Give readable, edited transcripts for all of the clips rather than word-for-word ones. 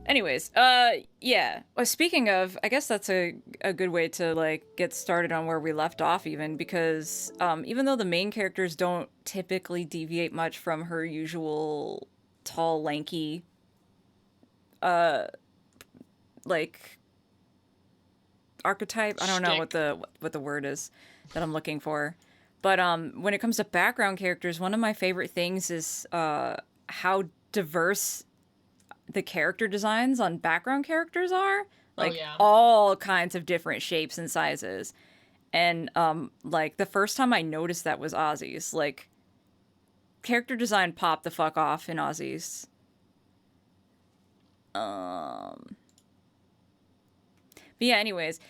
Anyways, yeah. Well, speaking of, I guess that's a good way to, like, get started on where we left off even, because, even though the main characters don't typically deviate much from her usual tall, lanky, like, archetype. I don't know what the word is that I'm looking for. But, when it comes to background characters, one of my favorite things is, how diverse the character designs on background characters are. Like, all kinds of different shapes and sizes. And, like, the first time I noticed that was Ozzy's. Like, character design popped the fuck off in Ozzy's. But yeah, anyways,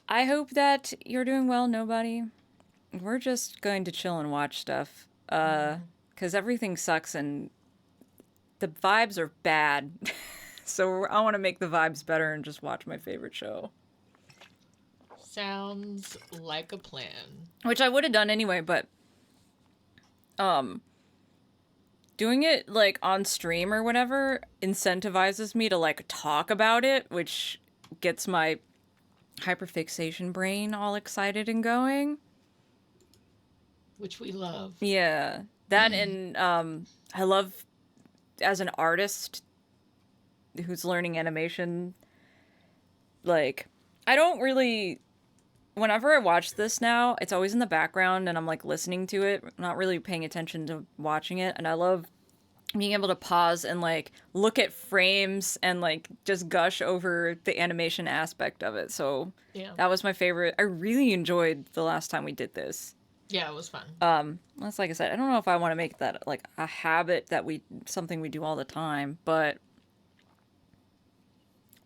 I hope that you're doing well, nobody. We're just going to chill and watch stuff. 'Cause everything sucks and the vibes are bad. So I want to make the vibes better and just watch my favorite show. Sounds like a plan. Which I would have done anyway, but doing it like on stream or whatever incentivizes me to like talk about it, which gets my hyperfixation brain all excited and going. Which we love. Yeah. That and I love as an artist who's learning animation, like, I don't really, whenever I watch this now, it's always in the background and I'm like listening to it, not really paying attention to watching it. And I love being able to pause and like look at frames and like just gush over the animation aspect of it. So that was my favorite. I really enjoyed the last time we did this. Yeah, it was fun. That's like I said, I don't know if I want to make that like a habit that something we do all the time, but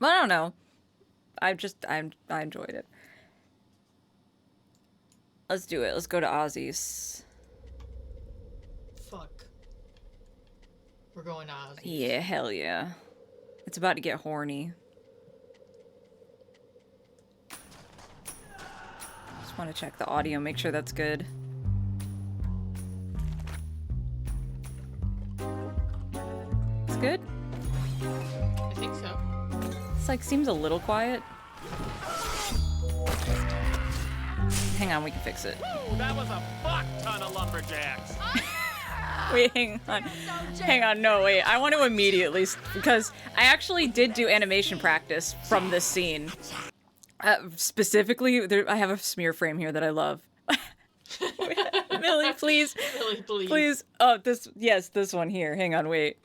I don't know. I enjoyed it. Let's do it. Let's go to Ozzy's. Fuck. We're going to Ozzy's. Yeah, hell yeah. It's about to get horny. Just want to check the audio, make sure that's good. It's good? I think so. It's like seems a little quiet. Hang on, we can fix it. Ooh, that was a fuck ton of lumberjacks. Wait, hang on. Hang on, no, wait. I want to immediately, because I actually did do animation practice from this scene. Specifically, I have a smear frame here that I love. Millie, please. Millie, please. Please. Oh, this one here. Hang on, wait.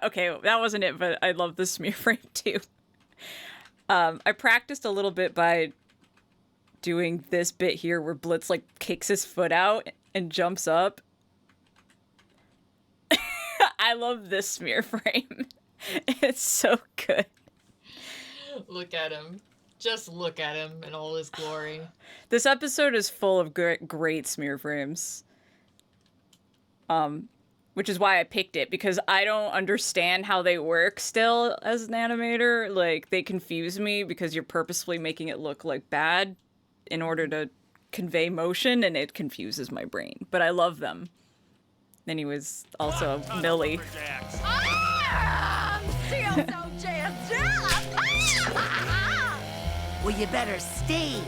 Okay, that wasn't it, but I love the smear frame too. I practiced a little bit by doing this bit here where Blitz like kicks his foot out and jumps up. I love this smear frame. It's so good. Look at him. Just look at him in all his glory. This episode is full of great smear frames. Which is why I picked it, because I don't understand how they work still as an animator. Like, they confuse me because you're purposefully making it look like bad in order to convey motion, and it confuses my brain. But I love them. Then he was also Millie. Well, you better stay,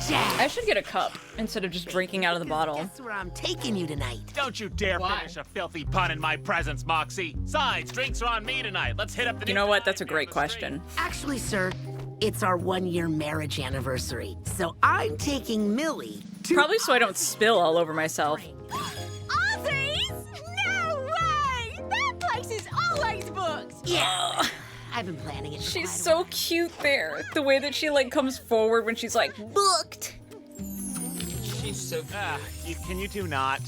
Jack. I should get a cup instead of just drinking out of the bottle. Guess where I'm taking you tonight. Don't you dare finish a filthy pun in my presence, Moxie. Sides, drinks are on me tonight. Let's hit up the. You know what? That's a great question. Actually, sir, it's our 1-year marriage anniversary, so I'm taking Millie to. Probably so I don't spill all over myself. Ozzy's? No way! That place is always booked! Yeah. I've been planning it. She's so cute there. The way that she like comes forward when she's like booked. She's so good. Can you two not?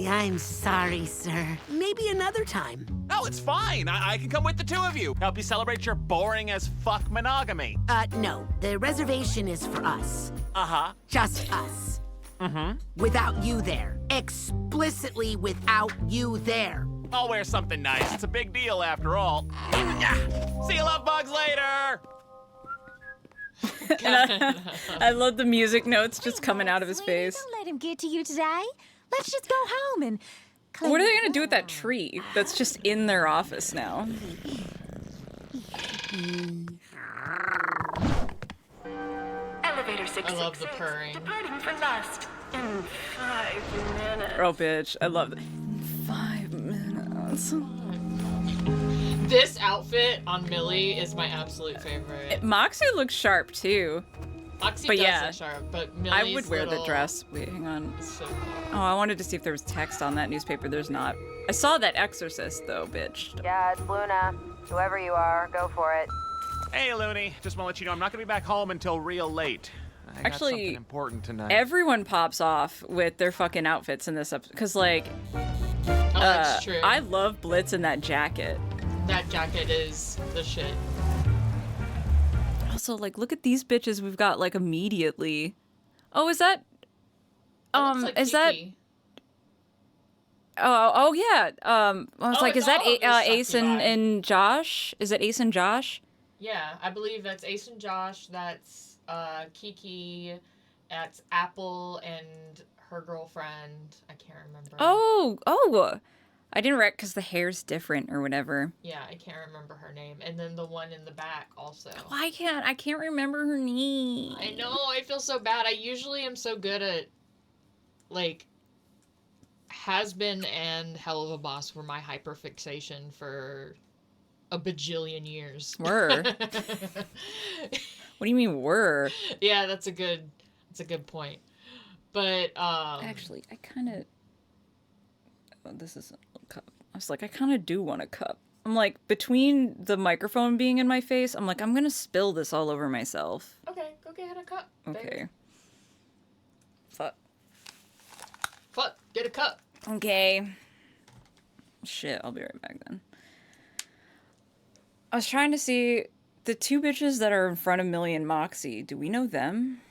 I'm sorry, sir. Maybe another time. No, it's fine. I can come with the two of you. Help you celebrate your boring as fuck monogamy. No. The reservation is for us. Uh-huh. Just us. Mm-hmm. Without you there. Explicitly without you there. I'll wear something nice. It's a big deal after all. See you love bugs later! I love the music notes just coming out of his face. Don't let him get to you today. Let's just go home and What are they gonna do with that tree that's just in their office now? Elevator I 666. love the purring. Departing for Lust in 5 minutes. Oh, bitch. I love that. 5 minutes. This outfit on Millie is my absolute favorite. Moxie looks sharp, too. Moxie but does yeah, look sharp, but Millie's I would wear the little- dress. Wait, hang on. is so cool. Oh, I wanted to see if there was text on that newspaper. There's not. I saw that Exorcist, though, bitch. Yeah, it's Luna. Whoever you are, go for it. Hey, Looney. Just want to let you know I'm not going to be back home until real late. I got Actually, something important tonight. Everyone pops off with their fucking outfits in this episode. Because, like, Oh, that's true. I love Blitz in that jacket. That jacket is the shit. Also, like, look at these bitches we've got, like, immediately. Oh, is that... That looks like is that... Kiki. Oh, yeah. I was Oh, like, it's is that all of this Ace and, succubi. and Josh? Is it Ace and Josh? Yeah, I believe that's Ace and Josh, that's Kiki, that's Apple and her girlfriend. I can't remember. Oh. I didn't because the hair's different or whatever. Yeah, I can't remember her name. And then the one in the back also. I can't remember her name. I know, I feel so bad. I usually am so good at, like, Has-Been and Helluva Boss were my hyperfixation for a bajillion years. Were? What do you mean were? Yeah, that's a good point. But Actually, I kind of... Oh, this is a cup. I was like, I kind of do want a cup. I'm like, between the microphone being in my face, I'm like, I'm going to spill this all over myself. okay, go get a cup. babe. Okay. Fuck. Fuck, get a cup. Okay. Shit, I'll be right back then. I was trying to see the two bitches that are in front of Millie and Moxie. Do we know them?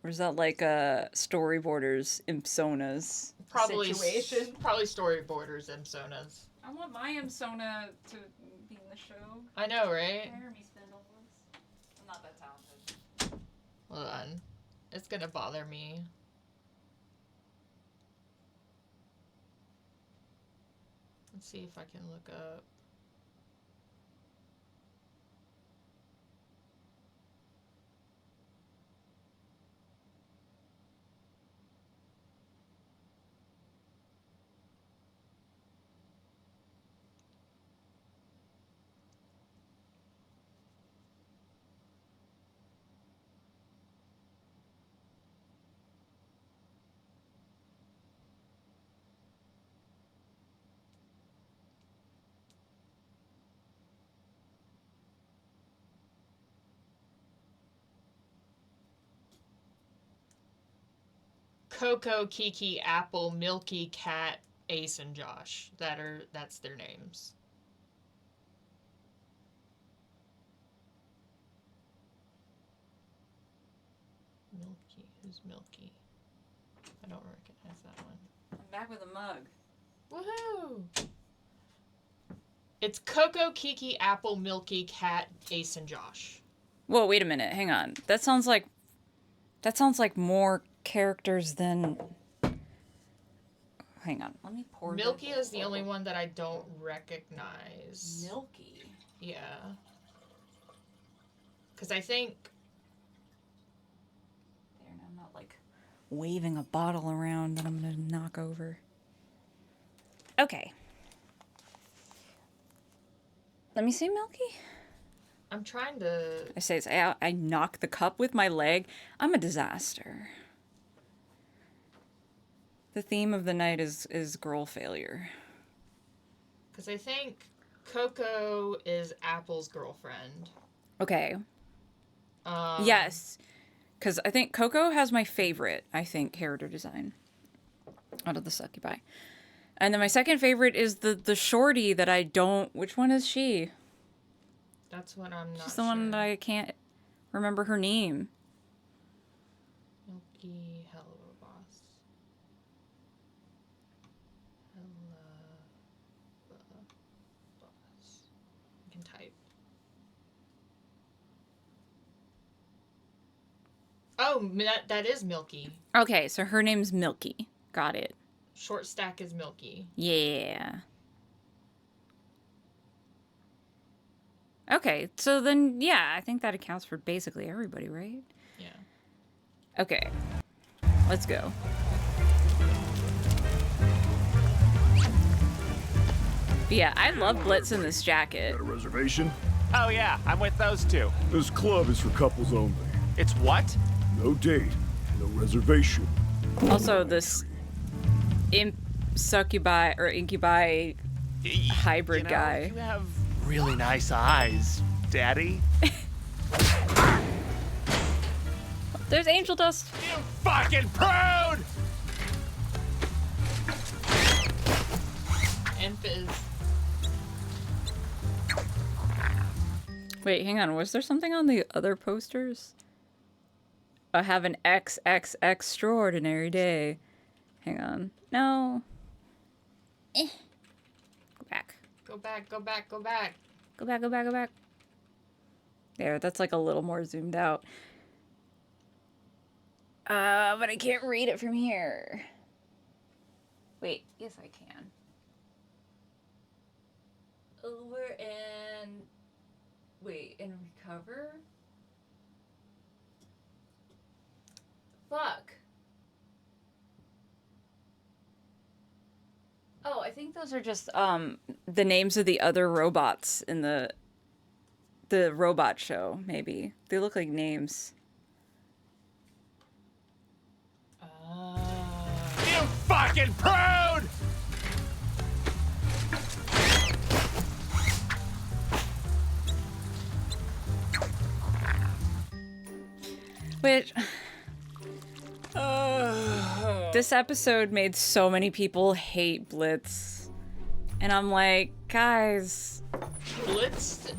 Or is that like storyboarders, Imsonas? Probably situation? Probably storyboarders and Sonas. I want my Imsona to be in the show. I know, right? Jeremy Spindles. I'm not that talented. Hold on. It's gonna bother me. Let's see if I can look up. Coco, Kiki, Apple, Milky, Cat, Ace, and Josh. That's their names. Milky, who's Milky? I don't recognize that one. I'm back with a mug. Woohoo! It's Coco, Kiki, Apple, Milky, Cat, Ace, and Josh. Whoa, wait a minute. Hang on. That sounds like more characters than... Hang on. Let me pour Milky is the only one that I don't recognize. Milky. Yeah. Because I think... There, now I'm not like waving a bottle around that I'm gonna knock over. Okay. Let me see Milky. I'm trying to... I knock the cup with my leg. I'm a disaster. The theme of the night is girl failure. Because I think Coco is Apple's girlfriend. Okay. Yes. Because I think Coco has my favorite, character design out of the succubi. And then my second favorite is the shorty that I don't... Which one is she? That's what I'm not She's the one that I can't remember her name. Milky, Helluva Boss. Helluva Boss. I can type. Oh, that is Milky. Okay, so her name's Milky. Got it. Short stack is milky. Yeah. Okay, so then, yeah, I think that accounts for basically everybody, right? Yeah. Okay. Let's go. But yeah, I love Blitz in this jacket. Got a reservation? Oh yeah, I'm with those two. This club is for couples only. It's what? No date, no reservation. Also, this imp succubi or incubi hybrid guy. You have really nice eyes, Daddy. There's angel dust. You fucking prude! Imp is. Wait, hang on. Was there something on the other posters? I have an XX extraordinary day. Hang on. No. Go back. Go back, go back, go back. Go back, go back, go back. There, that's like a little more zoomed out. But I can't read it from here. Wait, yes I can. Over and... Wait, and recover? Fuck. Oh, I think those are just the names of the other robots in the robot show, maybe. They look like names. You fucking prude! Which this episode made so many people hate Blitz. And I'm like, guys, Blitz.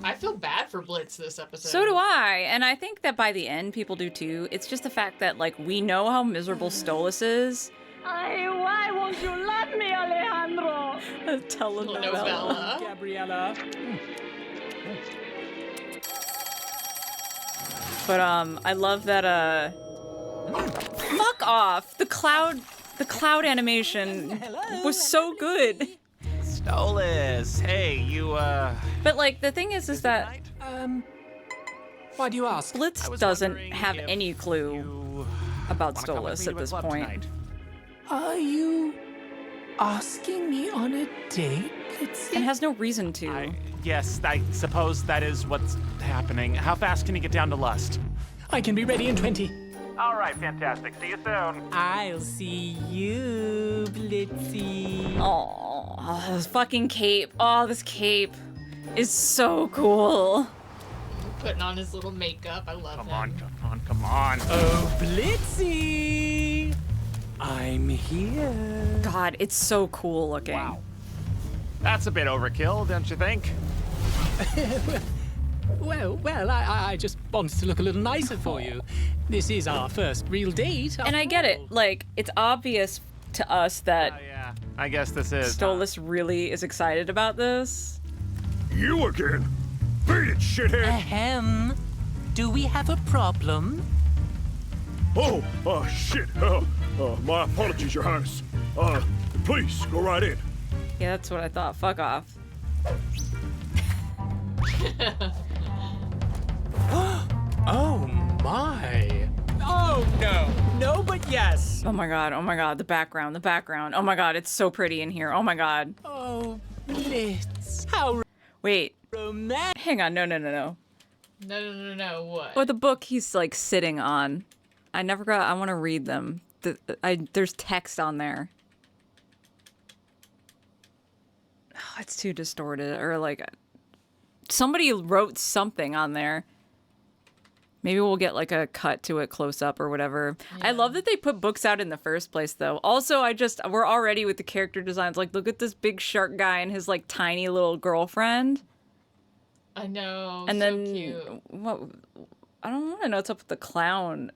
I feel bad for Blitz this episode. so do I. And I think that by the end people do too. It's just the fact that like we know how miserable Stolas is. Why won't you love me, Alejandro? Telenovela. Novella. Gabriella. But I love that fuck off. The cloud animation was so good. Stolas, hey, you, But like the thing is that Why do you ask? Blitz I was doesn't wondering have if any clue you about wanna come with Stolas me at to a this club point. tonight? Are you asking me on a date? And has no reason to. Yes, I suppose that is what's happening. How fast can you get down to Lust? I can be ready in 20. All right, fantastic. See you soon. I'll see you, Blitzy. Oh, this fucking cape. Oh, this cape is so cool. Putting on his little makeup. I love Come him. on, come on, come on. Oh, Blitzy! I'm here. God, it's so cool looking. Wow. That's a bit overkill, don't you think? Well, I just wanted to look a little nicer for you. This is our first real date. And I get it. Like, it's obvious to us that Oh, yeah. I guess this is. Stolas really is excited about this. You again? Beat it, shithead! Ahem. Do we have a problem? Oh, shit. My apologies, Your Highness. Please, go right in. Yeah, that's what I thought. Fuck off. Oh my. Oh no. No, but yes. Oh my god, oh my god, the background, the background. Oh my god, it's so pretty in here. Oh my god. Oh, Blitz. How Wait, romantic. hang on, no. No, what? Or the book he's like sitting on. I never got, I want to read them. There's text on there. Oh, it's too distorted. Or like, somebody wrote something on there. Maybe we'll get like a cut to it close up or whatever. Yeah. I love that they put books out in the first place though. Also, we're already with the character designs. Like, look at this big shark guy and his like tiny little girlfriend. I know. And so then cute. what? I don't want to know what's up with the clown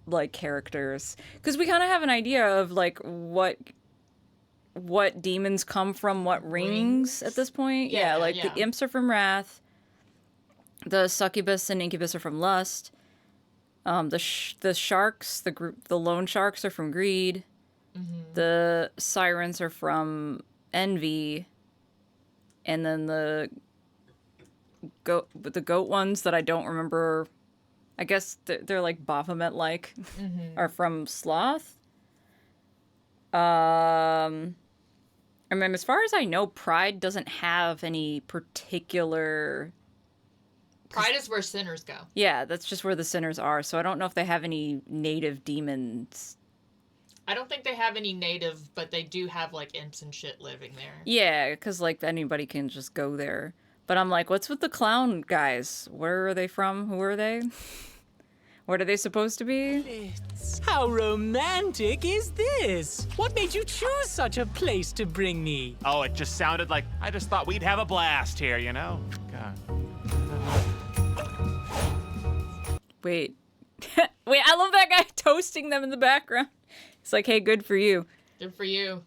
like characters, because we kind of have an idea of like what demons come from what rings at this point. Yeah, like the imps are from wrath. The succubus and incubus are from lust. The sharks, the loan sharks are from greed. The sirens are from Envy, and then the goat ones that I don't remember. I guess they're like Baphomet-like, are from Sloth. I mean, as far as I know, Pride doesn't have any particular. Pride is where sinners go. Yeah, that's just where the sinners are. So I don't know if they have any native demons. I don't think they have any native, but they do have like imps and shit living there. Yeah, because like anybody can just go there. But I'm like, what's with the clown guys? Where are they from? Who are they? What are they supposed to be? How romantic is this? What made you choose such a place to bring me? Oh, it just sounded like I just thought we'd have a blast here, you know? God. Wait. Wait, I love that guy toasting them in the background. It's like, hey, good for you. Good for you.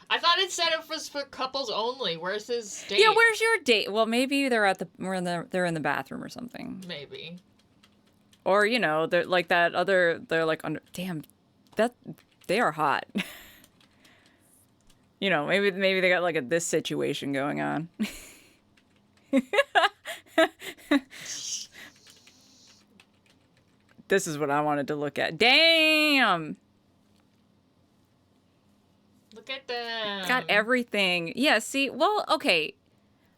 I thought it said it was for couples only. Where's his date? Yeah, where's your date? Well, maybe they're they're in the bathroom or something. Maybe. Or, you know, they're like that other, they're like under, damn, they are hot. You know, maybe they got like this situation going on. This is what I wanted to look at. Damn! Look at them. Got everything. Yeah, see, well, okay.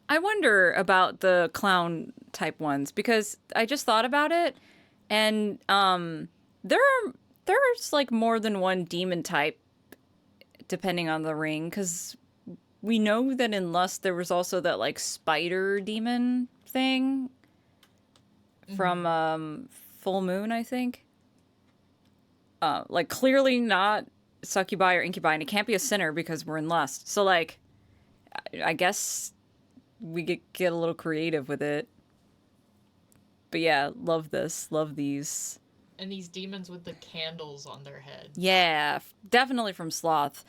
I wonder about the clown type ones because I just thought about it, and there's like more than one demon type depending on the ring, because we know that in Lust there was also that like spider demon thing from Full Moon, I think. Like clearly not succubi or incubi, and it can't be a sinner because we're in Lust. So like, I guess we get a little creative with it. But yeah, love this, love these. And these demons with the candles on their head. Yeah, definitely from Sloth.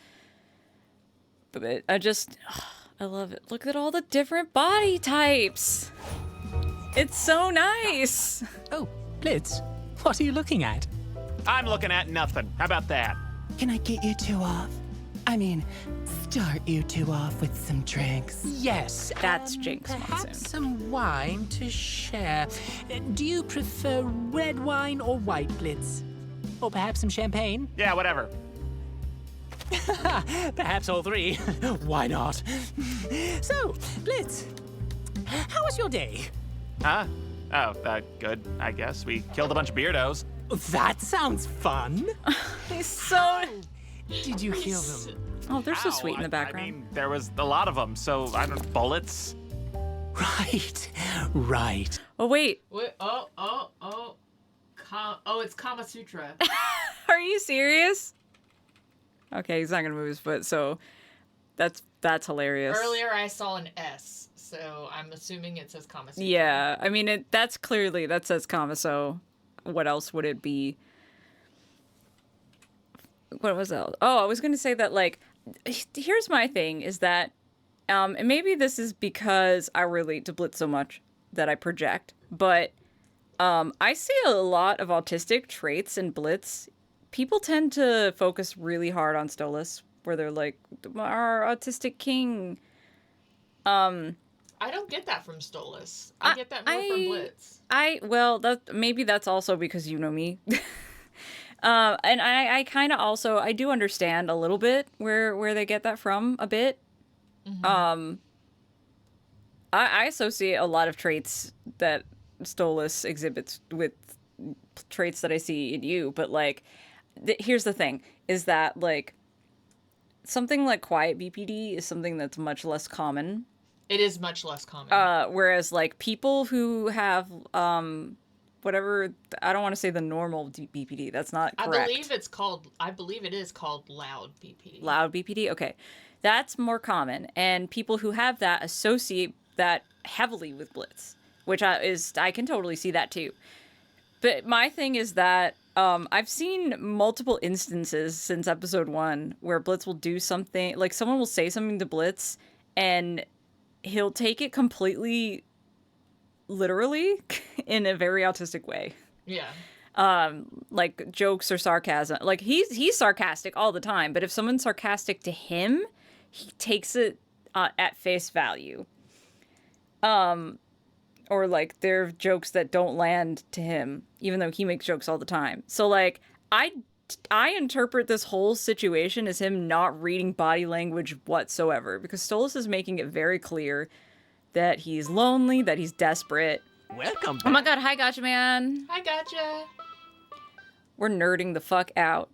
But I love it. Look at all the different body types. It's so nice. Oh, Blitz, what are you looking at? I'm looking at nothing. How about that? Can I get you two off? I mean, start you two off with some drinks. Yes, That's Jinx perhaps Monsoon. some wine to share. Do you prefer red wine or white, Blitz? Or perhaps some champagne? Yeah, whatever. Perhaps all three. Why not? So, Blitz, how was your day? Huh? Oh, good, I guess. We killed a bunch of beardos. That sounds fun. He's so... Did you kill them? Oh, they're so Ow, sweet in the I background. mean, there was a lot of them, so I don't know, bullets. Right. Oh, wait. Wait, it's Kama Sutra. Are you serious? Okay, he's not gonna move his foot, so that's hilarious. Earlier I saw an S, so I'm assuming it says Kama Sutra. Yeah, I mean, that says comma, so what else would it be? What was that? Oh, I was going to say that, like, here's my thing, is that, and maybe this is because I relate to Blitz so much that I project, but I see a lot of autistic traits in Blitz. People tend to focus really hard on Stolas, where they're like, our autistic king. I don't get that from Stolas. I get that more from Blitz. Maybe that's also because you know me. And I kind of also, I do understand a little bit where they get that from a bit. Mm-hmm. I associate a lot of traits that Stolas exhibits with traits that I see in you, but like, here's the thing, is that like, something like quiet BPD is something that's much less common. It is much less common. Whereas like people who have, whatever, I don't want to say the normal BPD. That's not correct. I believe it is called loud BPD. Loud BPD? Okay. That's more common. And people who have that associate that heavily with Blitz, which I can totally see that too. But my thing is that I've seen multiple instances since episode 1 where Blitz will do something, like someone will say something to Blitz and he'll take it completely literally in a very autistic way. Yeah. like jokes or sarcasm. Like he's sarcastic all the time, but if someone's sarcastic to him, he takes it at face value. Or like there are jokes that don't land to him, even though he makes jokes all the time. So like I interpret this whole situation as him not reading body language whatsoever, because Stolas is making it very clear that he's lonely, that he's desperate. Welcome back. Oh my god, hi Gotcha Man. I gotcha. We're nerding the fuck out.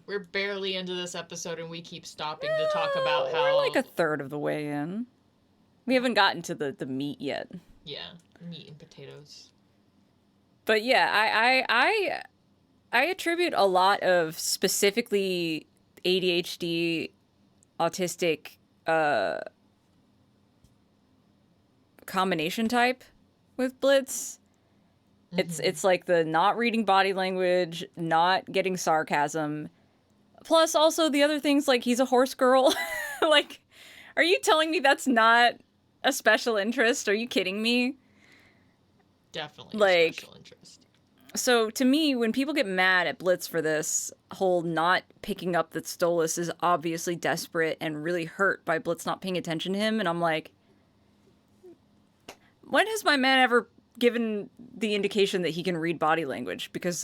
We're barely into this episode and we keep stopping to talk about how... We're like a third of the way in. We haven't gotten to the meat yet. Yeah, meat and potatoes. But yeah, I attribute a lot of specifically ADHD, autistic combination type with Blitz. It's like the not reading body language, not getting sarcasm, plus also the other things like he's a horse girl. Like, are you telling me that's not a special interest? Are you kidding me? Definitely like, a special interest. So to me, when people get mad at Blitz for this whole not picking up that Stolas is obviously desperate and really hurt by Blitz not paying attention to him, and I'm like, when has my man ever given the indication that he can read body language? Because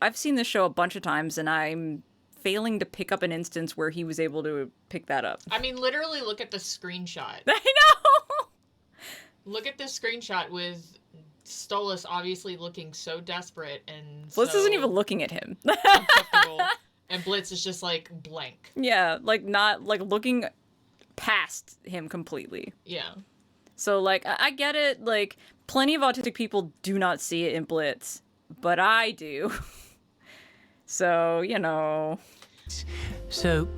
I've seen this show a bunch of times and I'm failing to pick up an instance where he was able to pick that up. I mean, literally look at the screenshot. I know! Look at this screenshot with Stolas obviously looking so desperate and Blitz so isn't even looking at him. uncomfortable, and Blitz is just like blank. Yeah, like not like looking past him completely. Yeah. So like I get it, like plenty of autistic people do not see it in Blitz, but I do. So, you know. So,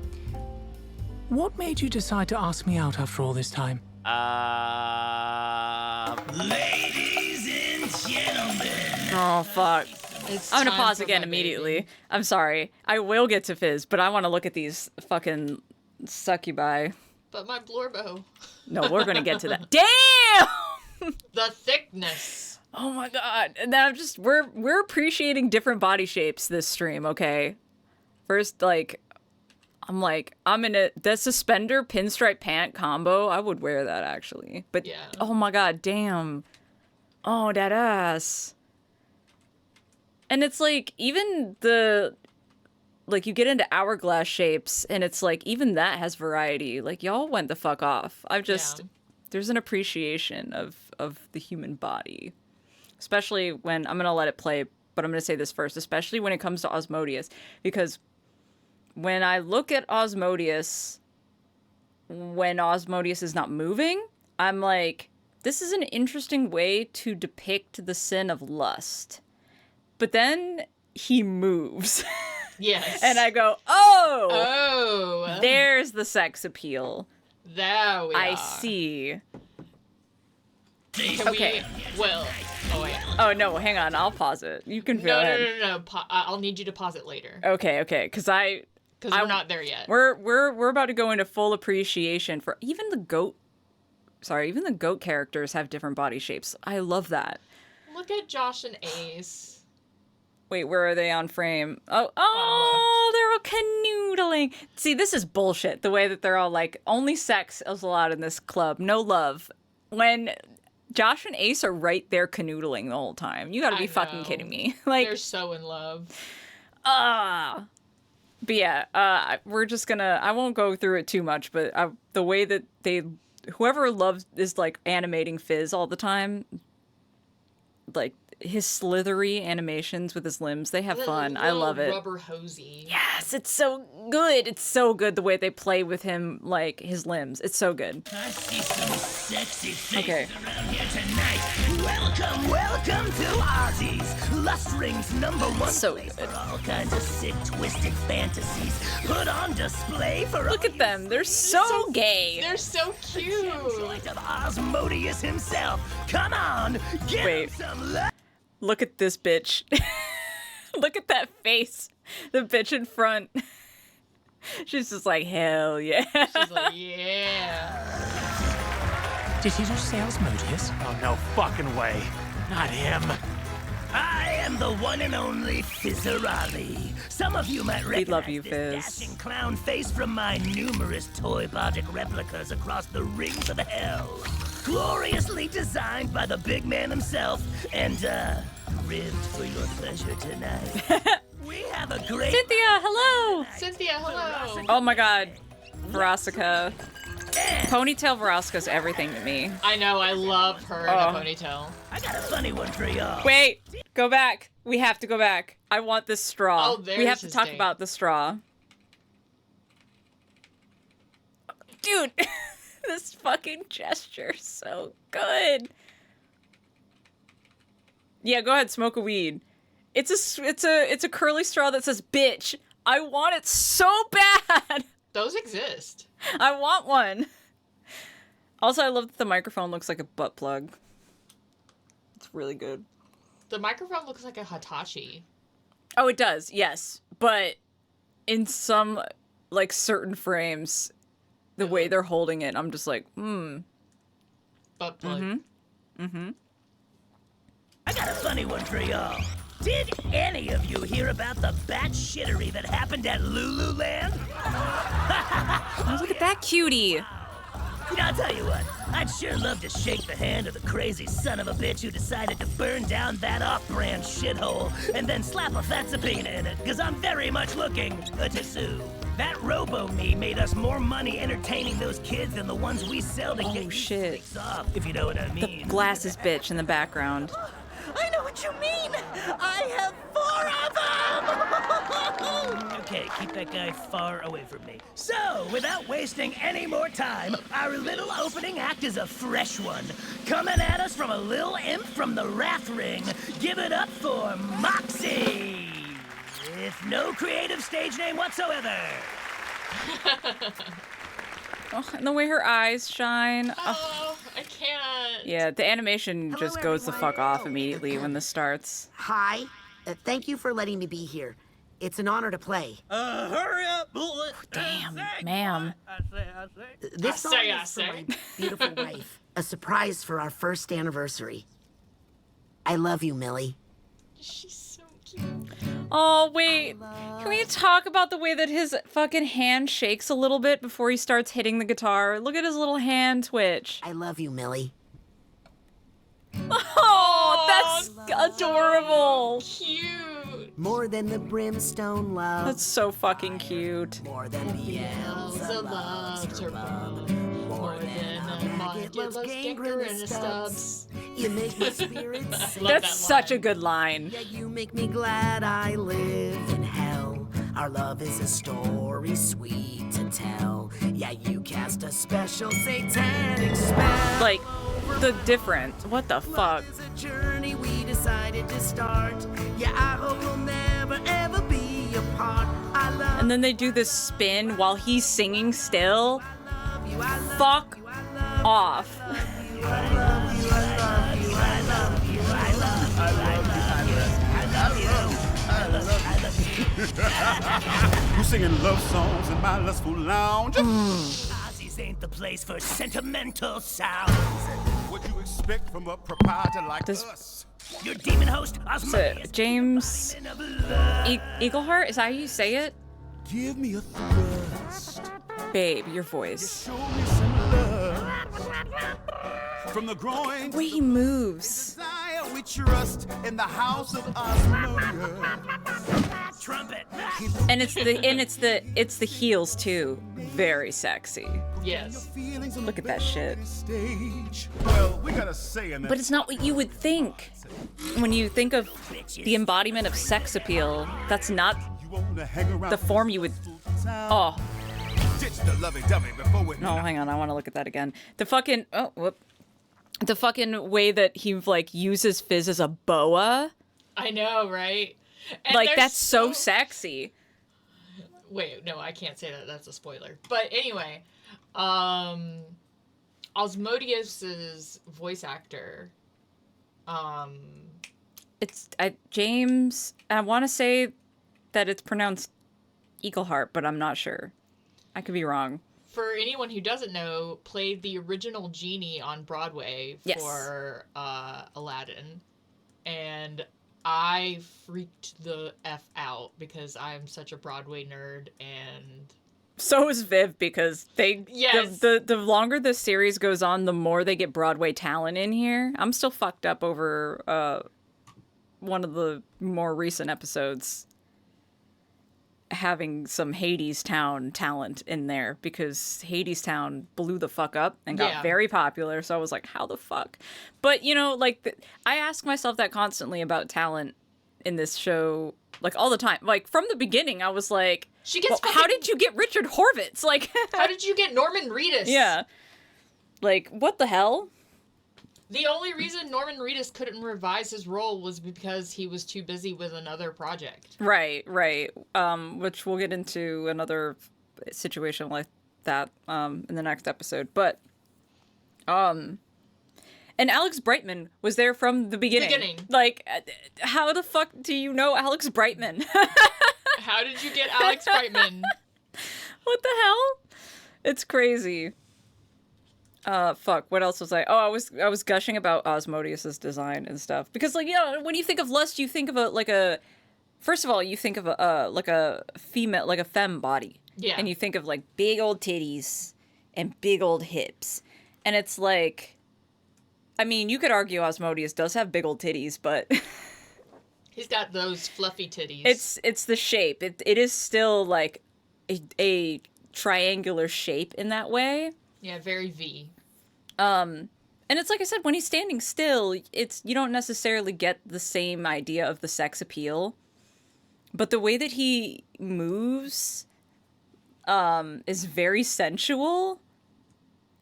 what made you decide to ask me out after all this time? Ladies and gentlemen. Oh fuck. It's I'm gonna time pause for again my immediately. baby. I'm sorry. I will get to Fizz, but I want to look at these fucking succubi. But my Blorbo. No, we're gonna get to that. Damn! The thickness. Oh my god. And then we're appreciating different body shapes this stream, okay? First, like, I'm in the suspender pinstripe pant combo. I would wear that actually. But Yeah. oh my god, damn. Oh, that ass. And it's like even like you get into hourglass shapes and it's like even that has variety. Like y'all went the fuck off. There's an appreciation of the human body. Especially when I'm going to let it play, but I'm going to say this first, especially when it comes to Osmodius, because when I look at Osmodius, when Osmodius is not moving, I'm like, this is an interesting way to depict the sin of lust. But then he moves. Yes. And I go, Oh. there's the sex appeal. There we are. I see. Can Okay. Well. Oh wait. Oh, no, hang on. I'll pause it. You can go No, ahead. no. I'll need you to pause it later Okay, because because we're not there yet. We're about to go into full appreciation for even the goat. Sorry, even the goat characters have different body shapes. I love that. Look at Josh and Ace. Wait, where are they on frame? Oh, they're all canoodling. See, this is bullshit. The way that they're all like, only sex is allowed in this club, no love. When Josh and Ace are right there canoodling the whole time. You gotta be fucking kidding me. Like, they're so in love. But yeah, we're just gonna, I won't go through it too much, but the way that whoever loves is like animating Fizz all the time, like his slithery animations with his limbs, they have fun. I love it. Rubber hosey. Yes, it's so good. It's so good the way they play with him, like his limbs. It's so good. I see some sexy faces Okay. around here tonight. Welcome to Ozzy's Lust Rings #1 So place good. for all kinds of sick, twisted fantasies put on display for Look all at them. They're so gay. They're so cute. choice of Osmodius himself. Come on, give Wait. him some love. Look at this bitch. Look at that face. The bitch in front. She's just like, hell yeah. She's like, yeah. Did you just say Osmodius? Oh, no fucking way. Not him. I am the one and only Fizzerali. Some of you might recognize love you, this Fizz. dashing clown face from my numerous toy Bodic replicas across the rings of hell. Gloriously designed by the big man himself and, ribbed for your pleasure tonight. We have a great... Cynthia, hello! Cynthia, hello. Oh my god. Veronica. Ponytail Veronica's everything to me. I know, I love her in a ponytail. I got a funny one for y'all. Wait, go back. We have to go back. I want this straw. Oh, there's we have to his talk date. about the straw. Dude, this fucking gesture's so good. Yeah, go ahead, smoke a weed. It's a curly straw that says bitch. I want it so bad. Those exist. I want one. Also, I love that the microphone looks like a butt plug. It's really good. The microphone looks like a Hitachi. Oh, it does, yes. But in some, like, certain frames, the way they're holding it, I'm just like, Butt plug. I got a funny one for y'all. Did any of you hear about the bat shittery that happened at Lululand? Oh, look at that cutie. I'll tell you what, I'd sure love to shake the hand of the crazy son of a bitch who decided to burn down that off-brand shithole and then slap a fat subpoena in it, because I'm very much looking to sue. That robo-me made us more money entertaining those kids than the ones we sell to get shit. these off, if you know what I The mean. glasses bitch in the background. I know what you mean! I have 4 of them! Okay, keep that guy far away from me. So, without wasting any more time, our little opening act is a fresh one. Coming at us from a little imp from the Wrath Ring. Give it up for Moxie! With no creative stage name whatsoever. Oh, and the way her eyes shine. Oh, I can't. Yeah, the animation just goes the fuck off immediately when this starts. Hi. Thank you for letting me be here. It's an honor to play. Hurry up, bullet. Damn, ma'am. This song I is for my say. beautiful wife. A surprise for our first anniversary. I love you, Millie. She's so cute. Oh, wait. Can we talk about the way that his fucking hand shakes a little bit before he starts hitting the guitar? Look at his little hand twitch. I love you, Millie. Oh, that's adorable. Cute. More than the brimstone love. That's so fucking cute. More than the elves Elsa loves her bone more than a maggot loves gangrene stubs. You make my spirit sing. Love That's that such a line. good line. Yeah, you make me glad I live in hell. Our love is a story sweet to tell. Yeah, you cast a special satanic spell. Like, the difference. What the fuck? It's a journey we decided to start. Yeah, I hope we'll never ever be apart. I love And then they do this spin while he's singing still. you. I love Fuck off. You singing love songs in my lustful lounge. Ozzy's ain't the place for sentimental sounds. What you expect from a proprietor like This- us? Your demon host, So, Osmodeus. James of love. Eagleheart? Is that how you say it? Give me a thrust. Babe, your voice. Show me some love. From the growing The way he moves. desire, we trust in the house of Osmodeus. Trumpet. And it's the heels too. Very sexy. Yes. Feelings on Look the at that shit. very stage. Well, we gotta say in that. But it's not what you would think. When you think of the embodiment of sex appeal, that's not You wanna hang around the form you would. town. Oh, Ditch the lovey-dovey before we. no, hang on. I want to look at that again. The fucking. Oh, whoop. The fucking way that he, like, uses Fizz as a boa. I know, right? And Like, they're that's so sexy. Wait, no, I can't say that. That's a spoiler. But anyway, Osmodeus's voice actor, It's James. I want to say that it's pronounced Eagleheart, but I'm not sure. I could be wrong. for anyone who doesn't know, played the original genie on Broadway Yes. for Aladdin, and I freaked the F out because I'm such a Broadway nerd, and So is Viv, because Yes. the longer this series goes on, the more they get Broadway talent in here. I'm still fucked up over one of the more recent episodes having some Hadestown talent in there, because Hadestown blew the fuck up and got Yeah. very popular. So I was like, how the fuck? But, you know, like, I ask myself that constantly about talent in this show, like, all the time. Like, from the beginning, I was like, she gets well, fucking, how did you get Richard Horvitz? Like, how did you get Norman Reedus? yeah. Like, what the hell? The only reason Norman Reedus couldn't revise his role was because he was too busy with another project. Right. Which we'll get into another situation like that in the next episode. But and Alex Brightman was there from the beginning. Like, how the fuck do you know Alex Brightman? How did you get Alex Brightman? What the hell? It's crazy. Fuck, what else was I? Oh, I was gushing about Asmodeus's design and stuff. Because, like, you know, when you think of lust, you think of first of all, you think of a female, like a femme body. Yeah. And you think of, like, big old titties and big old hips. And it's like, I mean, you could argue Asmodeus does have big old titties, but He's got those fluffy titties. it's the shape. It is still, like, a triangular shape in that way. Yeah, very V. And it's like I said, when he's standing still, you don't necessarily get the same idea of the sex appeal. But the way that he moves is very sensual.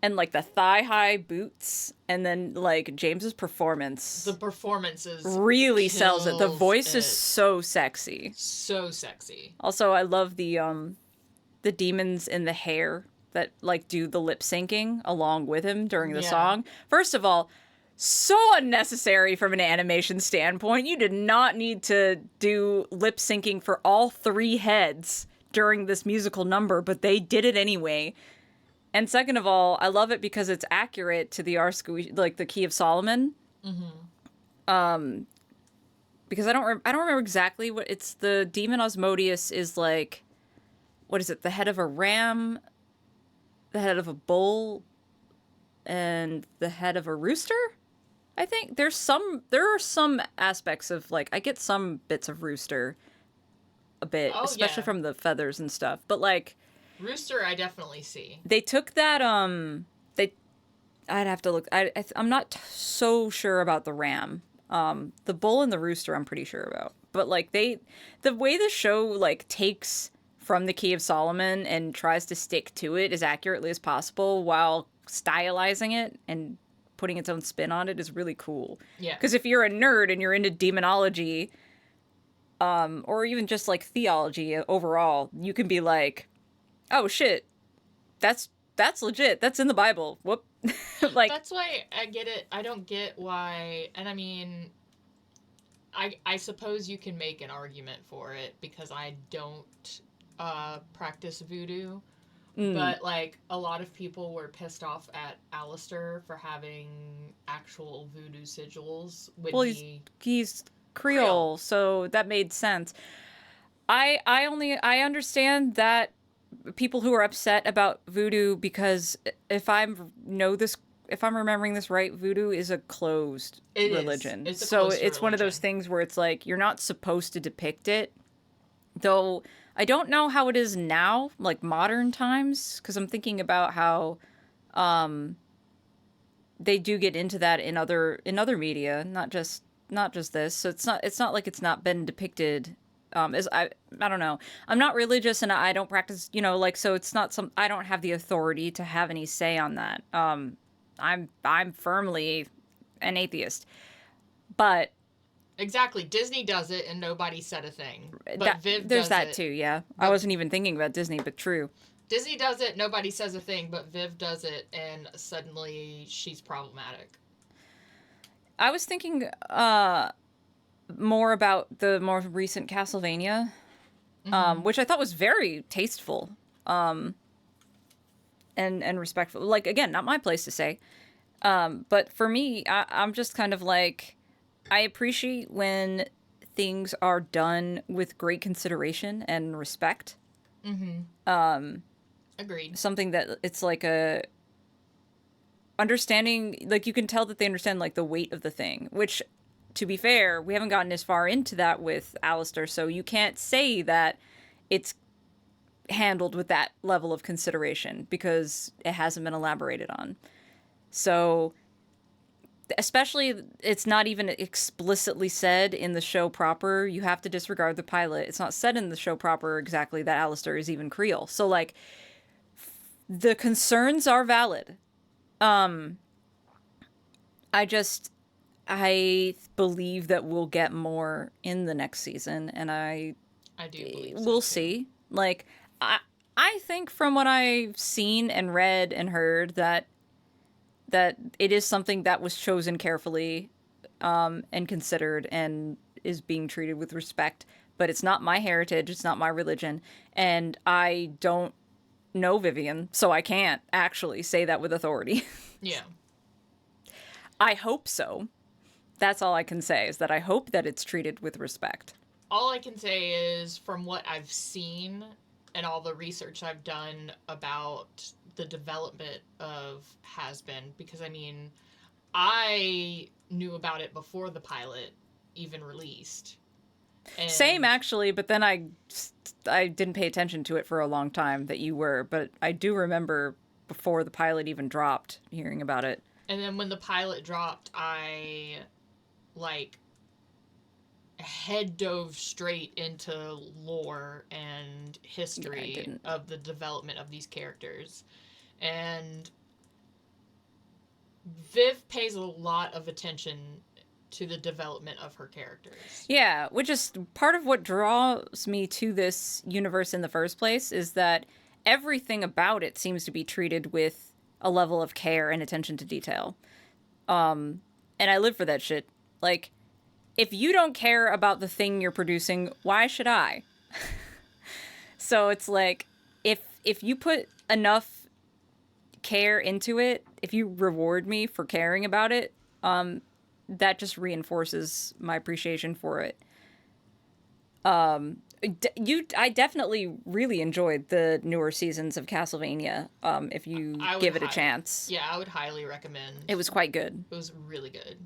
And, like, the thigh-high boots, and then, like, James's performance. The performances really sells it. The kills voice is it. so sexy. So sexy. Also, I love the demons in the hair that, like, do the lip syncing along with him during the song. First of all, so unnecessary from an animation standpoint. You did not need to do lip syncing for all three heads during this musical number, but they did it anyway. And second of all, I love it because it's accurate to the like the Key of Solomon. Mm-hmm. Because I don't remember exactly what it's. The demon Asmodeus is like, what is it? The head of a ram, the head of a bull, and the head of a rooster. I think there are some aspects of, like, I get some bits of rooster a bit, especially from the feathers and stuff. But, like, Rooster, I definitely see. they took that, I'd have to look, I'm not so sure about the ram. The bull and the rooster I'm pretty sure about. But, like, the way the show, like, takes from the Key of Solomon and tries to stick to it as accurately as possible while stylizing it and putting its own spin on it is really cool. Yeah. Because if you're a nerd and you're into demonology, or even just, like, theology overall, you can be like, oh shit, that's legit. That's in the Bible. Whoop. Like, that's why I get it. I don't get why, and I mean, I suppose you can make an argument for it because I don't practice voodoo, but, like, a lot of people were pissed off at Alistair for having actual voodoo sigils when he's Creole, so that made sense. I understand that people who are upset about voodoo, because if I'm remembering this right, voodoo is a closed religion. It's a so closed it's one of those religion. things where it's like you're not supposed to depict it. Though I don't know how it is now, like modern times, because I'm thinking about how they do get into that in other media, not just this. So it's not like it's not been depicted. As I don't know. I'm not religious and I don't practice, you know, like, so it's not I don't have the authority to have any say on that. I'm firmly an atheist. But exactly, Disney does it and nobody said a thing. But Viv there's does that it. too, yeah. I wasn't even thinking about Disney, but true. Disney does it, nobody says a thing, but Viv does it, and suddenly she's problematic. I was thinking more about the more recent Castlevania, which I thought was very tasteful and respectful. Like, again, not my place to say. But for me, I'm just kind of like, I appreciate when things are done with great consideration and respect. Agreed. Something that it's like a understanding, like you can tell that they understand like the weight of the thing, which, to be fair, we haven't gotten as far into that with Alistair, so you can't say that it's handled with that level of consideration because it hasn't been elaborated on. So, especially, it's not even explicitly said in the show proper. You have to disregard the pilot. It's not said in the show proper exactly that Alistair is even Creole. So, like, the concerns are valid. I believe that we'll get more in the next season, and I do believe so, we'll too. see. Like, I think from what I've seen and read and heard that it is something that was chosen carefully, and considered and is being treated with respect. But it's not my heritage. It's not my religion, and I don't know Vivian, so I can't actually say that with authority. Yeah. I hope so. That's all I can say, is that I hope that it's treated with respect. All I can say is, from what I've seen and all the research I've done about the development of Has-Been, because, I mean, I knew about it before the pilot even released. And Same, actually, but then I didn't pay attention to it for a long time that you were, but I do remember before the pilot even dropped, hearing about it. And then when the pilot dropped, I, like, head dove straight into lore and history of the development of these characters. And Viv pays a lot of attention to the development of her characters. Yeah, which is part of what draws me to this universe in the first place, is that everything about it seems to be treated with a level of care and attention to detail. And I live for that shit. Like, if you don't care about the thing you're producing, why should I? So it's like, if you put enough care into it, if you reward me for caring about it, that just reinforces my appreciation for it. I definitely really enjoyed the newer seasons of Castlevania. If you give it a chance. Yeah, I would highly recommend. It was quite good. It was really good.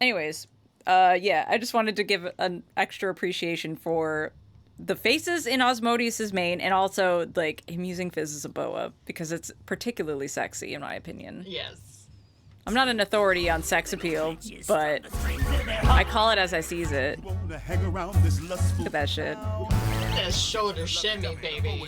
Anyways, yeah, I just wanted to give an extra appreciation for the faces in Osmodius's main, and also, like, him using Fizz as a boa, because it's particularly sexy, in my opinion. Yes. I'm not an authority on sex appeal, but I call it as I sees it. Look at that shit. That shoulder shimmy, baby.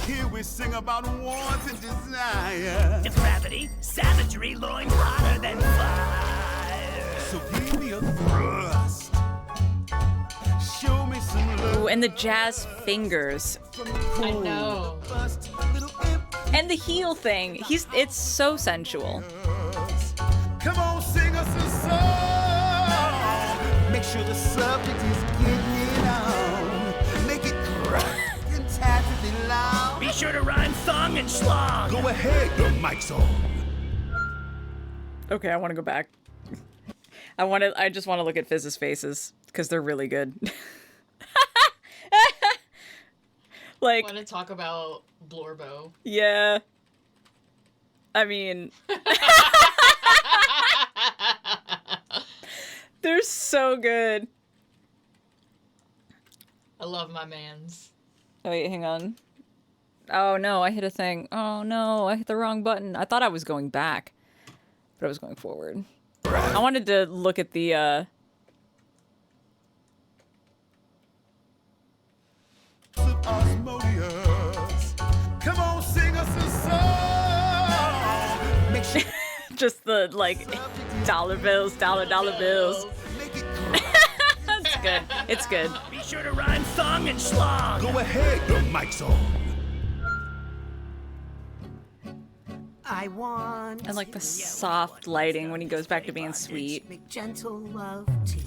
Here we sing about wants and desire. Depravity, savagery, loins hotter than fire. So give me a thrust. Show me some love. Ooh, and the jazz fingers. I know. And the heel thing. It's so sensual. Come on, sing us a song. Make sure the subject is getting it on. Make it crack and tacitly loud. Be sure to rhyme thong and schlong. Go ahead, your mic's on. Okay, I want to go back. I just want to look at Fizz's faces, because they're really good. Like, I want to talk about Blorbo. Yeah. I mean, they're so good. I love my mans. Oh, wait, hang on. Oh, no, I hit a thing. Oh, no, I hit the wrong button. I thought I was going back, but I was going forward. I wanted to look at the, Osmodius. Come on, sing us a song. Make sure just the, like, dollar bills. It's good. It's good. Be sure to rhyme thong and schlong. Go ahead, your mic's on. I want. And, like, the soft lighting when he goes back to being sweet. Make gentle love to you.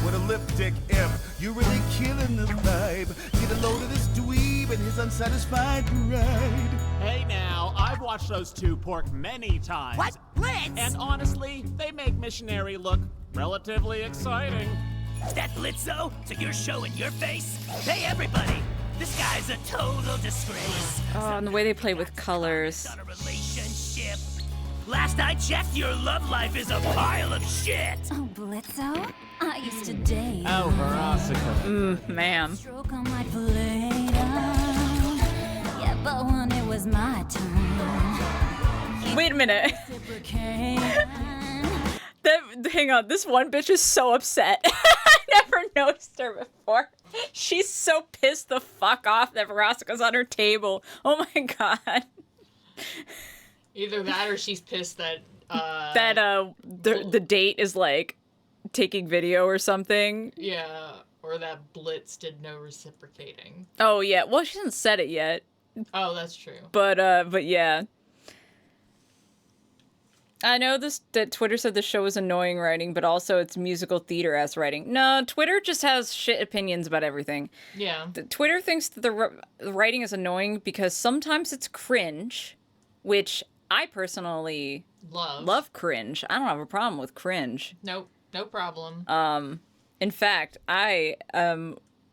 What a lipstick imp. You're really killing the vibe. Get a load of this dweeb and his unsatisfied pride. Hey now, I've watched those two pork many times. What? Blitz? And honestly, they make Missionary look Relatively exciting. Is that Blitzo? So you're showing your face? Hey, everybody! This guy's a total disgrace. Oh, and the way they play with colors. On a relationship. Last I checked, your love life is a pile of shit. Oh, Blitzo? I used to date. Oh, Verosica. Ma'am. Stroke on my plate. Yeah, but when it was my turn. Wait a minute. Reciprocate. Hang on, this one bitch is so upset. I never noticed her before. She's so pissed the fuck off that Verosica's on her table. Oh my god. Either that or she's pissed that the date is like taking video or something. yeah, or that Blitz did no reciprocating. Oh yeah, well she hasn't said it yet. Oh, that's true. But yeah. I know that Twitter said the show is annoying writing, but also it's musical theater ass writing. No, Twitter just has shit opinions about everything. Yeah. Twitter thinks that the writing is annoying because sometimes it's cringe, which I personally love cringe. I don't have a problem with cringe. Nope, no problem. In fact, I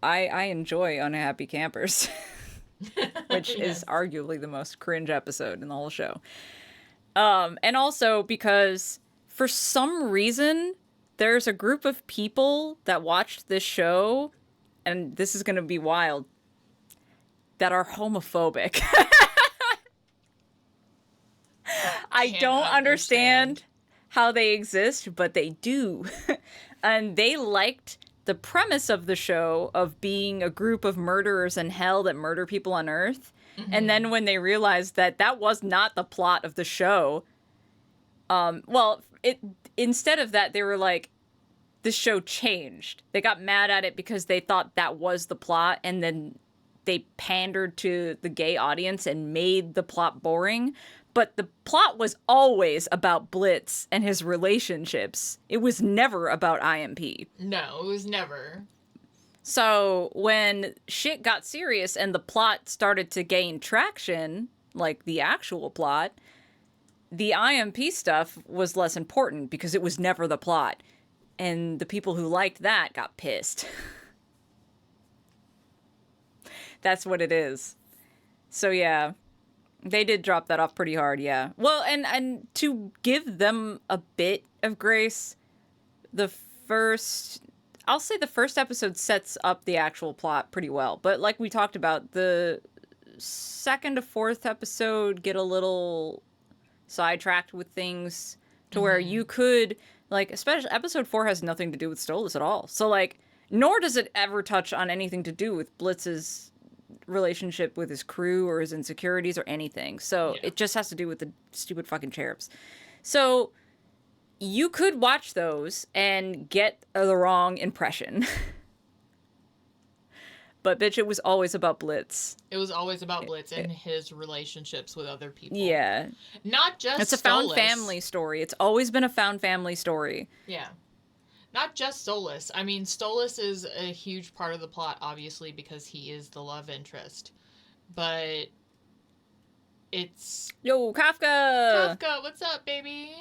enjoy Unhappy Campers, which is arguably the most cringe episode in the whole show. And also because for some reason there's a group of people that watched this show, and this is going to be wild, that are homophobic. I don't understand how they exist, but they do. And they liked the premise of the show of being a group of murderers in hell that murder people on Earth. And then when they realized that that was not the plot of the show, instead of that, they were like, the show changed. They got mad at it because they thought that was the plot, and then they pandered to the gay audience and made the plot boring. But the plot was always about Blitz and his relationships. It was never about IMP. No, it was never. So when shit got serious and the plot started to gain traction, like the actual plot, the IMP stuff was less important because it was never the plot. And the people who liked that got pissed. That's what it is. So yeah, they did drop that off pretty hard, yeah. Well, and to give them a bit of grace, I'll say the first episode sets up the actual plot pretty well. But like we talked about, the second to fourth episode get a little sidetracked with things to where you could, like, especially episode 4 has nothing to do with Stolas at all. So, like, nor does it ever touch on anything to do with Blitz's relationship with his crew or his insecurities or anything. So it just has to do with the stupid fucking cherubs. So you could watch those and get the wrong impression. But bitch, it was always about Blitz. It was always about Blitz and his relationships with other people. Yeah. Not just It's a found family story. It's always been a found family story. Yeah. Not just Stolas. I mean, Stolas is a huge part of the plot, obviously, because he is the love interest. But it's... Yo, Kafka! Kafka, what's up, baby?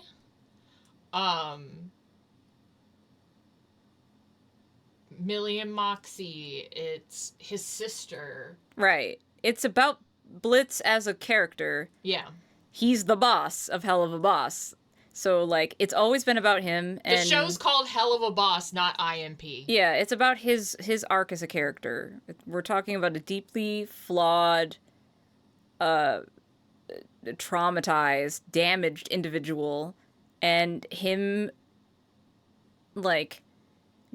Millie and Moxie, it's his sister. Right. It's about Blitz as a character. Yeah. He's the boss of Helluva Boss. So, like, it's always been about him. And the show's called Helluva Boss, not IMP. Yeah, it's about his arc as a character. We're talking about a deeply flawed, traumatized, damaged individual, and him, like,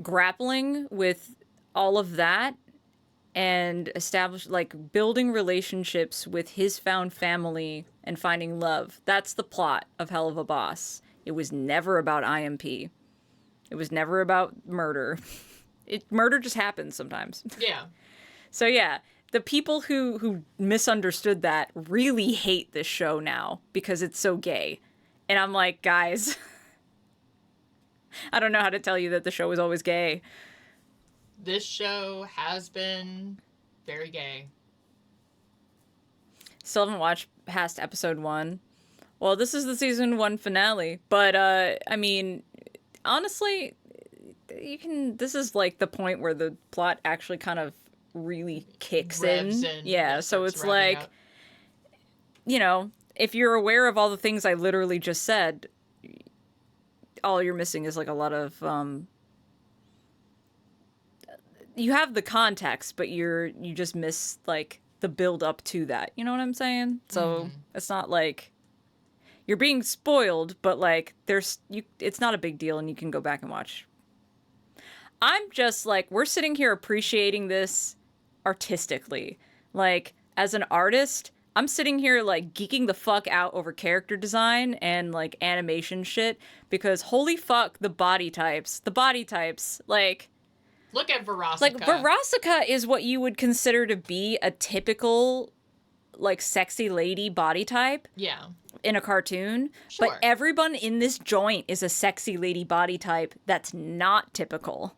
grappling with all of that and building relationships with his found family and finding love. That's the plot of Helluva Boss. It was never about IMP. It was never about murder. Murder just happens sometimes. Yeah. So yeah, the people who misunderstood that really hate this show now because it's so gay. And I'm like, guys, I don't know how to tell you that the show was always gay. This show has been very gay. Still haven't watched past episode 1. Well, this is the season 1 finale, but I mean, honestly, this is like the point where the plot actually kind of really kicks Revs in. in. Yeah, so starts it's revving like, up. you know, if you're aware of all the things I literally just said, all you're missing is like a lot of you have the context, but you just miss like the build up to that. You know what I'm saying? So it's not like you're being spoiled, but like it's not a big deal and you can go back and watch. I'm just like, we're sitting here appreciating this artistically. Like, as an artist, I'm sitting here like geeking the fuck out over character design and like animation shit because holy fuck, the body types, like Look at Verosica. like Verosica is what you would consider to be a typical like sexy lady body type. Yeah. In a cartoon, Sure. but everyone in this joint is a sexy lady body type that's not typical.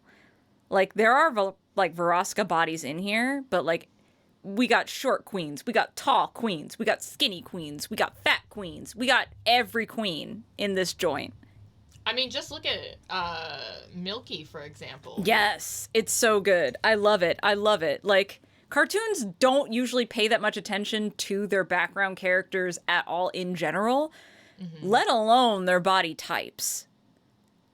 Like there are like Verosca bodies in here, but like we got short queens, we got tall queens, we got skinny queens, we got fat queens, we got every queen in this joint. I mean, just look at Milky, for example. Yes, it's so good. I love it. Like, cartoons don't usually pay that much attention to their background characters at all in general, let alone their body types.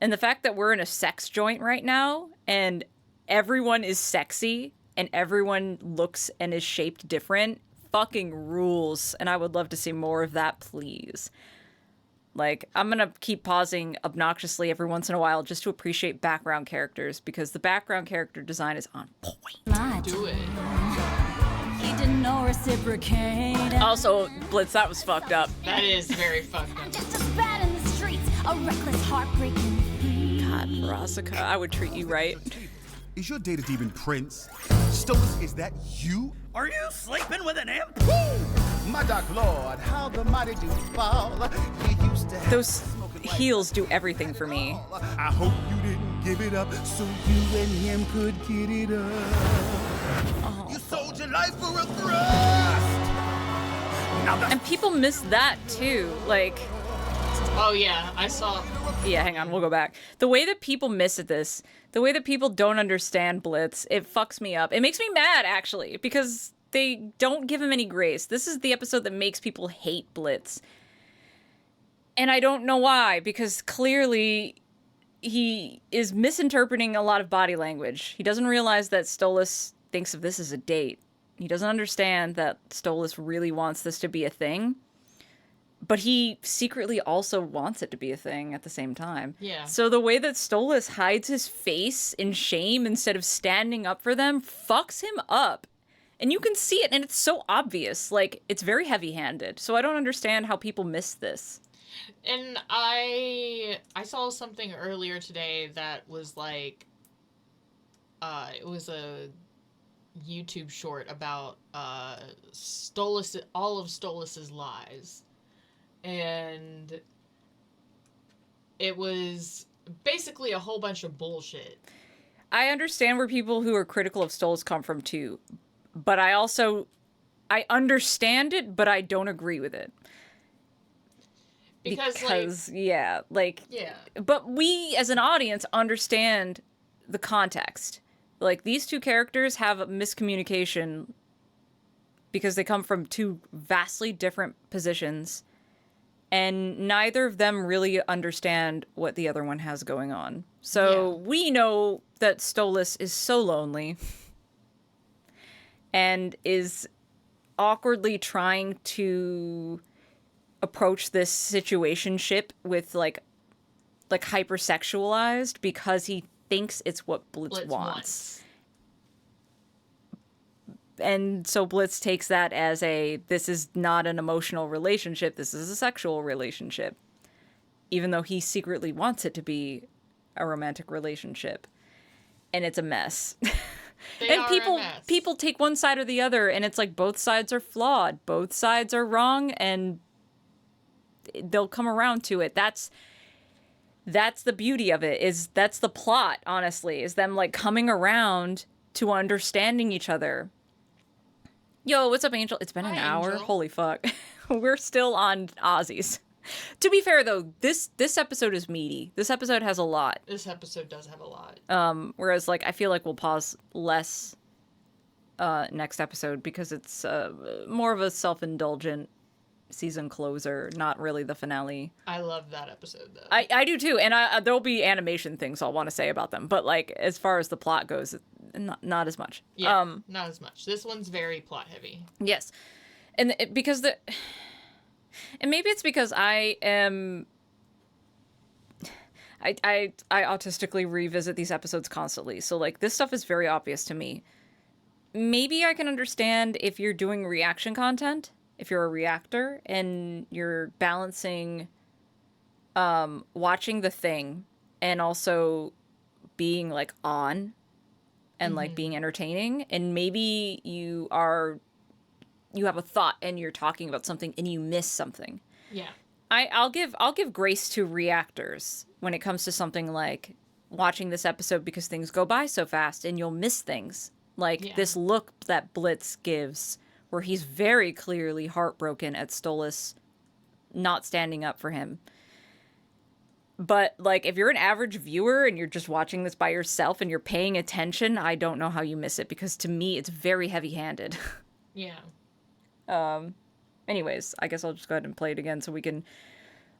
And the fact that we're in a sex joint right now and everyone is sexy and everyone looks and is shaped different fucking rules. And I would love to see more of that, please. Like, I'm going to keep pausing obnoxiously every once in a while just to appreciate background characters because the background character design is on point. Do it. He didn't know reciprocate. Also, Blitz, that was fucked up. That is very fucked up. Just as bad in the streets, a reckless, heartbreaking thief. God, Verosica, I would treat you right. Is your data demon Prince? Stolas, is that you? Are you sleeping with an imp? My dark lord, how the mighty do fall. You used to have Those heels do everything for me. I hope you didn't give it up so you and him could get it up. Oh. You sold your life for a thrust. And people miss that too. Like, Oh, yeah, I saw. yeah, hang on, we'll go back. The way that people miss at this, the way that people don't understand Blitz, it fucks me up. It makes me mad, actually, because they don't give him any grace. This is the episode that makes people hate Blitz. And I don't know why, because clearly he is misinterpreting a lot of body language. He doesn't realize that Stolas thinks of this as a date. He doesn't understand that Stolas really wants this to be a thing. But he secretly also wants it to be a thing at the same time. Yeah. So the way that Stolas hides his face in shame instead of standing up for them fucks him up. And you can see it, and it's so obvious. Like, it's very heavy-handed. So I don't understand how people miss this. And I saw something earlier today that was like, it was a YouTube short about Stolas, all of Stolas's lies. And it was basically a whole bunch of bullshit. I understand where people who are critical of Stolas come from, too. But I understand it, but I don't agree with it. Because yeah. But we, as an audience, understand the context. Like, these two characters have a miscommunication because they come from two vastly different positions. And neither of them really understand what the other one has going on. So we know that Stolas is so lonely and is awkwardly trying to approach this situationship with like hypersexualized because he thinks it's what Blitz wants. And so Blitz takes that as this is not an emotional relationship, this is a sexual relationship. Even though he secretly wants it to be a romantic relationship. And it's a mess. And people take one side or the other, and it's like both sides are flawed. Both sides are wrong, and they'll come around to it. That's the beauty of it, that's the plot, honestly, is them like coming around to understanding each other. Yo, what's up, Angel? It's been an hour. Angel. Holy fuck. We're still on Aussies. To be fair, though, this episode is meaty. This episode has a lot. This episode does have a lot. Whereas, like, I feel like we'll pause less next episode because it's more of a self-indulgent season closer, not really the finale. I love that episode, though. I do, too, and there'll be animation things I'll want to say about them, but, like, as far as the plot goes, not as much. Yeah, not as much. This one's very plot-heavy. Yes. And because and maybe it's because I autistically revisit these episodes constantly. So, like, this stuff is very obvious to me. Maybe I can understand if you're doing reaction content, if you're a reactor, and you're balancing watching the thing and also being, like, on and, like, being entertaining. And maybe you have a thought and you're talking about something and you miss something. Yeah. I'll give grace to reactors when it comes to something like watching this episode because things go by so fast and you'll miss things. Like this look that Blitz gives where he's very clearly heartbroken at Stolas not standing up for him. But, like, if you're an average viewer and you're just watching this by yourself and you're paying attention, I don't know how you miss it because to me it's very heavy-handed. Yeah. Anyways, I guess I'll just go ahead and play it again so we can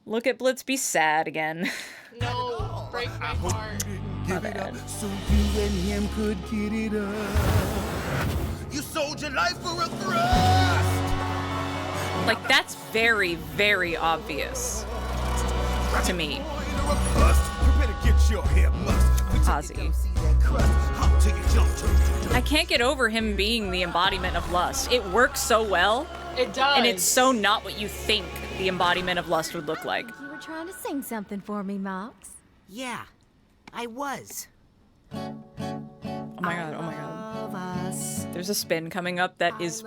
look at Blitz be sad again. No, break my heart. Give it up so you and him could get it up. You sold your life for a thrust. Like, that's very, very obvious to me. Ozzy. I can't get over him being the embodiment of lust. It works so well. It does. And it's so not what you think the embodiment of lust would look like. You were trying to sing something for me, Mox. Yeah, I was. Oh my god, oh my god. There's a spin coming up that is...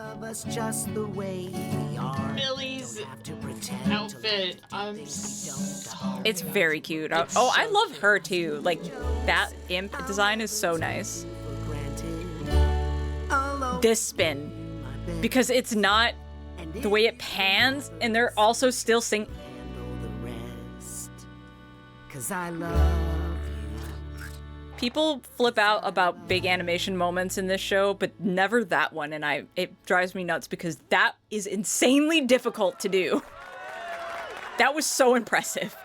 Just the way we are. Millie's outfit. It's very cute. I love her too. Like, that imp design is so nice. This spin. Because it's not the way it pans, and they're also still singing. Cause I love you. People flip out about big animation moments in this show, but never that one, and it drives me nuts because that is insanely difficult to do. That was so impressive.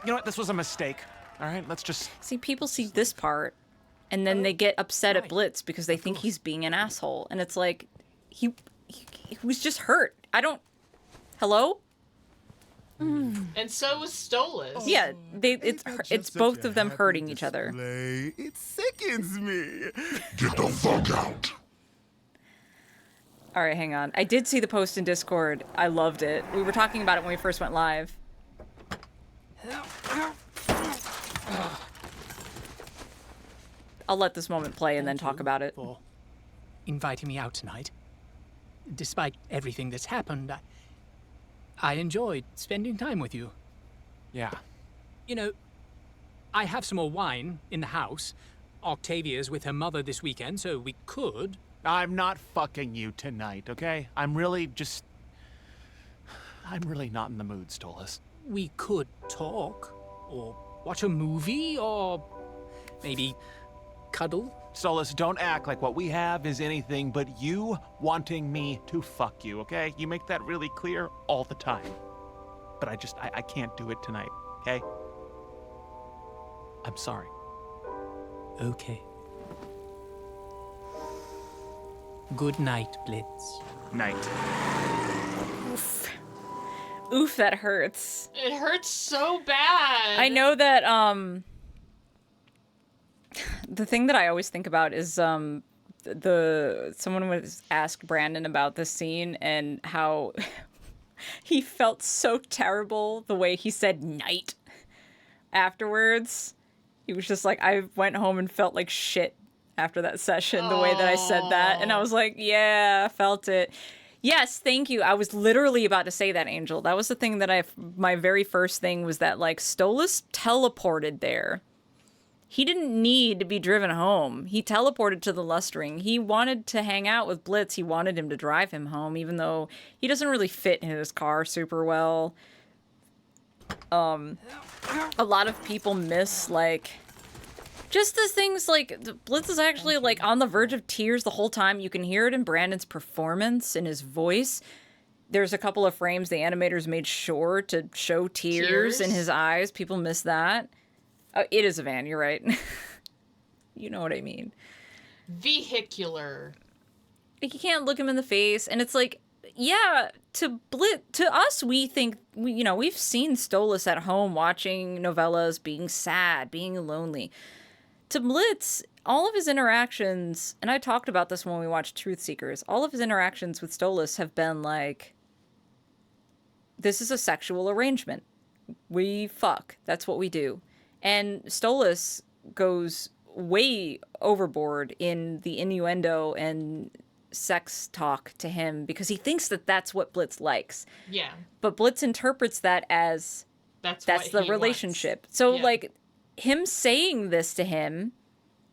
You know what? This was a mistake. All right, let's just... See, people see this part, and then they get upset at Blitz because they think he's being an asshole. And it's like, he was just hurt. Hello? And so was Stolas. Yeah, it's both of them hurting each other. It sickens me. Get the fuck out. All right, hang on. I did see the post in Discord. I loved it. We were talking about it when we first went live. I'll let this moment play and then talk about it. For inviting me out tonight. Despite everything that's happened, I enjoyed spending time with you. Yeah. You know, I have some more wine in the house. Octavia's with her mother this weekend, so we could... I'm not fucking you tonight, okay? I'm really not in the mood, Stolas. We could talk, or watch a movie, or maybe cuddle. Stolas, don't act like what we have is anything but you wanting me to fuck you, okay? You make that really clear all the time. But I can't do it tonight, okay? I'm sorry. Okay. Good night, Blitz. Night. Oof, that hurts. It hurts so bad. I know that, the thing that I always think about is, someone was asked Brandon about this scene and how he felt so terrible the way he said night afterwards. He was just like, I went home and felt like shit after that session, the way that I said that. And I was like, yeah, I felt it. Yes, thank you. I was literally about to say that, Angel. That was the thing that my very first thing was that, like, Stolas teleported there. He didn't need to be driven home. He teleported to the Lustring. He wanted to hang out with Blitz. He wanted him to drive him home, even though he doesn't really fit in his car super well. A lot of people miss, like, just the things, like, Blitz is actually, like, on the verge of tears the whole time. You can hear it in Brandon's performance, in his voice. There's a couple of frames the animators made sure to show tears in his eyes. People miss that. It is a van, you're right. You know what I mean. Vehicular. Like, you can't look him in the face, and it's like, yeah, to us, we think, we've seen Stolas at home watching novellas, being sad, being lonely. To Blitz, all of his interactions, and I talked about this when we watched Truth Seekers, all of his interactions with Stolas have been like, this is a sexual arrangement. We fuck. That's what we do. And Stolas goes way overboard in the innuendo and sex talk to him because he thinks that that's what Blitz likes. Yeah. But Blitz interprets that as that's the relationship. Wants. So, like, him saying this to him,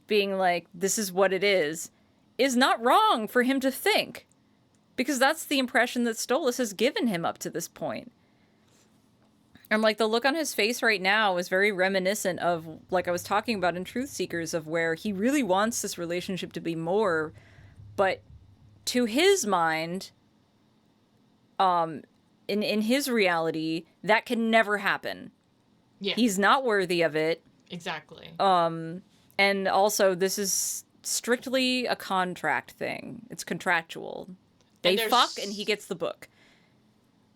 being like, this is what it is not wrong for him to think. Because that's the impression that Stolas has given him up to this point. And, like, the look on his face right now is very reminiscent of, like I was talking about in Truth Seekers, of where he really wants this relationship to be more, but to his mind, in his reality, that can never happen. Yeah. He's not worthy of it. Exactly. And also, this is strictly a contract thing. It's contractual. They fuck, and he gets the book.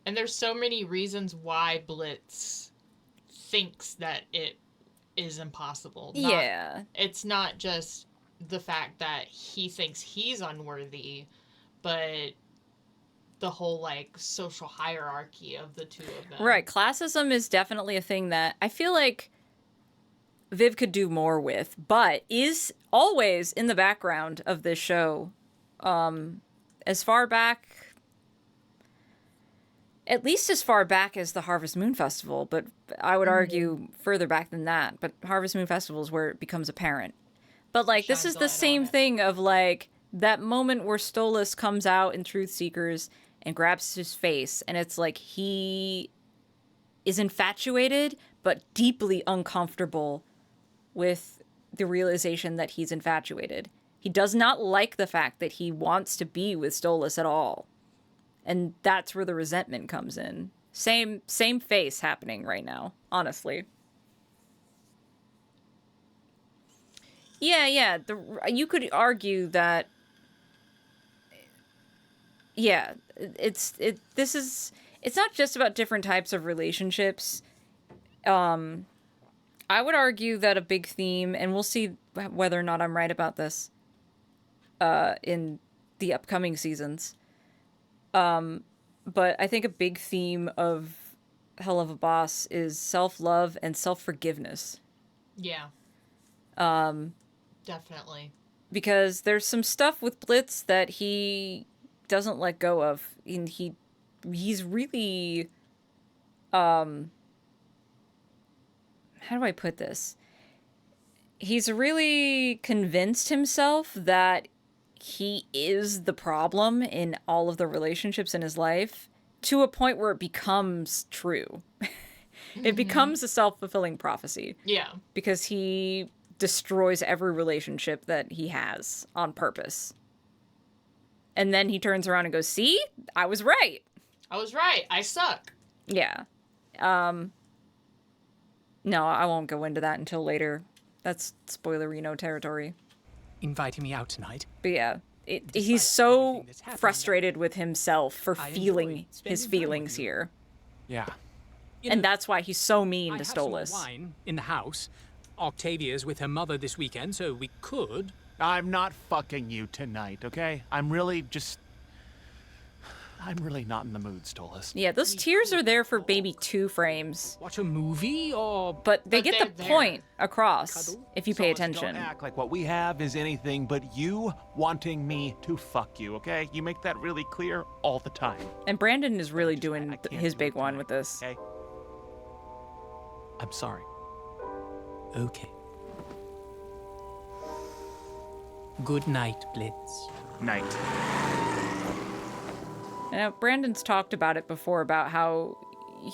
And there's so many reasons why Blitz thinks that it is impossible. It's not just the fact that he thinks he's unworthy, but the whole, like, social hierarchy of the two of them. Right. Classism is definitely a thing that I feel like Viv could do more with, but is always in the background of this show. As far back... At least as far back as the Harvest Moon Festival, but I would argue further back than that. But Harvest Moon Festival is where it becomes apparent. But, like, this is the same thing of, like, that moment where Stolas comes out in Truth Seekers and grabs his face, and it's like he is infatuated, but deeply uncomfortable with the realization that he's infatuated. He does not like the fact that he wants to be with Stolas at all. And that's where the resentment comes in. Same face happening right now, honestly. Yeah. You could argue that. Yeah, it's not just about different types of relationships. I would argue that a big theme, and we'll see whether or not I'm right about this. In the upcoming seasons. But I think a big theme of Helluva Boss is self-love and self-forgiveness. Yeah. Definitely. Because there's some stuff with Blitz that he doesn't let go of. And he's really... how do I put this? He's really convinced himself that he is the problem in all of the relationships in his life to a point where it becomes true. It becomes a self-fulfilling prophecy. Yeah. Because he destroys every relationship that he has on purpose. And then he turns around and goes, see? I was right. I suck. Yeah. No, I won't go into that until later. That's spoilerino territory. Inviting me out tonight. But yeah, he's so frustrated with himself for feeling his feelings here. Yeah. And that's why he's so mean to I have Stolas. Some wine in the house. Octavia's with her mother this weekend, so we could. I'm not fucking you tonight, okay? I'm really not in the mood, Stolas. Yeah, those tears are there for maybe 2 frames. Watch a movie or... But they get the point across if you pay attention. Don't act like what we have is anything but you wanting me to fuck you, okay? You make that really clear all the time. And Brandon is really doing his big one with this. Okay? I'm sorry. Okay. Good night, Blitz. Night. Now, Brandon's talked about it before, about how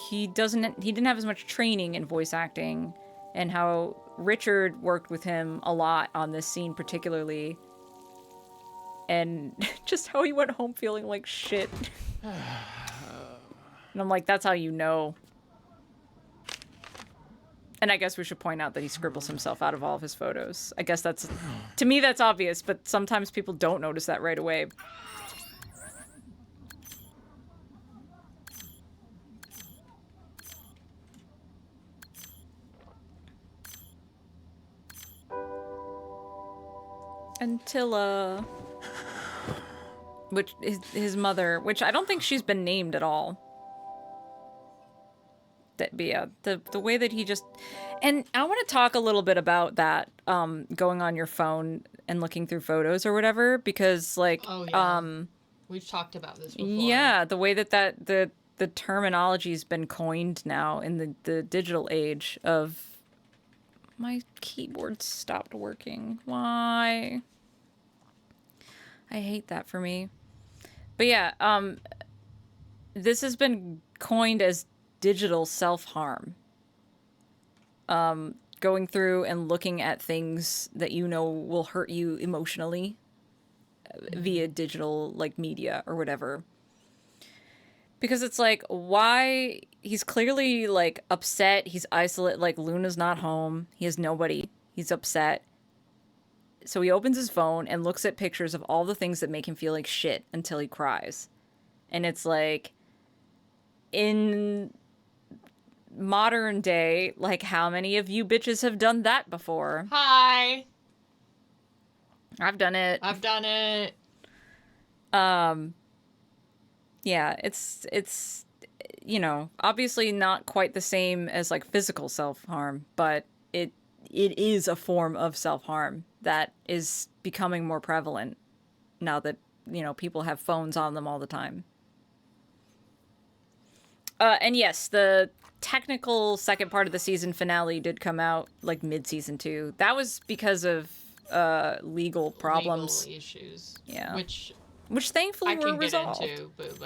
he didn't have as much training in voice acting, and how Richard worked with him a lot on this scene particularly, and just how he went home feeling like shit. And I'm like, that's how you know. And I guess we should point out that he scribbles himself out of all of his photos. I guess that's, to me, that's obvious, but sometimes people don't notice that right away. Antilla, which is his mother, which I don't think she's been named at all. But yeah, the way that he just, and I want to talk a little bit about that, going on your phone and looking through photos or whatever, because like, we've talked about this before. Yeah, the way that the terminology's been coined now in the digital age of, my keyboard stopped working. Why? I hate that for me. But yeah, this has been coined as digital self-harm. Going through and looking at things that you know will hurt you emotionally via digital, like, media or whatever. Because it's like, why? He's clearly, like, upset. He's isolated. Like, Luna's not home. He has nobody. He's upset. So he opens his phone and looks at pictures of all the things that make him feel like shit until he cries. And it's like, in modern day, like, how many of you bitches have done that before? Hi. I've done it. I've done it. Yeah, it's you know, obviously not quite the same as like physical self-harm, but it is a form of self-harm that is becoming more prevalent now that, you know, people have phones on them all the time. And yes, the technical second part of the season finale did come out like mid-season 2. That was because of legal problems. Legal issues. Yeah. Which thankfully I were can get resolved. into, but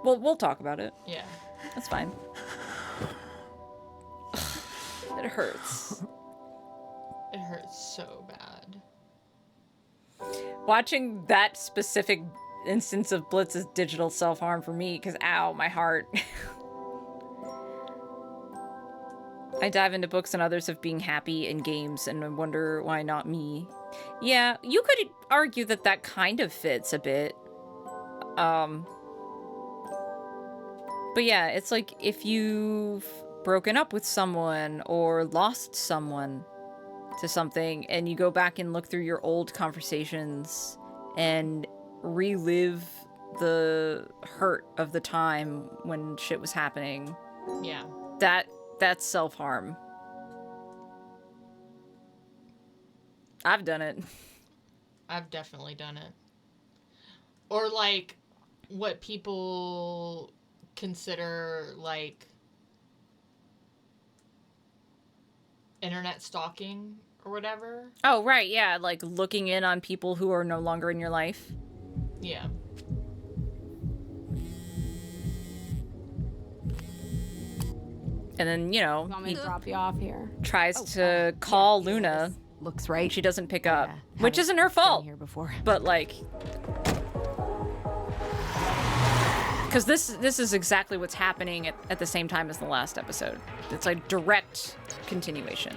Well, we'll talk about it. yeah. That's fine. It hurts. It hurts so bad. Watching that specific instance of Blitz's digital self-harm for me, because ow, my heart. I dive into books and others of being happy in games and I wonder why not me. Yeah, you could argue that that kind of fits a bit. But yeah, it's like if you've broken up with someone or lost someone to something and you go back and look through your old conversations and relive the hurt of the time when shit was happening. Yeah. That's self-harm. I've done it. I've definitely done it. Or like what people consider like internet stalking or whatever. Oh, right, yeah, like looking in on people who are no longer in your life. Yeah. And then, you know, Want me to drop you off here? tries to call Luna. Looks right. She doesn't pick up, Yeah, which isn't her fault. Here before. But like, because this is exactly what's happening at the same time as the last episode. It's like direct continuation.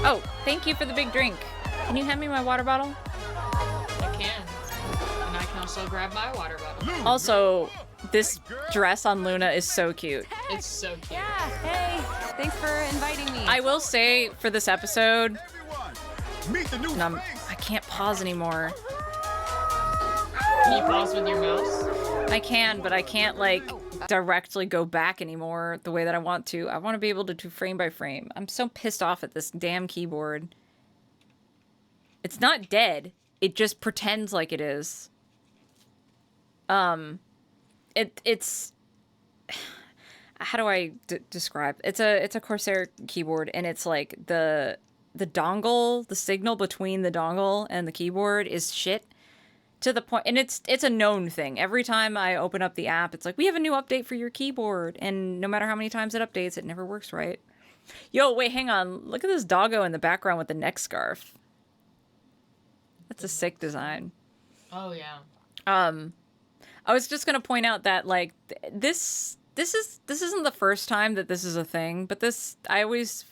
Oh, thank you for the big drink. Can you hand me my water bottle? I can. And I can also grab my water bottle. Also, this dress on Luna is so cute. It's so cute. Yeah, hey, thanks for inviting me. I will say for this episode, Meet the new and I can't pause anymore. Can you pause with your mouse? I can, but I can't like directly go back anymore the way that I want to. I want to be able to do frame by frame. I'm so pissed off at this damn keyboard. It's not dead. It just pretends like it is. It's how do I describe? It's a Corsair keyboard, and it's like the dongle, the signal between the dongle and the keyboard is shit to the point, and it's a known thing. Every time I open up the app, it's like, we have a new update for your keyboard, and no matter how many times it updates, it never works right. Yo, wait, hang on. Look at this doggo in the background with the neck scarf. That's a sick design. Oh yeah. I was just gonna point out that like this isn't the first time that this is a thing, but I always,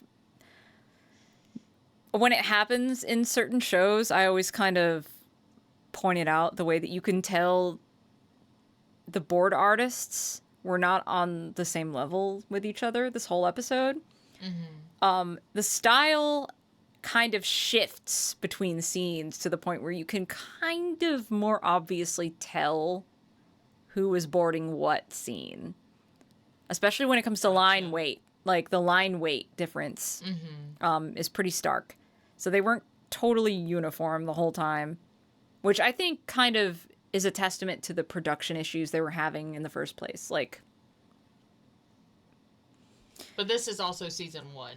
when it happens in certain shows, I always kind of point it out, the way that you can tell the board artists were not on the same level with each other this whole episode. The style kind of shifts between scenes to the point where you can kind of more obviously tell who is boarding what scene, especially when it comes to line weight. Like the line weight difference is pretty stark. So they weren't totally uniform the whole time, which I think kind of is a testament to the production issues they were having in the first place. Like, but this is also season 1.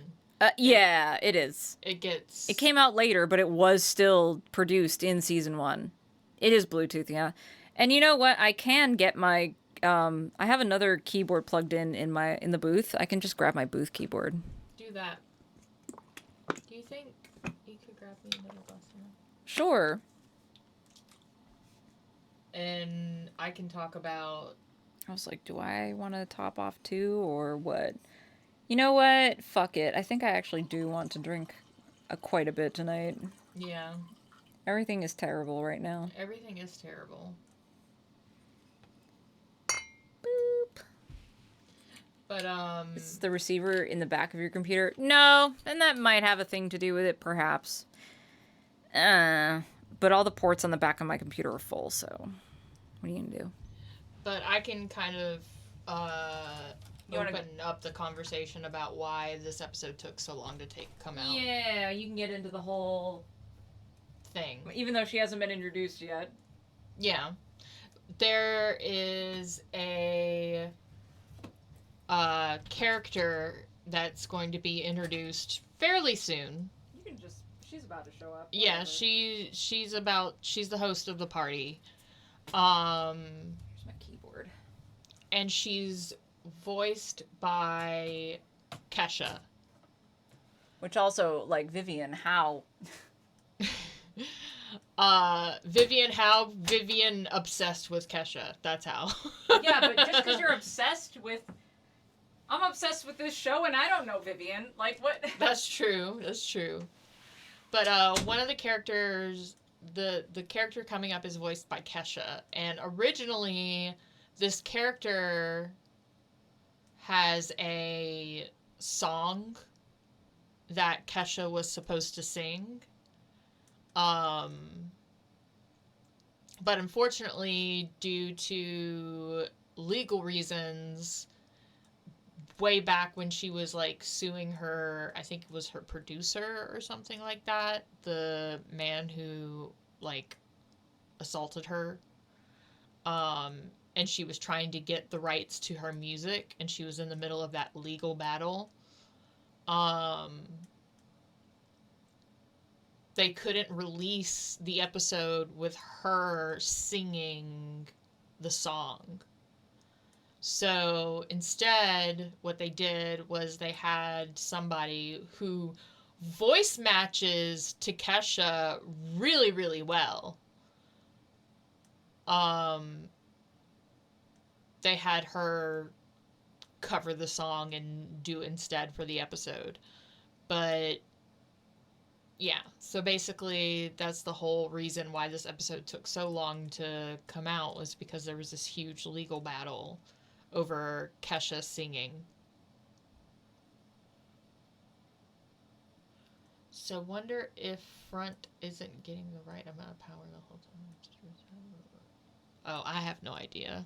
Yeah, it is. It came out later, but it was still produced in season 1. It is Bluetooth, yeah. And you know what? I can get my I have another keyboard plugged in the booth. I can just grab my booth keyboard. Do that. Do you think you could grab me another glass of milk? Sure. And I can talk about... I was like, do I want to top off too, or what? You know what? Fuck it. I think I actually do want to drink quite a bit tonight. Yeah. Everything is terrible right now. Everything is terrible. Boop. But, Is the receiver in the back of your computer? No, and that might have a thing to do with it, perhaps. But all the ports on the back of my computer are full, so what are you gonna do? But I can kind of, open up the conversation about why this episode took so long to come out. Yeah, you can get into the whole thing. Even though she hasn't been introduced yet. Yeah. There is a character that's going to be introduced fairly soon. You can just... She's about to show up. Yeah, she's the host of the party. Here's my keyboard. And she's voiced by Kesha. Which also, like, Vivian Howe. Vivian obsessed with Kesha. That's how. Yeah, but just because you're obsessed with... I'm obsessed with this show and I don't know Vivian. Like, what? That's true. But one of the characters, the character coming up is voiced by Kesha. And originally, this character has a song that Kesha was supposed to sing. But unfortunately, due to legal reasons, way back when she was like suing her, I think it was her producer or something like that, the man who like assaulted her, and she was trying to get the rights to her music, and she was in the middle of that legal battle. They couldn't release the episode with her singing the song. So instead, what they did was they had somebody who voice matches to Kesha really, really well. They had her cover the song and do it instead for the episode. But yeah, so basically that's the whole reason why this episode took so long to come out, was because there was this huge legal battle over Kesha singing. So wonder if Front isn't getting the right amount of power the whole time. Oh, I have no idea.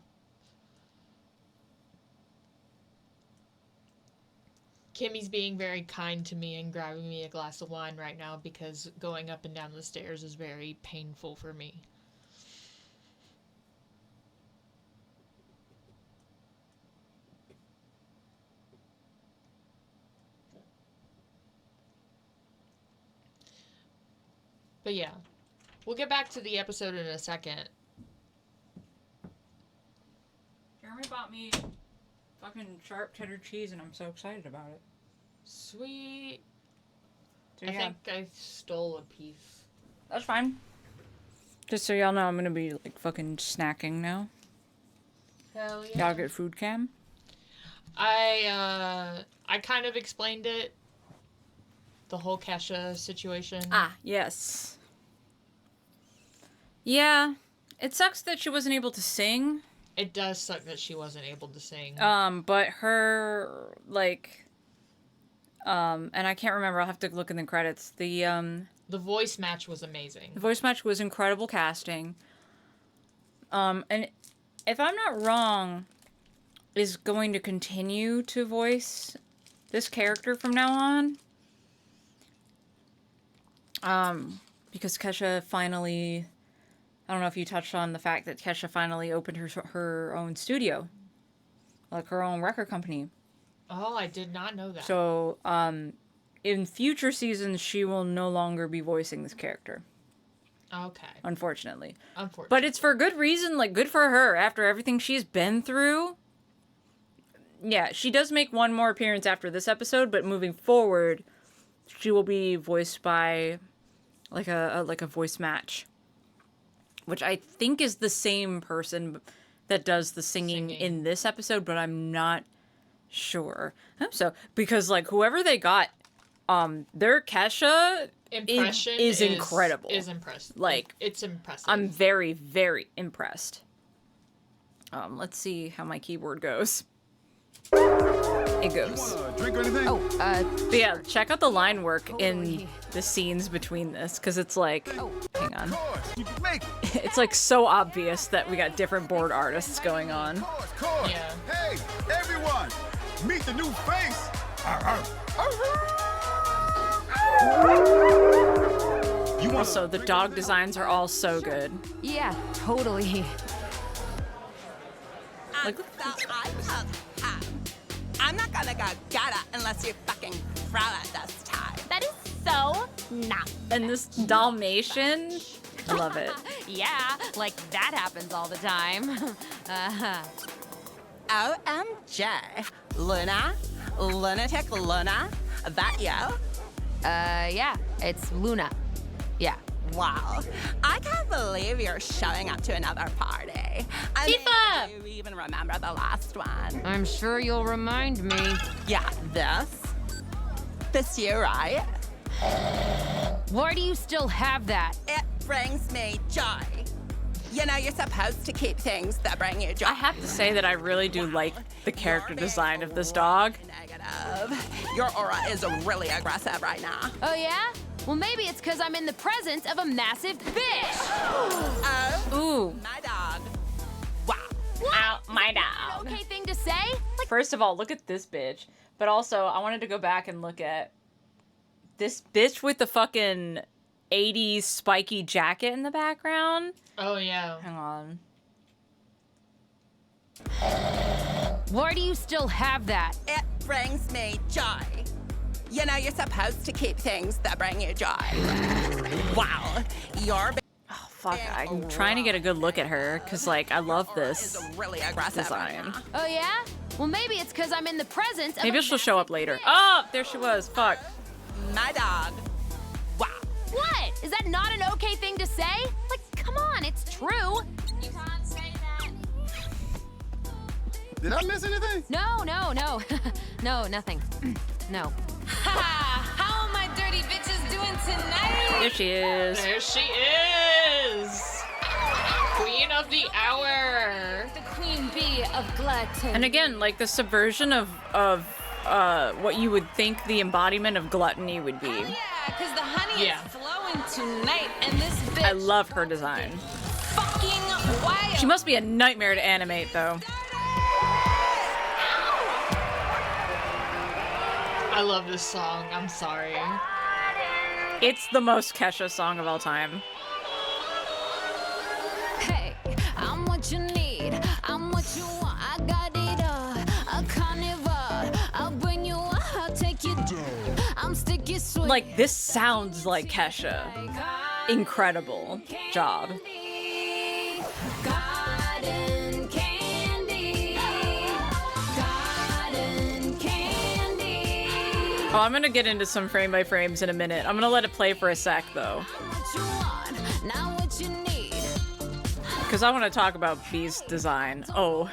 Kimmy's being very kind to me and grabbing me a glass of wine right now because going up and down the stairs is very painful for me. But yeah, we'll get back to the episode in a second. Jeremy bought me fucking sharp cheddar cheese, and I'm so excited about it. Sweet. So, I yeah. think I stole a piece. That's fine. Just so y'all know, I'm gonna be like fucking snacking now. Hell yeah. Y'all get food cam? I kind of explained it. The whole Kesha situation. Ah, yes. Yeah, it sucks that she wasn't able to sing. It does suck that she wasn't able to sing. But her, like, and I can't remember, I'll have to look in the credits. The voice match was amazing. The voice match was incredible casting. And if I'm not wrong, is going to continue to voice this character from now on. Because Kesha finally, I don't know if you touched on the fact that Kesha finally opened her own studio, like her own record company. Oh, I did not know that. So, in future seasons, she will no longer be voicing this character. Okay. Unfortunately. Unfortunately. But it's for good reason, like, good for her after everything she's been through. Yeah, she does make one more appearance after this episode, but moving forward, she will be voiced by, like, a voice match. Which I think is the same person that does the singing in this episode, but I'm not sure. I hope so. Because, like, whoever they got, their Kesha impression is incredible. Is impressive. Like, it's impressive. I'm very, very impressed. Let's see how my keyboard goes. It goes. Drink or anything? But yeah, check out the line work in the scenes between this, because it's like, hang on. It's like so obvious that we got different board artists going on. Yeah. Hey, everyone! Meet the new face! Also, the dog designs are all so good. Yeah, totally. Like, I'm not gonna go get it unless you fucking throw it this time. That is so not. And this Dalmatian, I love it. Yeah, like that happens all the time. OMG. Luna? Lunatic Luna? That you? Yeah, it's Luna. Yeah. Wow. I can't believe you're showing up to another party. I mean, do you even remember the last one? I'm sure you'll remind me. Yeah, this? This you, right? Why do you still have that? It brings me joy. You know, you're supposed to keep things that bring you joy. I have to say that I really do like the character design of this dog. Negative. Your aura is really aggressive right now. Oh, yeah? Well, maybe it's because I'm in the presence of a massive bitch. Oh, Ooh. my dog. Wow. What? Ow, my Is that dog. an okay thing to say? Like, First of all, look at this bitch. But also, I wanted to go back and look at this bitch with the fucking 80s spiky jacket in the background. Oh, yeah. Hang on. why do you still have that? It brings me joy. You know, you're supposed to keep things that bring you joy. Wow. Your Oh, fuck. I'm trying to get a good look at her, because, like, I love this really aggressive design. Oh, yeah? Well, maybe it's because I'm in the presence of Maybe a she'll show up later. Oh, there she was. Fuck. My dog. Wow. What? Is that not an okay thing to say? Like, come on, it's true. You can't say that. Did I miss anything? No. No, nothing. No. How are my dirty bitches doing tonight? There she is. There she is! Queen of the hour! The queen bee of glutton. And again, like the subversion of what you would think the embodiment of gluttony would be. Yeah, because the honey is flowing tonight, and this bitch I love her design. fucking wild. She must be a nightmare to animate, though. I love this song. I'm sorry. It's the most Kesha song of all time. Hey, I'm what you need. I'm what you want. I got it all. A carnivore. I'll bring you up. I'll take you down. I'm sticky sweet. Like, this sounds like Kesha. incredible job. Cotton candy. Cotton candy. Oh, I'm gonna get into some frame by frames in a minute. I'm gonna let it play for a sec though. What you want, not what you need. Because I want to talk about B's design. Oh.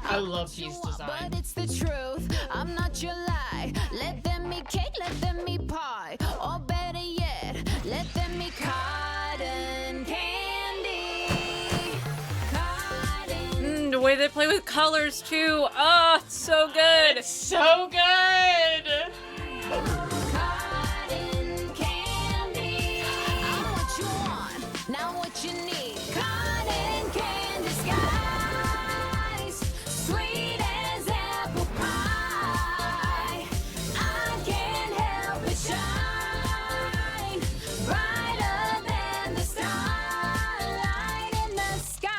I love B's design. But it's the truth, I'm not your lie. Let them eat cake, let them eat pie. Or better yet, let them eat cotton candy. Cotton. The way they play with colors too. Oh, it's so good. It's so good. Cotton candy. I'm what you want, not what you need. Cotton candy skies, sweet as apple pie. I can't help but shine, brighter than the starlight in the sky.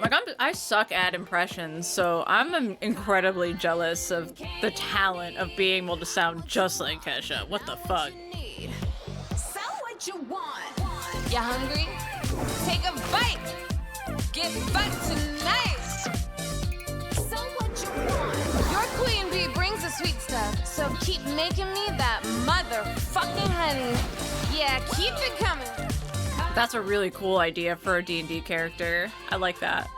Like I suck at impressions, so I'm incredibly jealous of the talent of being able to sound just like Kesha. What the fuck? So what you want? You hungry? Take a bite. Get back tonight. So what you want? Your queen bee brings the sweet stuff, so keep making me that motherfucking honey. Yeah, keep it coming. That's a really cool idea for a D&D character. I like that.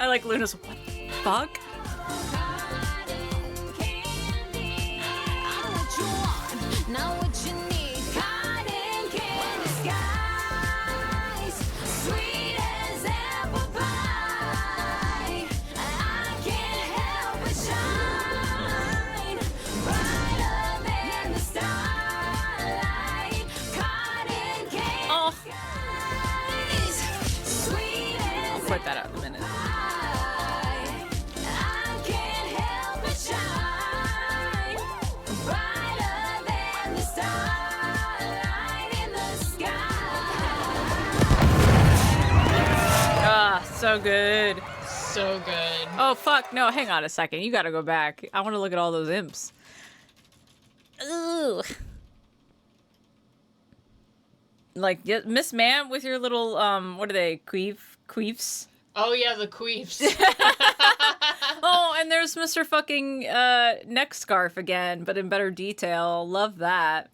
I like Luna's what the fuck? I'm what you want, not what you need. Cotton candy skies, sweet as apple pie. I can't help but shine, brighter than the starlight. Cotton candy skies, sweet as Put that out in a minute. I can't help but shine, brighter than the starlight in the sky. Ah, so good. So good. Oh fuck, no, hang on a second. You gotta go back. I want to look at all those imps. Ugh. Like, yeah, Miss Ma'am with your little, what are they, queefs? Oh yeah, the queefs. Oh, and there's Mr. fucking, neck scarf again, but in better detail. Love that.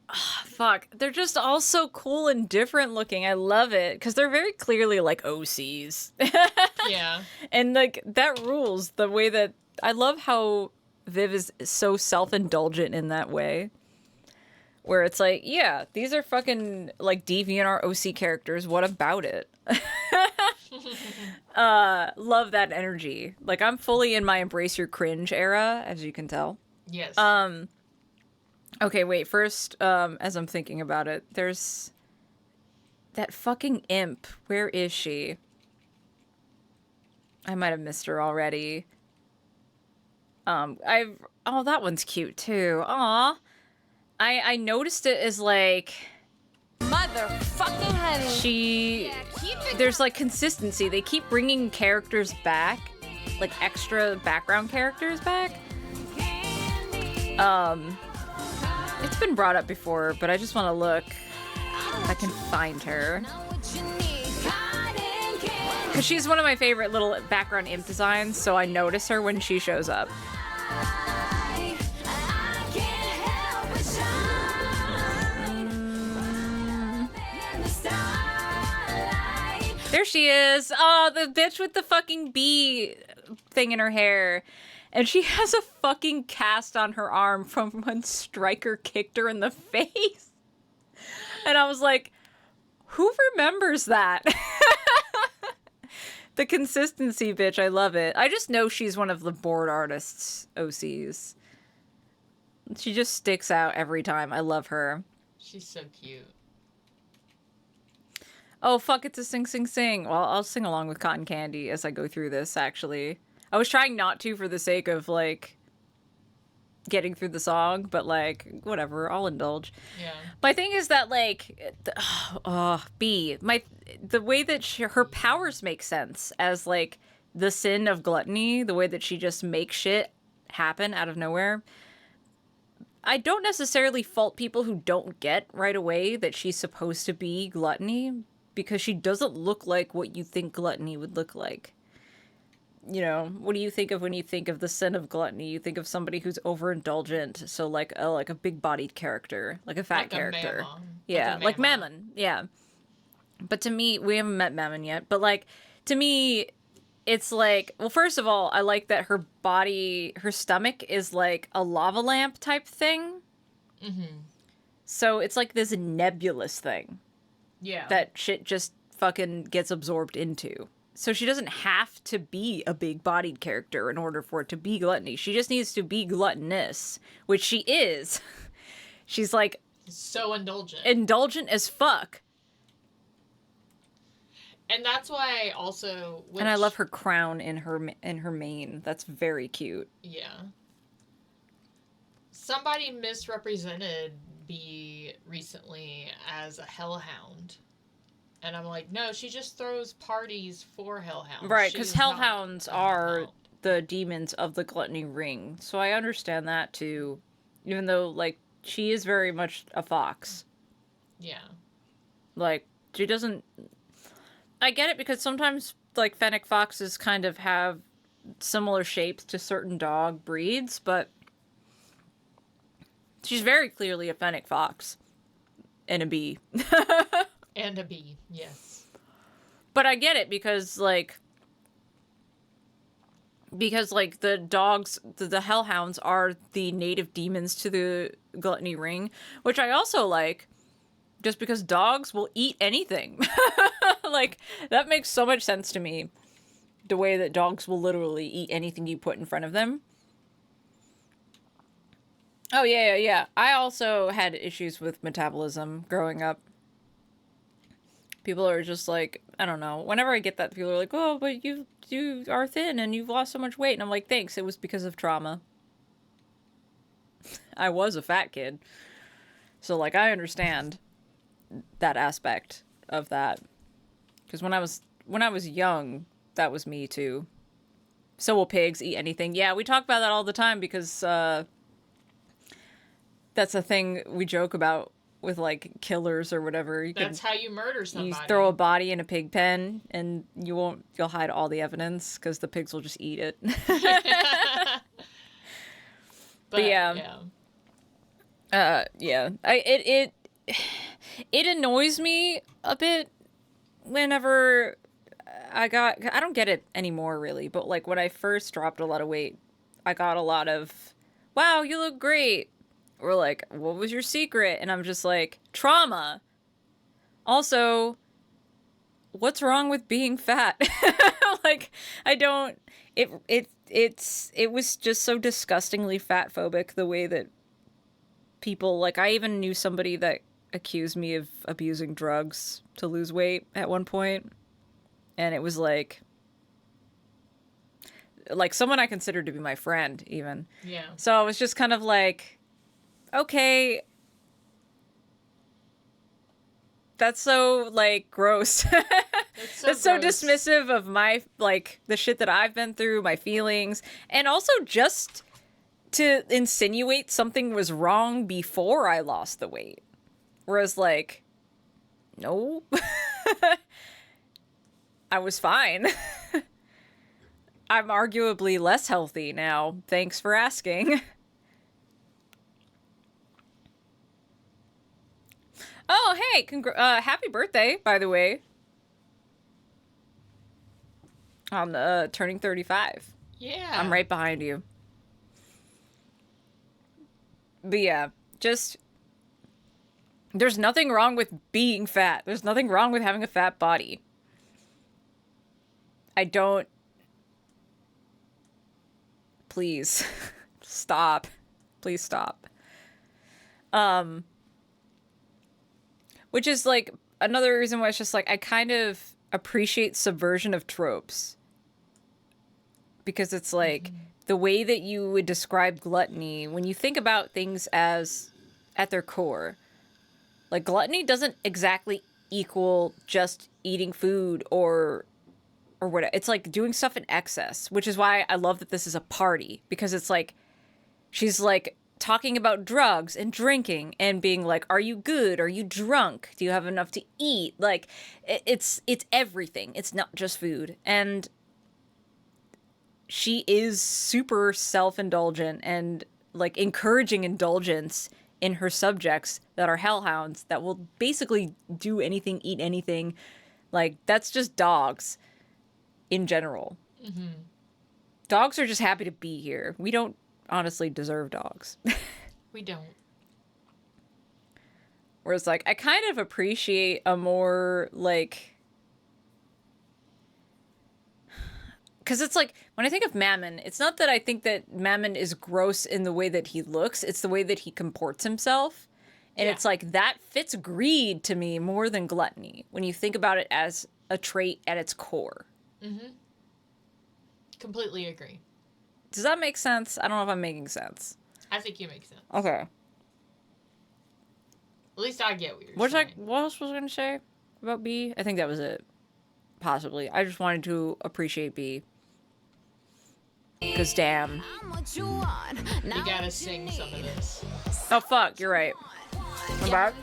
Ah, fuck. They're just all so cool and different looking. I love it. Because they're very clearly, like, OCs. Yeah. And, like, that rules the way that... I love how Viv is so self-indulgent in that way. Where it's like, yeah, these are fucking, like, DeviantArt OC characters. What about it? Love that energy. Like, I'm fully in my embrace your cringe era, as you can tell. Yes. Okay, wait. First, as I'm thinking about it, there's that fucking imp. Where is she? I might have missed her already. Oh, that one's cute too. Aw. I noticed it as like Motherfucking honey. Yeah, keep it there's like consistency. They keep bringing characters back, like extra background characters back. It's been brought up before, but I just want to look if I can find her. Because she's one of my favorite little background imp designs, so I notice her when she shows up. There she is. Oh, the bitch with the fucking bee thing in her hair. And she has a fucking cast on her arm from when Stryker kicked her in the face. And I was like, who remembers that? The consistency, bitch. I love it. I just know she's one of the board artists' OCs. She just sticks out every time. I love her. She's so cute. Oh, fuck, it's a sing, sing, sing. Well, I'll sing along with Cotton Candy as I go through this, actually. I was trying not to for the sake of, like, getting through the song, but, like, whatever, I'll indulge. Yeah. My thing is that, like, B, the way that her powers make sense as, like, the sin of gluttony, the way that she just makes shit happen out of nowhere. I don't necessarily fault people who don't get right away that she's supposed to be gluttony, because she doesn't look like what you think gluttony would look like. You know, what do you think of when you think of the sin of gluttony? You think of somebody who's overindulgent, so like a big-bodied character, like a fat character. Yeah, like Mammon. Yeah. But to me, we haven't met Mammon yet, but like to me, it's like, well, first of all, I like that her body, her stomach is like a lava lamp type thing. Mm-hmm. So it's like this nebulous thing. Yeah. That shit just fucking gets absorbed into. So she doesn't have to be a big-bodied character in order for it to be gluttony. She just needs to be gluttonous, which she is. She's like... so indulgent. Indulgent as fuck. And that's why I also... And I love her crown in her mane. That's very cute. Yeah. Somebody misrepresented Bee recently as a hellhound. And I'm like, no, she just throws parties for hellhounds. Right, because hellhounds are the demons of the gluttony ring. So I understand that too. Even though, like, she is very much a fox. Yeah. Like, she doesn't... I get it, because sometimes, like, fennec foxes kind of have similar shapes to certain dog breeds, but she's very clearly a fennec fox. And a bee. And a bee, yes. But I get it, because the dogs, the hellhounds are the native demons to the gluttony ring, which I also like, just because dogs will eat anything. Like, that makes so much sense to me, the way that dogs will literally eat anything you put in front of them. Oh, yeah. I also had issues with metabolism growing up. People are just like, I don't know. Whenever I get that, people are like, oh, but you are thin and you've lost so much weight. And I'm like, thanks. It was because of trauma. I was a fat kid. So, like, I understand that aspect of that. Because when I was young, that was me too. So will pigs eat anything? Yeah, we talk about that all the time because that's a thing we joke about. With, like, killers or whatever. That's how you murder somebody. You throw a body in a pig pen, and you'll hide all the evidence, because the pigs will just eat it. But yeah. It annoys me a bit whenever I don't get it anymore, really, but, like, when I first dropped a lot of weight, I got a lot of, wow, you look great. Or like, what was your secret? And I'm just like, trauma. Also, what's wrong with being fat? Like, I don't, it was just so disgustingly fat phobic, the way that people, like, I even knew somebody that accused me of abusing drugs to lose weight at one point. And it was like someone I considered to be my friend, even. Yeah. So I was just kind of like, okay, that's so, like, gross. That's so dismissive of my, like, the shit that I've been through, my feelings, and also just to insinuate something was wrong before I lost the weight. Whereas, like, no. I was fine. I'm arguably less healthy now. Thanks for asking. Oh, hey, happy birthday, by the way. On turning 35. Yeah. I'm right behind you. But yeah, just, there's nothing wrong with being fat. There's nothing wrong with having a fat body. I don't... Please. Stop. Please stop. Which is, like, another reason why it's just, like, I kind of appreciate subversion of tropes. Because it's, like, the way that you would describe gluttony, when you think about things as, at their core, like, gluttony doesn't exactly equal just eating food or or what, it's like doing stuff in excess, which is why I love that this is a party, because it's like she's like talking about drugs and drinking and being like, are you good? Are you drunk? Do you have enough to eat? Like it's everything. It's not just food. And she is super self-indulgent and like encouraging indulgence in her subjects that are hellhounds that will basically do anything, eat anything. Like, that's just dogs in general. Mm-hmm. Dogs are just happy to be here. We don't honestly deserve dogs. We don't. Whereas, like, I kind of appreciate a more, like... Because it's like, when I think of Mammon, it's not that I think that Mammon is gross in the way that he looks, it's the way that he comports himself. And it's like, that fits greed to me more than gluttony, when you think about it as a trait at its core. Mm-hmm. Completely agree. Does that make sense? I don't know if I'm making sense. I think you make sense. Okay. At least I get what you're saying. What else was I going to say about B? I think that was it. Possibly. I just wanted to appreciate B. Because damn. You gotta sing some of this. Oh, fuck. You're right. I'm back.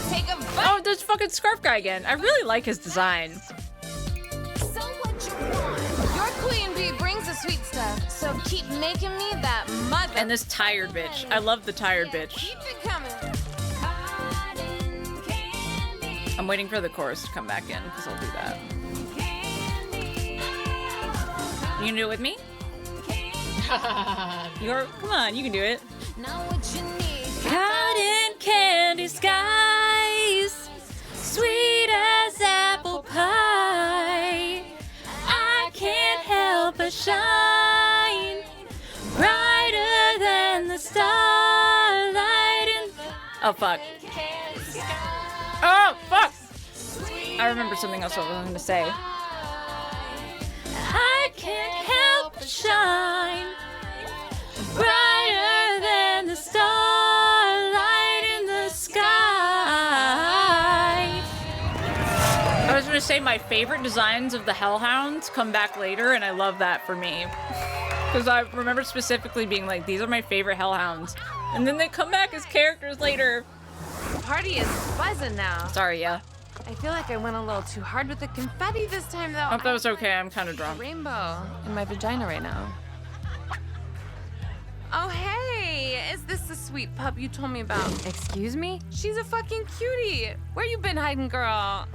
Take a Oh, there's fucking Scarf Guy again. I really like his design. Your queen bee brings the sweet stuff, so keep making me that mother. And this tired bitch. I love the tired bitch. Keep it coming. I'm waiting for the chorus to come back in, because I'll do that. You can do it with me? Come on, you can do it. Cotton candy skies, sweet as apple pie. I can't help but shine brighter than the starlight in... Oh, fuck. Oh, fuck! I remember something else I was going to say. I can't help but shine brighter than the starlight in the sky. I was going to say my favorite designs of the Hellhounds come back later, and I love that for me. Because I remember specifically being like, these are my favorite Hellhounds. And then they come back as characters later. Party is buzzing now. Sorry, yeah. I feel like I went a little too hard with the confetti this time, though. I hope that was okay. I'm kind of drunk. Rainbow in my vagina right now. Oh, hey! Is this the sweet pup you told me about? Excuse me? She's a fucking cutie. Where you been hiding, girl?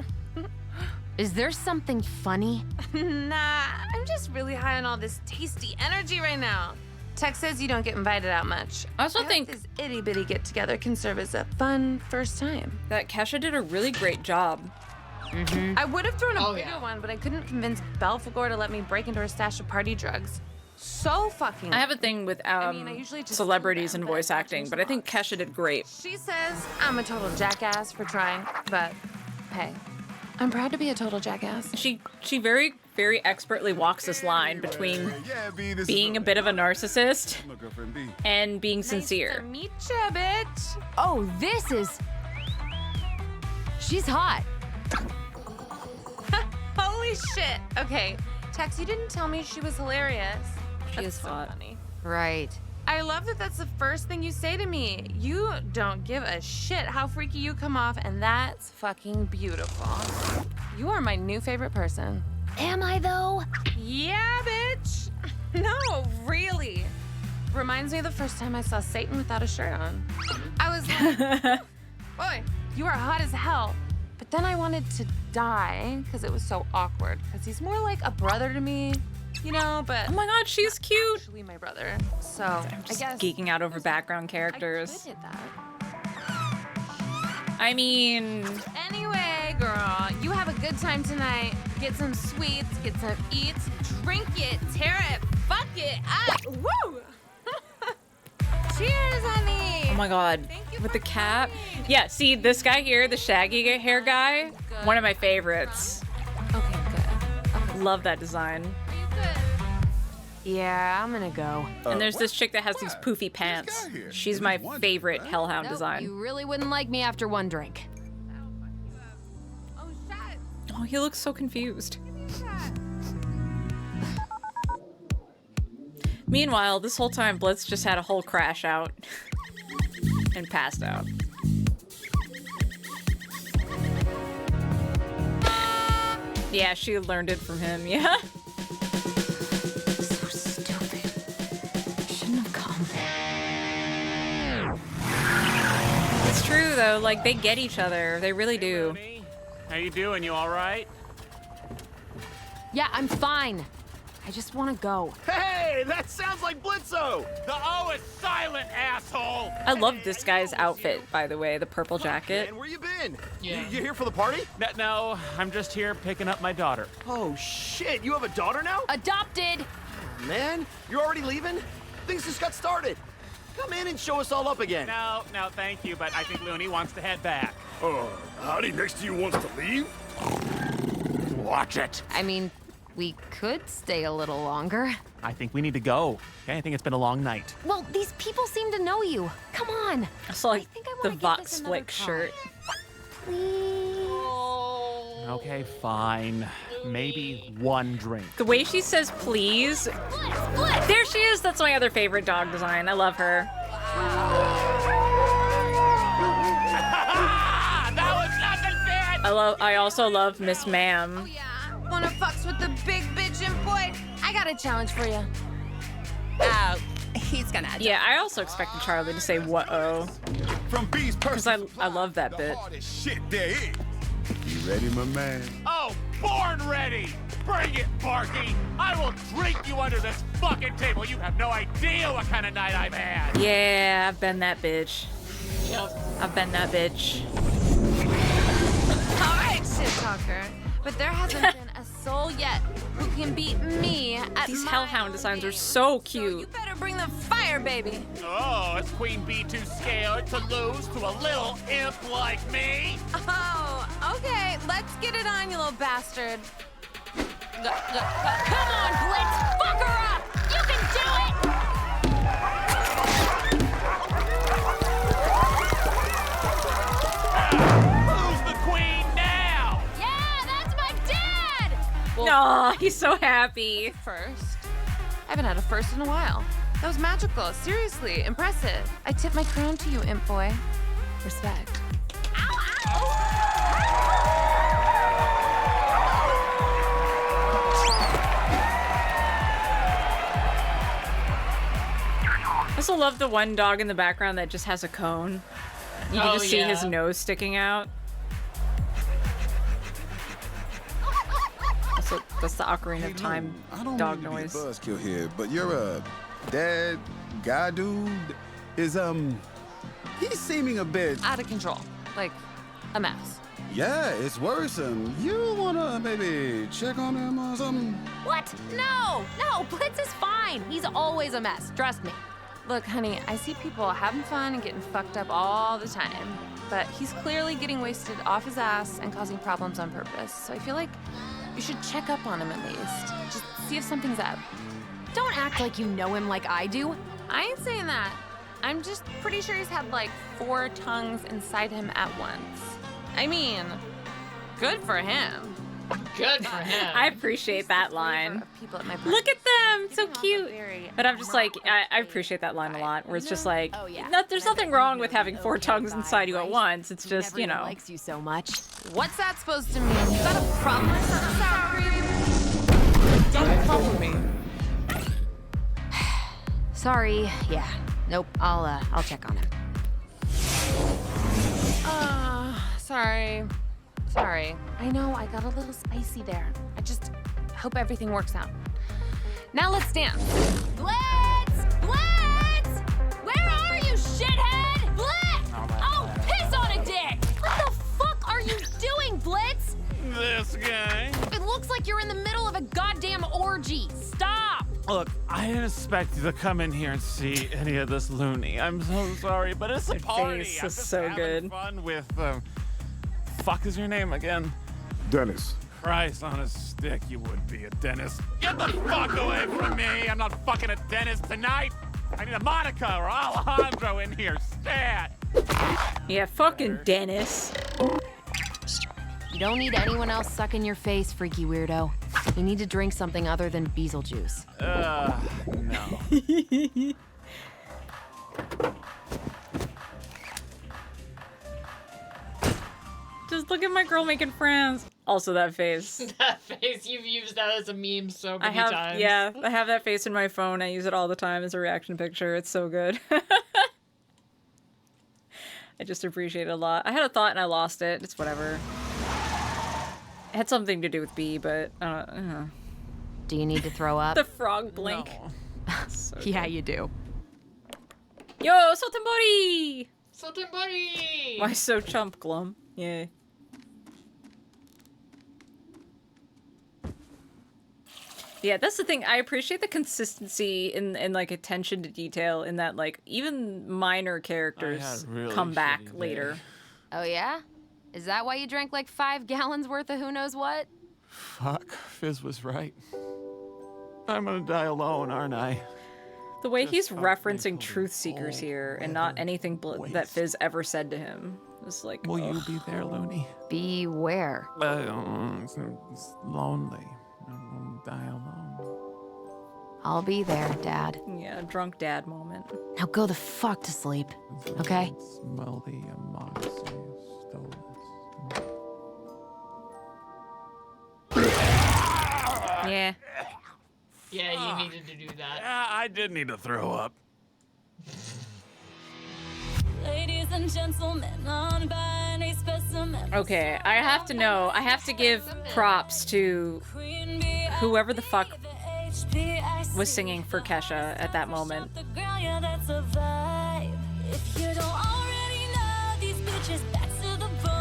Is there something funny? Nah, I'm just really high on all this tasty energy right now. Tex says you don't get invited out much. I also think this itty bitty get together can serve as a fun first time. That Kesha did a really great job. I would have thrown a bigger one, but I couldn't convince Belphegor to let me break into her stash of party drugs. So fucking. I have a thing with I usually just celebrities and voice acting, but I think Kesha did great. She says I'm a total jackass for trying, but hey, I'm proud to be a total jackass. She very, very expertly walks this line between being a bit of a narcissist and being sincere. Meet ya, bitch. Oh, this is... She's hot. Holy shit. Okay, Tex, you didn't tell me she was hilarious. She is hot. Funny. Right. I love that that's the first thing you say to me. You don't give a shit how freaky you come off, and that's fucking beautiful. You are my new favorite person. Am I, though? Yeah, bitch. No, really. Reminds me of the first time I saw Satan without a shirt on. I was like, boy, you are hot as hell. But then I wanted to die because it was so awkward, because he's more like a brother to me. You know, but... Oh my god, she's cute! Actually my brother, so I guess... Geeking out over background characters. I did that. I mean... Anyway, girl, you have a good time tonight. Get some sweets, get some eats, drink it, tear it, fuck it up. Woo! Cheers, honey! Oh my god, with the cap? Yeah, see, this guy here, the shaggy hair guy, one of my favorites. Okay, good. Okay. Love that design. Yeah, I'm gonna go. And there's this chick that has these poofy pants. She's my favorite Hellhound Nope, design. You really wouldn't like me after one drink. Oh, shit. Oh, he looks so confused. Give me a shot. Meanwhile, this whole time, Blitz just had a whole crash out and passed out. Yeah, she learned it from him, yeah. So stupid. Shouldn't have come. It's true, though. Like, they get each other. They really do. Looney. How you doing? You all right? Yeah, I'm fine. I just want to go. Hey, that sounds like Blitzo! The O is silent, asshole! I love this guy's outfit, by the way, the purple jacket. Man, where you been? Yeah. You here for the party? No, I'm just here picking up my daughter. Oh, shit. You have a daughter now? Adopted! Man, you're already leaving? Things just got started. Come in and show us all up again. No, thank you, but I think Looney wants to head back. Howdy next to you wants to leave? Watch it. I mean, we could stay a little longer. I think we need to go. Okay, I think it's been a long night. Well, these people seem to know you. Come on. I saw, like, think I the wanna give Vox this another Flick shirt. Please. Okay, fine. Maybe one drink. The way she says please. There she is. That's my other favorite dog design. I love her. That was nothing bad! I also love Miss Ma'am. Oh yeah, wanna fucks with the big bitch and boy? I got a challenge for you. Oh, he's gonna. Yeah, I also expected Charlie to say what-oh. From B's Because I love that bit. Shit there is. You ready, my man? Oh, born ready! Bring it, Barky! I will drink you under this fucking table. You have no idea what kind of night I've had. Yeah, I've been that bitch. Yep. I've been that bitch. All right, shit talker. But there hasn't been a soul yet who can beat me at These my hellhound own designs are game. so So cute. you better bring the fire, baby. Oh, is Queen Bee too scared to lose to a little imp like me? Oh, okay. Let's get it on, you little bastard. Come on, Blitz! Fuck her up! You can do it! Who's the queen now? Yeah, that's my dad! Aw, he's so happy. First. I haven't had a first in a while. That was magical. Seriously, impressive. I tip my crown to you, imp boy. Respect. I also love the one dog in the background that just has a cone. You can just see his nose sticking out. That's the Ocarina of Time dog noise. I don't mean to be a buzzkill here, but your dad guy dude is he's seeming a bit Out of control. Like a mess. Yeah, it's worrisome. You wanna maybe check on him or something? What? No! No, Blitz is fine. He's always a mess. Trust me. Look, honey, I see people having fun and getting fucked up all the time. But he's clearly getting wasted off his ass and causing problems on purpose. So I feel like you should check up on him at least. Just see if something's up. Don't act like you know him like I do. I ain't saying that. I'm just pretty sure he's had like 4 tongues inside him at once. I mean, good for him. Good for him. I appreciate that line. People at my Look at them, so cute. But I'm just like, I appreciate that line a lot, where it's just like, there's nothing wrong with having 4 tongues inside you at once. It's just, you know. Likes you so much. What's that supposed to mean? You got a problem with something, sour cream? Don't follow me. Sorry. Yeah. Nope. I'll check on him. Sorry. I know I got a little spicy there. I just hope everything works out. Now let's dance. Blitz! Blitz! Where are you, shithead? Blitz! Oh, piss on a dick! What the fuck are you doing, Blitz? This guy. It looks like you're in the middle of a goddamn orgy. Stop! Look, I didn't expect you to come in here and see any of this loony. I'm so sorry, but it's a Your party. face I'm is just so having good. fun with, fuck is your name again? Dennis. Christ on a stick, you would be a dentist. Get the fuck away from me! I'm not fucking a dentist tonight! I need a Monica or Alejandro in here, stat! Yeah, fucking Dennis. You don't need anyone else sucking your face, freaky weirdo. You need to drink something other than Bezel juice. No. Just look at my girl making friends. Also, that face. That face, you've used that as a meme so many times. Yeah, I have that face in my phone. I use it all the time as a reaction picture. It's so good. I just appreciate it a lot. I had a thought and I lost it. It's whatever. It had something to do with B, but Do you need to throw up? The frog blink. No. So yeah, good. you do. Yo, Sotenbori! Sotenbori! Why so chump, Glum? Yeah. Yeah, that's the thing. I appreciate the consistency in like attention to detail in that like even minor characters really come back shitty day. later. Oh yeah? Is that why you drank like 5 gallons worth of who knows what? Fuck, Fizz was right. I'm gonna die alone, aren't I? The way he's fuck referencing me truth seekers here and not anything that Fizz ever said to him. It's like, Will you be there, Looney? Beware. It's lonely. I'm gonna die alone. I'll be there, Dad. Yeah, drunk dad moment. Now go the fuck to sleep, okay? Smell the amoxicillin. Yeah. Yeah, you needed to do that. Yeah, I did need to throw up. Ladies and gentlemen, non-binary specimen. Okay, I have to know. I have to give props to whoever the fuck was singing for Kesha at that moment.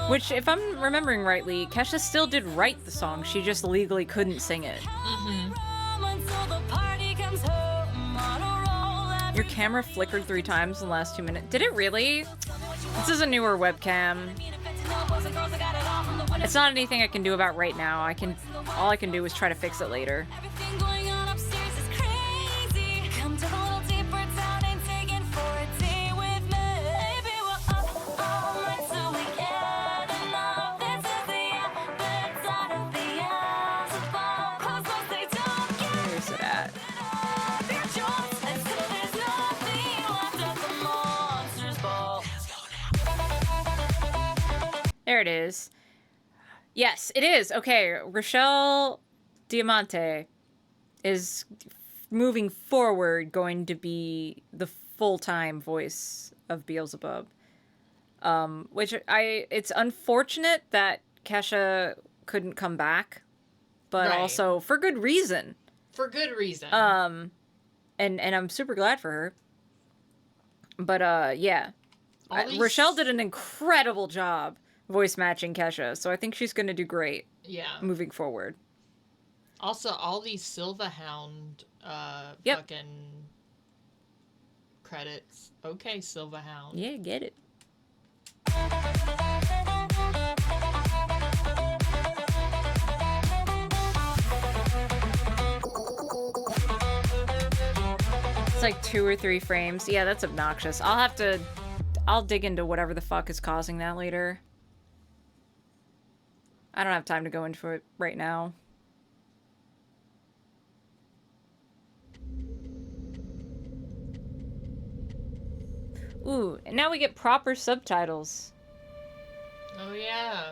Which, if I'm remembering rightly, Kesha still did write the song. She just legally couldn't sing it. Your camera flickered 3 times in the last 2 minutes. Did it really? This is a newer webcam. It's not anything I can do about right now. All I can do is try to fix it later. Where's it at? There it is. Yes, it is. Okay, Rochelle Diamante is moving forward going to be the full-time voice of Beelzebub. Which it's unfortunate that Kesha couldn't come back, but Right. also for good reason. For good reason. And I'm super glad for her. But yeah. Rochelle did an incredible job voice matching Kesha, so I think she's gonna do great. Yeah. Moving forward. Also, all these Silverhound Yep. fucking credits. Okay, Silverhound. Yeah, get it. It's like 2 or 3 frames. Yeah, that's obnoxious. I'll dig into whatever the fuck is causing that later. I don't have time to go into it right now. Ooh, and now we get proper subtitles. Oh, yeah.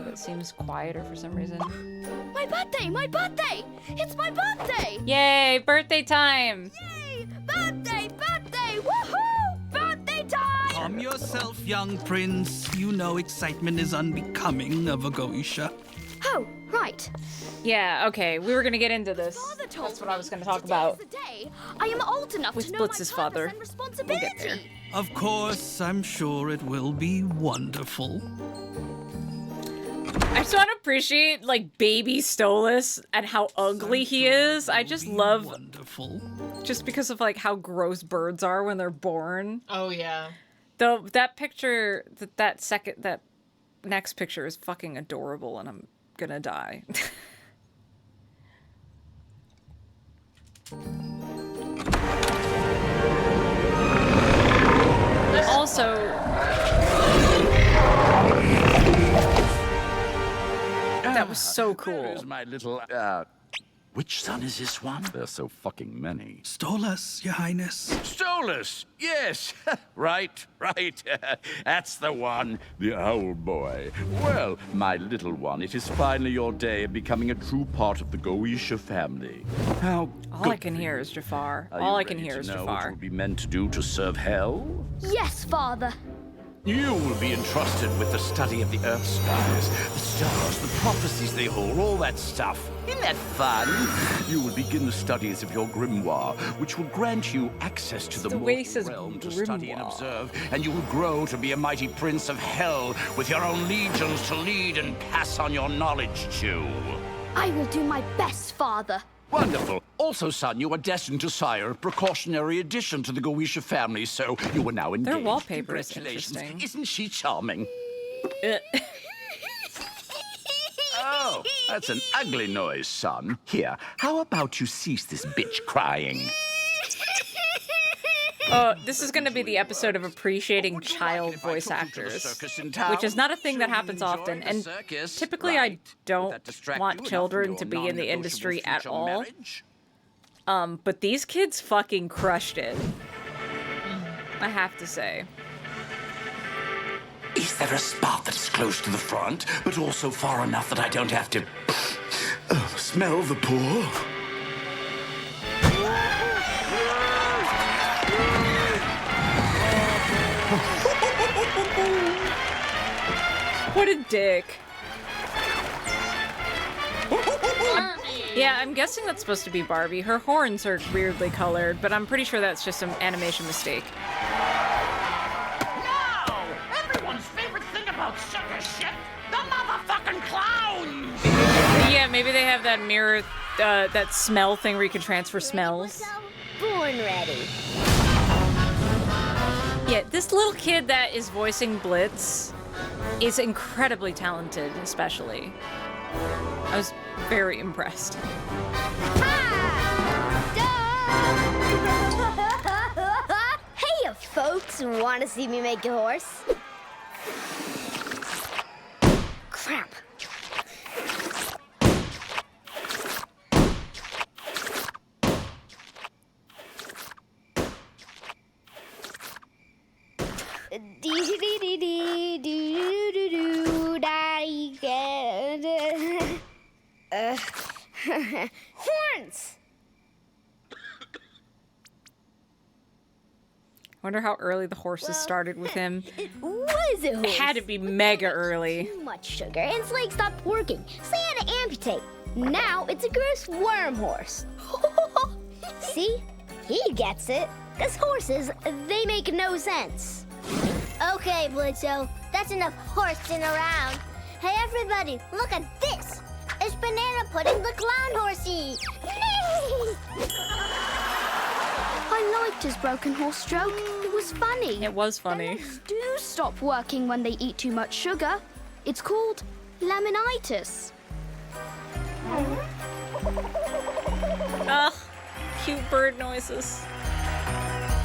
It seems quieter for some reason. My birthday! My birthday! It's my birthday! Yay, birthday time! Yay! Birthday! Birthday! Woohoo! Birthday time! Calm yourself, young prince. You know excitement is unbecoming of a geisha. Oh, right. Yeah, okay, we were gonna get into this. That's what I was gonna talk about. Today, I am old enough With to know Blitz's my father. purpose and responsibility. We'll get there. Of course, I'm sure it will be wonderful. I just want to appreciate, like, baby Stolas and how ugly he is. I just love... Wonderful. Just because of, like, how gross birds are when they're born. Oh, yeah. Though, that picture, that next picture is fucking adorable, and I'm gonna die. That was so cool. Where is my little, which son is this one? There's so fucking many. Stolas, Your Highness. Stolas! Yes! right. That's the one. The owl boy. Well, my little one, it is finally your day of becoming a true part of the Goisha family. How All I can hear is Jafar. All I can hear is know what Jafar. you will be meant to do to serve hell? Yes, Father. You will be entrusted with the study of the earth skies, the stars, the prophecies they hold, all that stuff. Isn't that fun? You will begin the studies of your grimoire, which will grant you access to the mortal realm to study and observe, and you will grow to be a mighty prince of hell with your own legions to lead and pass on your knowledge to. I will do my best, Father. Wonderful. Also, son, you are destined to sire a precautionary addition to the Goisha family, so you are now engaged. Their wallpaper is Congratulations. interesting. Isn't she charming? Oh, that's an ugly noise, son. Here, how about you cease this bitch crying? This is going to be the episode of appreciating child voice actors, which is not a thing that happens often. And typically, I don't want children to be in the industry at all. But these kids fucking crushed it. I have to say. Is there a spot that's close to the front, but also far enough that I don't have to smell the pool? What a dick. Yeah, I'm guessing that's supposed to be Barbie. Her horns are weirdly colored, but I'm pretty sure that's just an animation mistake. No! Everyone's favorite thing about sucker shit, the motherfucking clowns! Yeah, maybe they have that mirror, that smell thing where you can transfer smells. Born ready. Yeah, this little kid that is voicing Blitz is incredibly talented, especially. I was very impressed. Hey, folks, want to see me make a horse? Crap. Horns! Wonder how early the horses started with him. It was a horse. It had to be mega early. Too much sugar, and its legs stopped working, so they had to amputate. Now it's a gross worm horse. See? He gets it. Because horses, they make no sense. Okay, Blitzo, that's enough horsing around. Hey, everybody, look at this. It's Banana Pudding the Clown Horsey. I liked his broken horse joke. It was funny. It was funny. Do stop working when they eat too much sugar. It's called laminitis. Ugh, cute bird noises.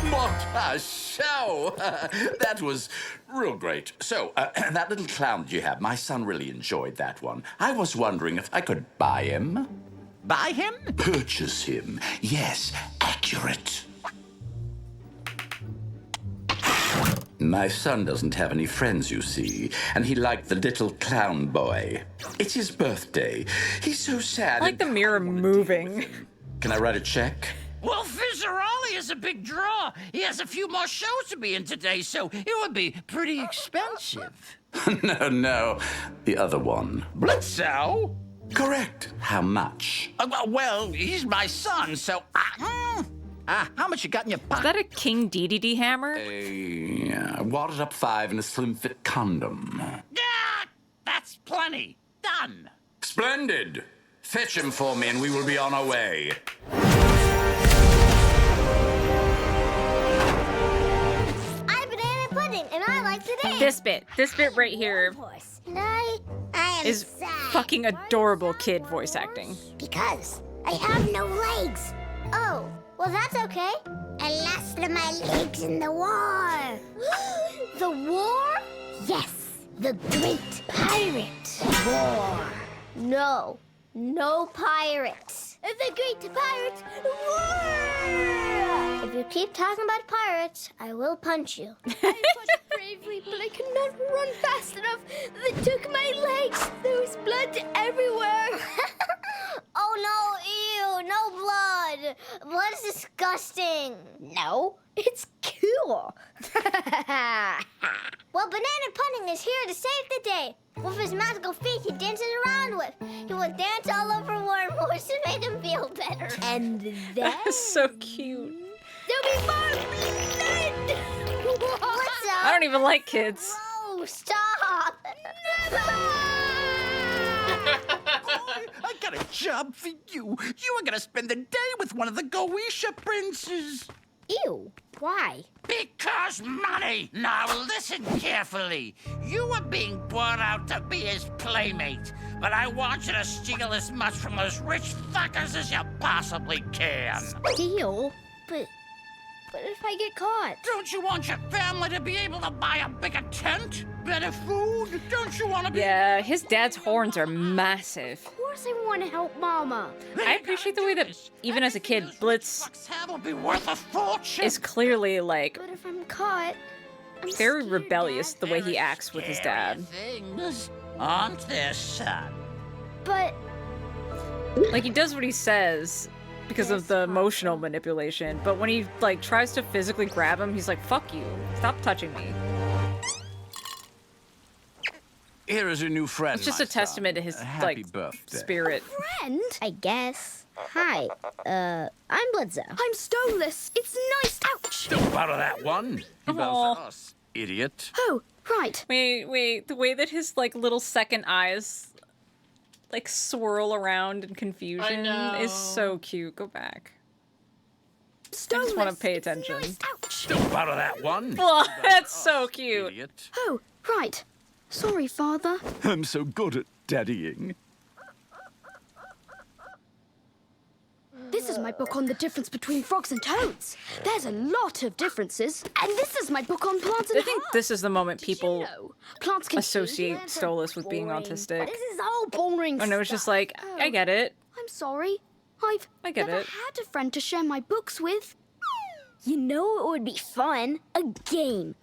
What a show! That was real great. So, that little clown you have, my son really enjoyed that one. I was wondering if I could buy him. Buy him? Purchase him. Yes, accurate. My son doesn't have any friends, you see, and he liked the little clown boy. It's his birthday. He's so sad. I like the mirror moving. Can I write a check? Well, Fizzarolli is a big draw. He has a few more shows to be in today, so it would be pretty expensive. No. The other one. Blitzo? Correct. How much? Well, he's my son, so... how much you got in your pocket? Is that a King DDD hammer? A wadded up 5 and a slim fit condom. Yeah, that's plenty. Done. Splendid. Fetch him for me and we will be on our way. I'm Banana Pudding, and I like to dance. This bit right here And I am is sad. fucking adorable kid voice acting. Because I have no legs. Oh, well, that's okay. I lost my legs in the war. The war? Yes, the Great Pirate War. No. No pirates. The great pirates. Roar! If you keep talking about pirates, I will punch you. I fought bravely, but I could not run fast enough. They took my legs. There was blood everywhere. Oh no, ew, no blood. Blood is disgusting. No, it's cool. Well, Banana Pudding is here to save the day. With his magical feet he dances around with. He will dance all over Wormhorse to make him feel better. And then... That's so cute. There'll be more blood! What's up? I don't even like kids. Oh, stop! I got a job for you. You are gonna spend the day with one of the Goetia princes. Ew, why? Because money! Now listen carefully. You are being brought out to be his playmate, but I want you to steal as much from those rich fuckers as you possibly can. Steal? But if I get caught? Don't you want your family to be able to buy a bigger tent? Better food? Don't you want to be... Yeah, his dad's horns are massive. Of course I want to help Mama. I appreciate the way that, even as a kid, Blitz will be worth a fortune. is clearly, like, But if I'm caught, very rebellious the way he acts with his dad. Things, aren't there, son? But... Like, he does what he says because of the emotional manipulation, but when he, like, tries to physically grab him, he's like, fuck you. Stop touching me. Here is a new friend. It's just my a testament to his, Happy like, birthday. spirit. Friend? I guess. Hi, I'm Blitzo. I'm Stoneless. It's nice. Ouch! Don't bother that one. He bows Aw. to us, idiot. Oh, right. Wait, the way that his, like, little second eyes, like, swirl around in confusion is so cute. Go back. I just want to pay attention. Ouch! Don't bother that one. Oh, that's so cute. Idiot. Oh, right. Sorry, Father. I'm so good at daddying. This is my book on the difference between frogs and toads. There's a lot of differences. And this is my book on plants and I think this is the moment people plants can associate Stolas with being autistic. This is all boring Oh no, it's just like, I get it. I'm sorry. I get never it. had a friend to share my books with. You know it would be fun? A game.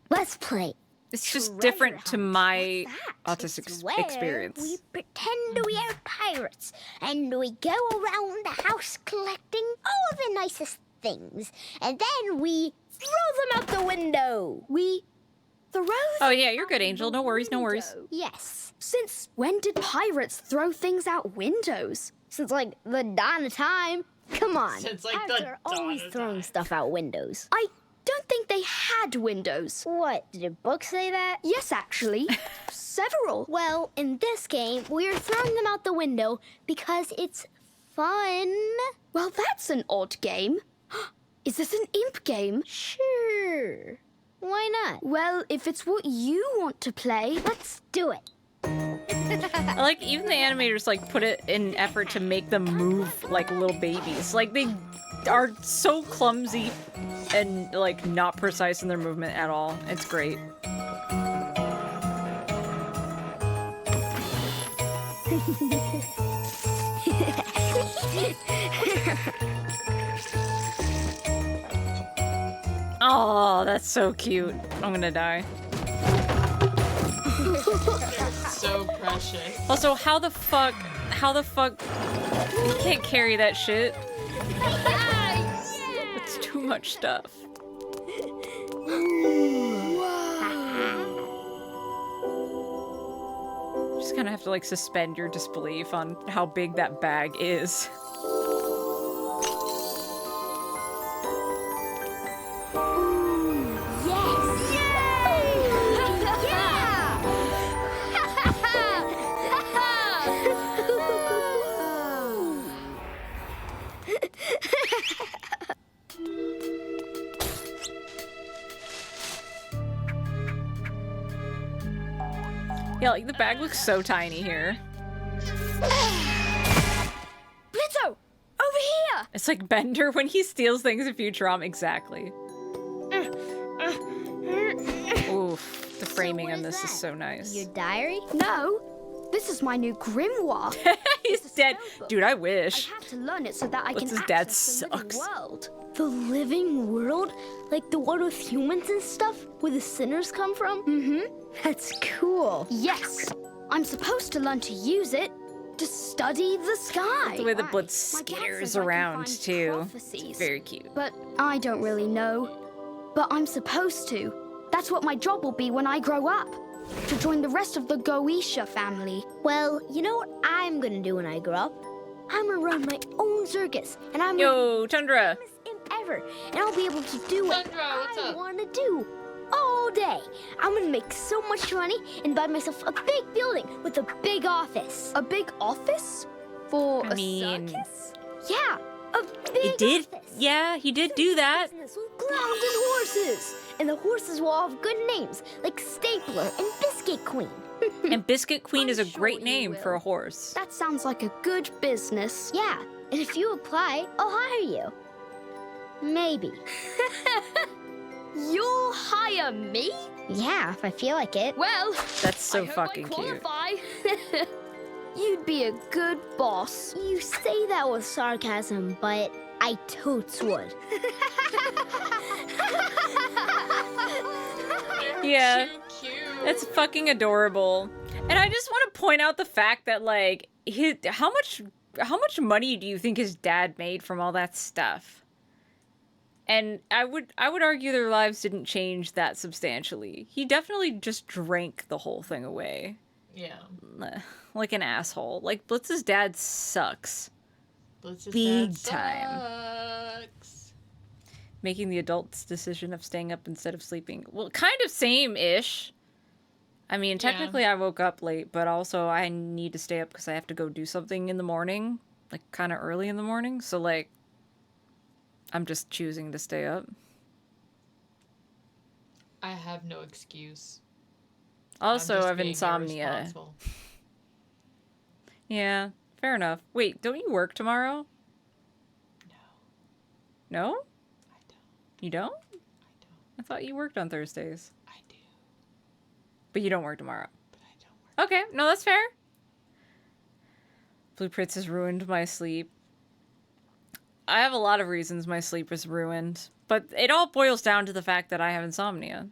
Let's play. It's just different to my autistic Where experience. we pretend we are pirates and we go around the house collecting all the nicest things, and then we throw them out the window. We throw them Oh yeah, you're good, Angel. No worries, no worries. Yes. Since when did pirates throw things out windows? Since, like, the dawn of time. Come on. Since, like, pirates the are dawn always of throwing time. stuff out windows. I don't think they had windows. What? Did your book say that? Yes, actually. Several. Well, in this game, we're throwing them out the window because it's fun. Well, that's an odd game. Is this an imp game? Sure. Why not? Well, if it's what you want to play, let's do it. I like even the animators like put it in effort to make them move like little babies. Like they are so clumsy and like not precise in their movement at all. It's great. Oh, that's so cute. I'm gonna die. So precious. Also, how the fuck, you can't carry that shit. It's too much stuff. Just kind of have to like suspend your disbelief on how big that bag is. Yeah, like the bag looks so tiny here. Blitzo! Over here! It's like Bender when he steals things in Futurama. Exactly. Oof, the framing on this is so nice. Your diary? No. This This is my new grimoire. He's dead. Dude, I wish. I have to learn it so that I What's can his dad access the living sucks. world. The living world? Like the world with humans and stuff? Where the sinners come from? Mm-hmm. That's cool. Yes. I'm supposed to learn to use it to study the sky. The way the blood skitters around, too. It's very cute. But I don't really know. But I'm supposed to. That's what my job will be when I grow up. To join the rest of the Goetia family. Well, you know what I'm gonna do when I grow up? I'm gonna run my own circus, and I'm Yo, Tundra. the biggest imp ever, and I'll be able to do what I want to do all day. I'm gonna make so much money and buy myself a big building with a big office. A big office? For a circus? Yeah, a big He did. office. Yeah, he did do that. With clowns and horses. And the horses will all have good names, like Stapler and Biscuit Queen. And Biscuit Queen is a great name for a horse. That sounds like a good business. Yeah, and if you apply, I'll hire you. Maybe. You'll hire me? Yeah, if I feel like it. Well, That's so I hope fucking I cute. qualify. You'd be a good boss. You say that with sarcasm, but I totes would. Yeah. Too cute. That's fucking adorable. And I just want to point out the fact that, like, how much money do you think his dad made from all that stuff? And I would argue their lives didn't change that substantially. He definitely just drank the whole thing away. Yeah. Like an asshole. Like, Blitz's dad sucks. Blitz's Big dad time. sucks. Making the adult's decision of staying up instead of sleeping. Well, kind of same-ish. I mean, technically I woke up late, but also I need to stay up because I have to go do something in the morning. Like, kind of early in the morning. So, like, I'm just choosing to stay up. I have no excuse. Also, I'm just I have being insomnia. irresponsible. Yeah, fair enough. Wait, don't you work tomorrow? No. No? I don't. You don't? I don't. I thought you worked on Thursdays. I do. But you don't work tomorrow. But I don't work. Okay, no, that's fair. Blue Prince has ruined my sleep. I have a lot of reasons my sleep is ruined, but it all boils down to the fact that I have insomnia.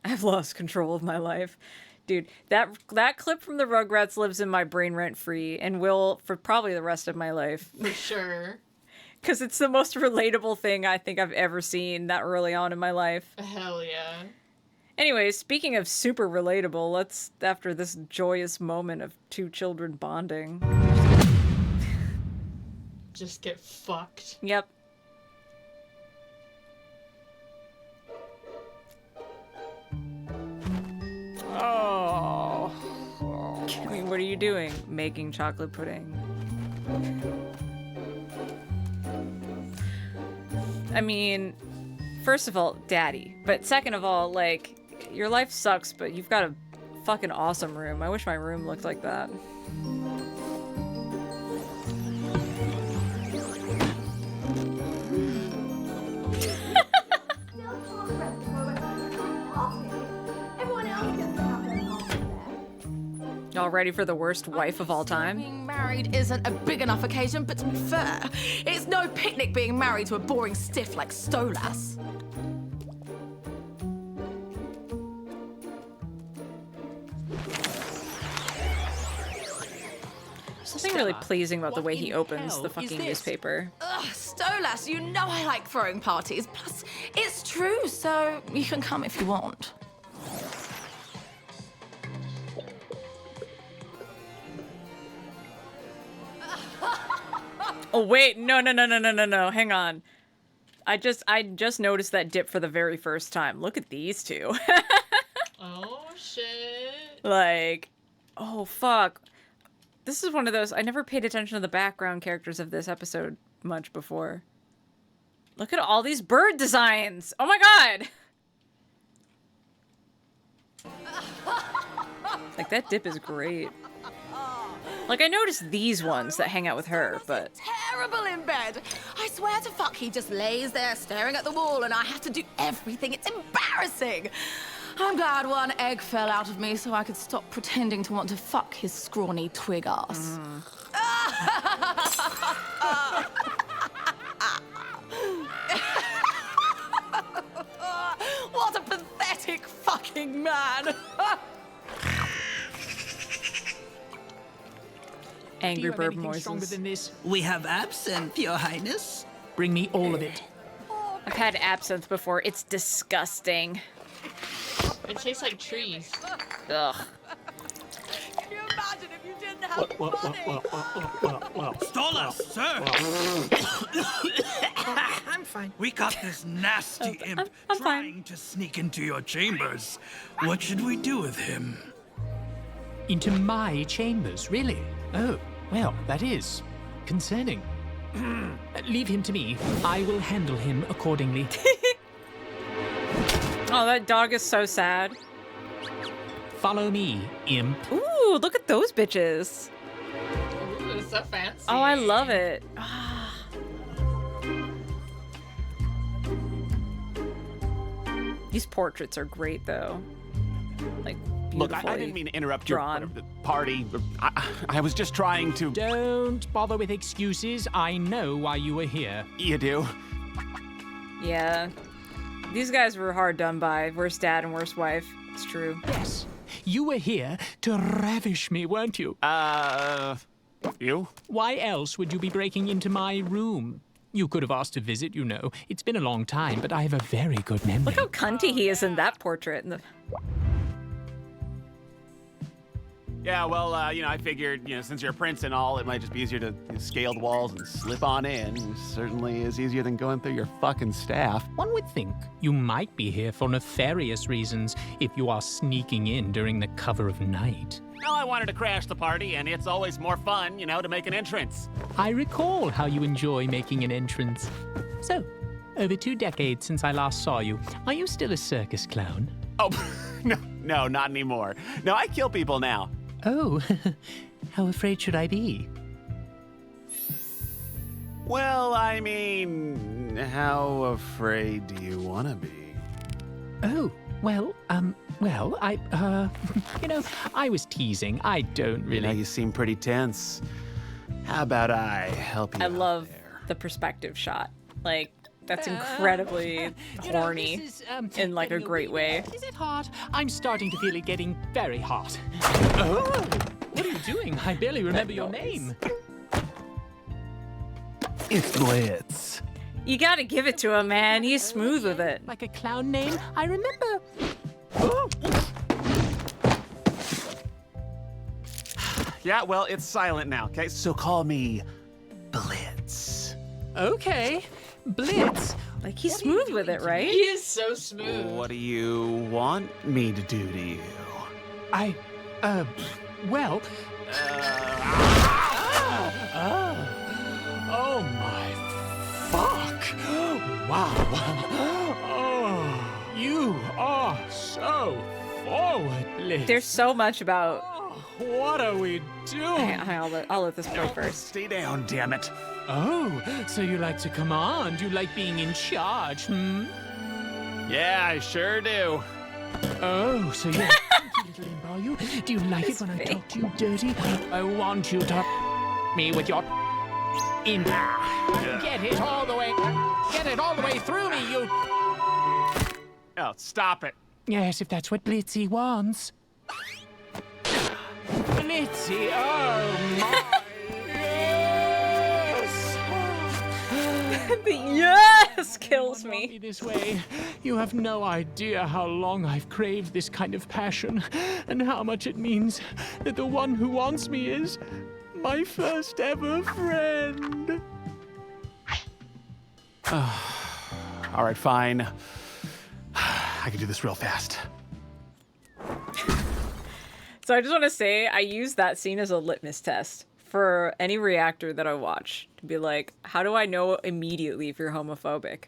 I've lost control of my life. Dude, that clip from the Rugrats lives in my brain rent-free and will for probably the rest of my life. For sure. Because it's the most relatable thing I think I've ever seen that early on in my life. Hell yeah. Anyways, speaking of super relatable, let's, after this joyous moment of two children bonding. Just get fucked. Yep. Oh. I mean, what are you doing? Making chocolate pudding. I mean, first of all, daddy. But second of all, like, your life sucks, but you've got a fucking awesome room. I wish my room looked like that. Y'all ready for the worst wife of all time? Being married isn't a big enough occasion, but to be fair, it's no picnic being married to a boring stiff like Stolas. Something really pleasing about the way he opens the fucking newspaper. Ugh, Stolas, you know I like throwing parties. Plus, it's true, so you can come if you want. Oh wait, no, hang on. I just noticed that dip for the very first time. Look at these two. Oh shit. Like, oh fuck. This is one of those, I never paid attention to the background characters of this episode much before. Look at all these bird designs. Oh my god. Like, that dip is great. Like, I noticed these ones that hang out with her, but... Terrible in bed. I swear to fuck, he just lays there staring at the wall and I have to do everything. It's embarrassing. I'm glad one egg fell out of me so I could stop pretending to want to fuck his scrawny twig ass. What a pathetic fucking man! Angry Do you have bird anything stronger noises. than this? We have absinthe, Your Highness. Bring me all of it. I've had absinthe before. It's disgusting. It tastes like trees. Ugh. Can you imagine if you didn't have money? Stolas, sir! I'm fine. We got this nasty imp I'm trying to sneak into your chambers. What should we do with him? Into my chambers, really? Oh, well, that is concerning. Leave him to me. I will handle him accordingly. Oh, that dog is so sad. Follow me, imp. Ooh, look at those bitches. Ooh, so fancy. Oh, I love it. These portraits are great, though. Like, Look, I beautifully didn't mean to interrupt drawn. your party. I was just trying to... Don't bother with excuses. I know why you were here. You do? Yeah. These guys were hard done by. Worst dad and worst wife. It's true. Yes. You were here to ravish me, weren't you? You? Why else would you be breaking into my room? You could have asked to visit, you know. It's been a long time, but I have a very good memory. Look how cunty he is in that portrait. Yeah, well, I figured, since you're a prince and all, it might just be easier to scale the walls and slip on in. It certainly is easier than going through your fucking staff. One would think you might be here for nefarious reasons if you are sneaking in during the cover of night. Well, I wanted to crash the party, and it's always more fun, to make an entrance. I recall how you enjoy making an entrance. So, over 2 decades since I last saw you, are you still a circus clown? Oh, no, not anymore. No, I kill people now. Oh, how afraid should I be? Well, I mean, how afraid do you want to be? Oh, well, I I was teasing. I don't really... You seem pretty tense. How about I help you I out love there? the perspective shot. Like, that's incredibly horny this is, in like a great way. Is it hot? I'm starting to feel it getting very hot. Oh, what are you doing? I barely remember your name. It's Blitz. You gotta give it to him, man. He's smooth with it. Like a clown name? I remember. Yeah, well, it's silent now, okay? So call me Blitz. Okay, Blitz. Like, he's smooth with it, right? He is so smooth. What do you want me to do to you? Well... Oh my fuck! Wow! Oh, you are so forward, Blitz. There's so much about... What are we doing? I'll let this play first. Stay down, damn it. Oh, so you like to command? You like being in charge, hmm? Yeah, I sure do. Oh, so you're a funky little imp, are you? Do you like it when I talk to you dirty? I want you to me with your in. Get it all the way through me, you. Oh, stop it. Yes, if that's what Blitzy wants. Blitzy, oh my. The yes kills me. me. This way. You have no idea how long I've craved this kind of passion, and how much it means that the one who wants me is my first ever friend. All right, fine. I can do this real fast. So I just want to say, I use that scene as a litmus test for any reactor that I watch to be like, how do I know immediately if you're homophobic?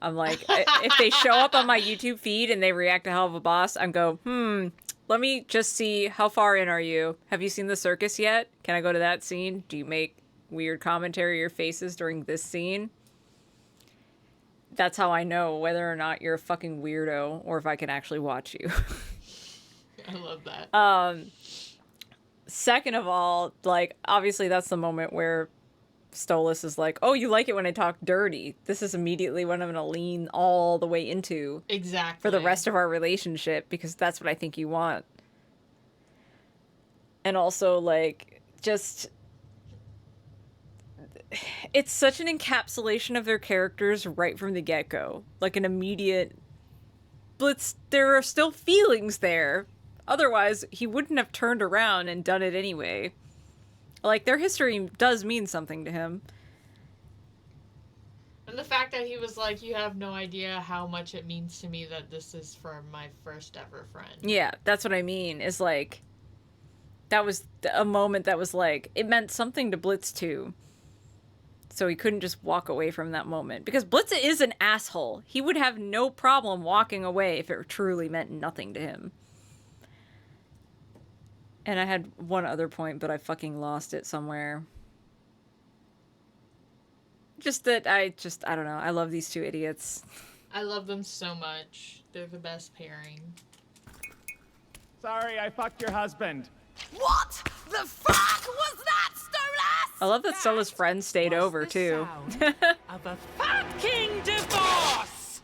I'm like, if they show up on my YouTube feed and they react to Helluva Boss, I'm go, let me just see, how far in are you? Have you seen the circus yet? Can I go to that scene? Do you make weird commentary or faces during this scene? that's how I know whether or not you're a fucking weirdo or if I can actually watch you. I love that. Second of all, like, obviously that's the moment where Stolas is like, oh, you like it when I talk dirty. This is immediately what I'm going to lean all the way into. Exactly. For the rest of our relationship, because that's what I think you want. And also, like, just... It's such an encapsulation of their characters right from the get-go. Like, an immediate... Blitz, there are still feelings there. Otherwise, he wouldn't have turned around and done it anyway. Like, their history does mean something to him. And the fact that he was like, you have no idea how much it means to me that this is for my first ever friend. Yeah, that's what I mean, is like... That was a moment that was like... It meant something to Blitz, too. So he couldn't just walk away from that moment. Because Blitz is an asshole. He would have no problem walking away if it truly meant nothing to him. And I had one other point, but I fucking lost it somewhere. Just that I don't know. I love these two idiots. I love them so much. They're the best pairing. Sorry, I fucked your husband. What the fuck was that, Stolas? I love that Stola's friend stayed over, too. Of a fucking divorce!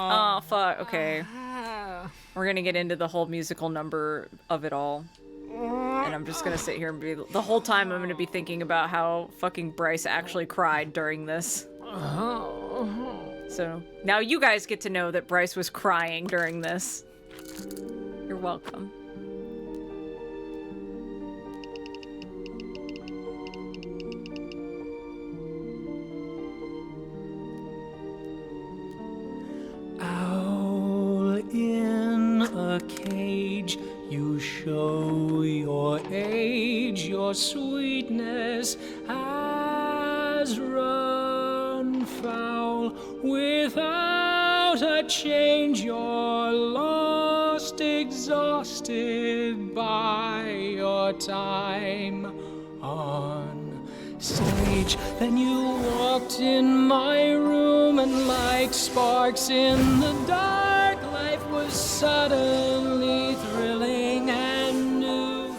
Oh, fuck. Okay. We're gonna get into the whole musical number of it all. And I'm just gonna sit here and be... The whole time I'm gonna be thinking about how fucking Bryce actually cried during this. So, now you guys get to know that Bryce was crying during this. You're welcome. Owl in a cage, you show your age, your sweetness has run foul. Without a change, you're lost, exhausted by your time on stage. Then you walked in my room, and like sparks in the dark, life was suddenly thrilling and new.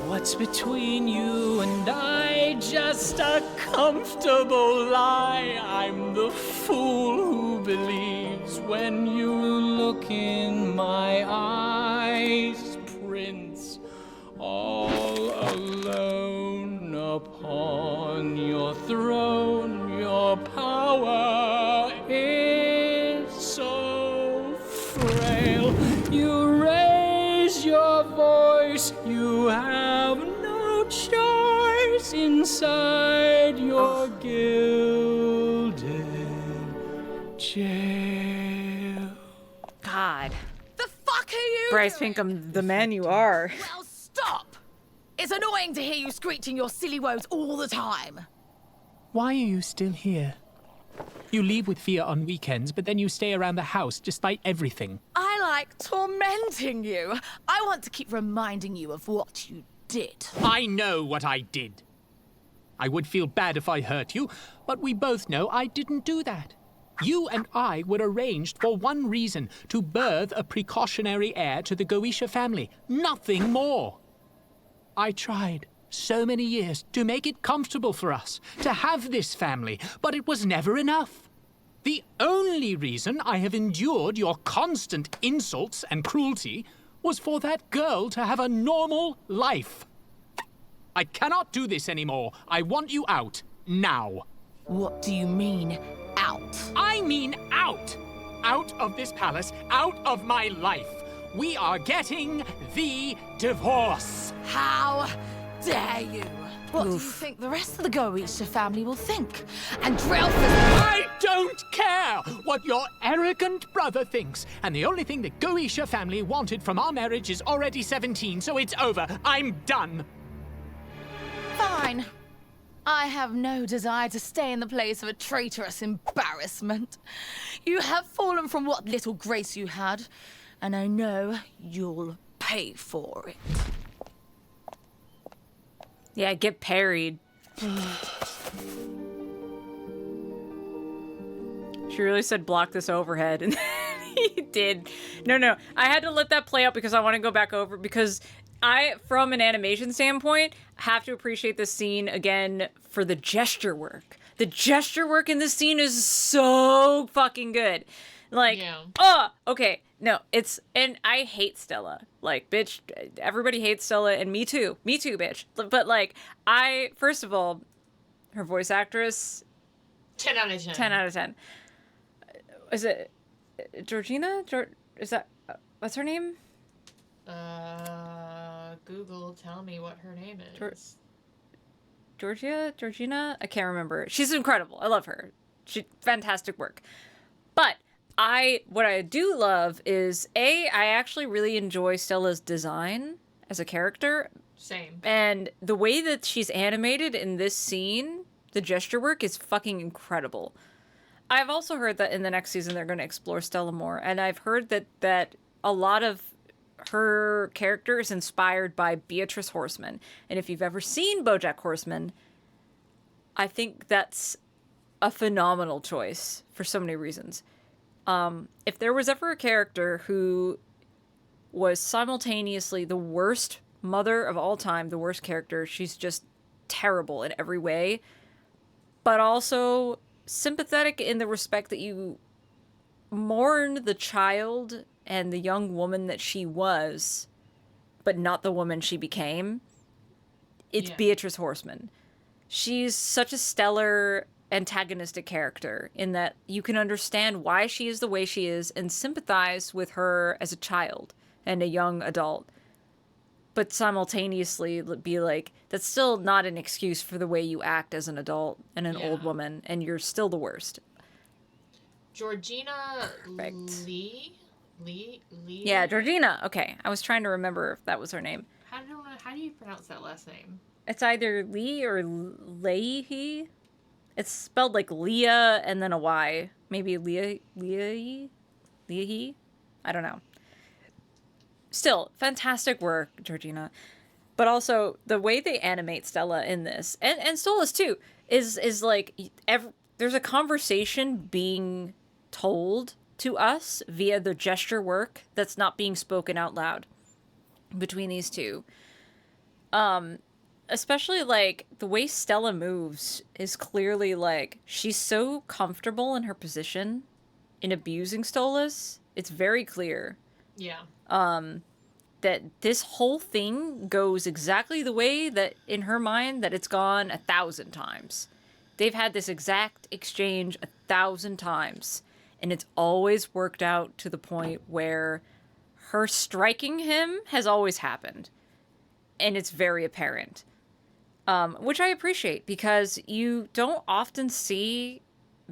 What's between you and I? Just a comfortable lie. I'm the fool who believes when you look in my eyes, Prince, all alone upon your throne. Your power is so frail. You raise your voice, you have no choice inside your gilded jail. God. The fuck are you Bryce doing? Pinkham, the man you are. Well, stop! It's annoying to hear you screeching your silly woes all the time. Why are you still here? You leave with Fia on weekends, but then you stay around the house despite everything. I like tormenting you. I want to keep reminding you of what you did. I know what I did. I would feel bad if I hurt you, but we both know I didn't do that. You and I were arranged for one reason, to birth a precautionary heir to the Goetia family. Nothing more. I tried so many years to make it comfortable for us, to have this family, but it was never enough. The only reason I have endured your constant insults and cruelty was for that girl to have a normal life. I cannot do this anymore. I want you out, now. What do you mean, out? I mean out! Out of this palace, out of my life. We are getting the divorce. How dare you? What do you think the rest of the Goetia family will think? And Drelfus... I don't care what your arrogant brother thinks. And the only thing the Goetia family wanted from our marriage is already 17, so it's over. I'm done. Fine. I have no desire to stay in the place of a traitorous embarrassment. You have fallen from what little grace you had, and I know you'll pay for it. Yeah, get parried. She really said block this overhead, and he did. No, I had to let that play out because I want to go back over, because I, from an animation standpoint, have to appreciate this scene again for the gesture work. The gesture work in this scene is so fucking good. Like, okay, no, and I hate Stella. Like, bitch, everybody hates Stella, and me too, bitch. But like, first of all, her voice actress, 10 out of 10. 10 out of 10. Is it Georgina? Is that, what's her name? Google, tell me what her name is. Georgina? I can't remember. She's incredible. I love her. Fantastic work. But what I do love is, I actually really enjoy Stella's design as a character. Same. And the way that she's animated in this scene, the gesture work is fucking incredible. I've also heard that in the next season they're going to explore Stella more, and I've heard that a lot of her character is inspired by Beatrice Horseman. And if you've ever seen BoJack Horseman, I think that's a phenomenal choice for so many reasons. If there was ever a character who was simultaneously the worst mother of all time, the worst character, she's just terrible in every way, but also sympathetic in the respect that you mourn the child and the young woman that she was, but not the woman she became. It's Beatrice Horseman. She's such a stellar antagonistic character in that you can understand why she is the way she is and sympathize with her as a child and a young adult, but simultaneously be like, that's still not an excuse for the way you act as an adult and an old woman, and you're still the worst. Georgina Lee? Yeah, Georgina. Okay, I was trying to remember if that was her name. How do you pronounce that last name? It's either Lee or Leahy. It's spelled like Leah and then a Y. Maybe Leahy? I don't know. Still, fantastic work, Georgina. But also, the way they animate Stella in this, and Stolas too, is like, there's a conversation being told to us via the gesture work that's not being spoken out loud between these two. Especially, like, the way Stella moves is clearly, like, she's so comfortable in her position in abusing Stolas. It's very clear. Yeah. That this whole thing goes exactly the way that, in her mind, that it's gone 1,000 times. They've had this exact exchange 1,000 times, and it's always worked out to the point where her striking him has always happened. And it's very apparent. Which I appreciate, because you don't often see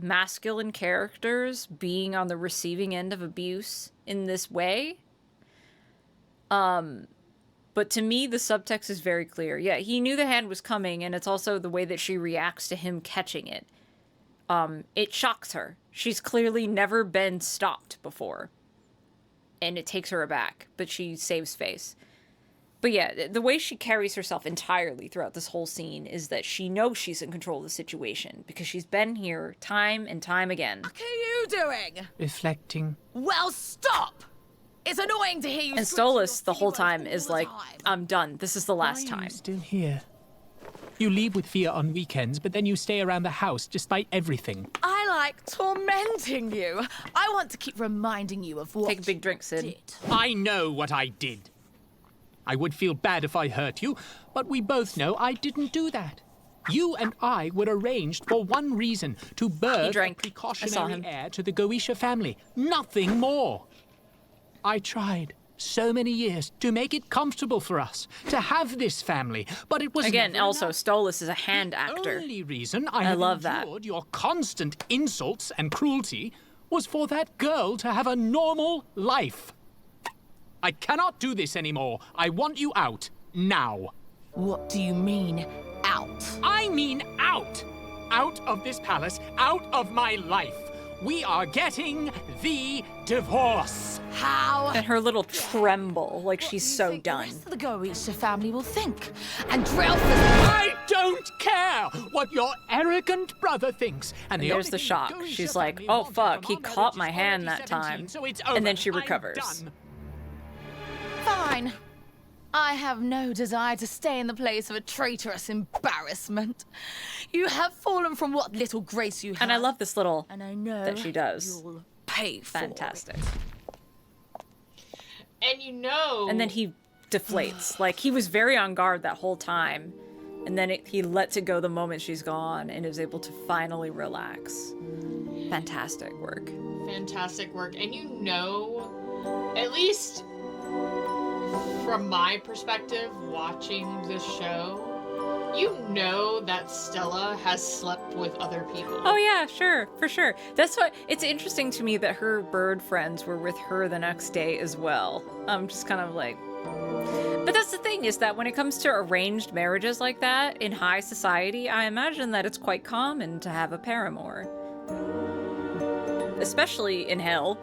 masculine characters being on the receiving end of abuse in this way. But to me, the subtext is very clear. Yeah, he knew the hand was coming, and it's also the way that she reacts to him catching it. It shocks her. She's clearly never been stopped before. And it takes her aback, but she saves face. But yeah, the way she carries herself entirely throughout this whole scene is that she knows she's in control of the situation, because she's been here time and time again. What are you doing? Reflecting. Well, stop! It's annoying to hear you. And Stolas the whole time is like, I'm done. This is the last Why are time. you still here? You leave with Fia on weekends, but then you stay around the house despite everything. I like tormenting you. I want to keep reminding you of what. Take a big drink, Sid. I know what I did. I would feel bad if I hurt you, but we both know I didn't do that. You and I were arranged for one reason, to birth a precautionary heir to the Goetia family. Nothing more. I tried so many years to make it comfortable for us, to have this family, but it was Again, never also, enough. Stolas is a hand actor. The only reason I have love that. endured your constant insults and cruelty was for that girl to have a normal life. I cannot do this anymore. I want you out. Now. What do you mean, out? I mean out! Out of this palace, out of my life. we are getting the divorce. How? And her little tremble, like she's so done. The Goetia family will think. And Drelfus... I don't care what your arrogant brother thinks. And there's the shock. She's like, oh fuck, he caught my hand that time. And then she recovers. Fine. I have no desire to stay in the place of a traitorous embarrassment. You have fallen from what little grace you have. And I love this little and I know that she does. You'll pay for Fantastic. And you know... And then he deflates. Like, he was very on guard that whole time. And then he lets it go the moment she's gone and is able to finally relax. Fantastic work. Fantastic work. And you know, at least from my perspective, watching this show, you know that Stella has slept with other people. Oh yeah, sure, for sure. That's why it's interesting to me that her bird friends were with her the next day as well. I'm just kind of like... But that's the thing, is that when it comes to arranged marriages like that, in high society, I imagine that it's quite common to have a paramour. Especially in hell.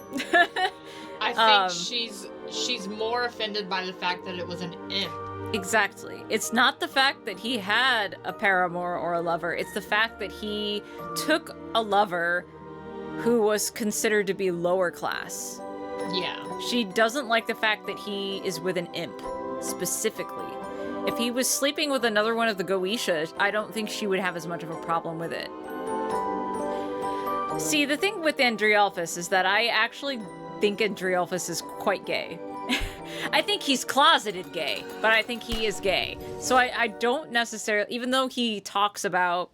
I think she's more offended by the fact that it was an imp. Exactly. It's not the fact that he had a paramour or a lover. It's the fact that he took a lover who was considered to be lower class. Yeah. She doesn't like the fact that he is with an imp, specifically. If he was sleeping with another one of the Goetia, I don't think she would have as much of a problem with it. See, the thing with Andriolphus is that I actually think Andriolphus is quite gay. I think he's closeted gay, but I think he is gay. So I don't necessarily, even though he talks about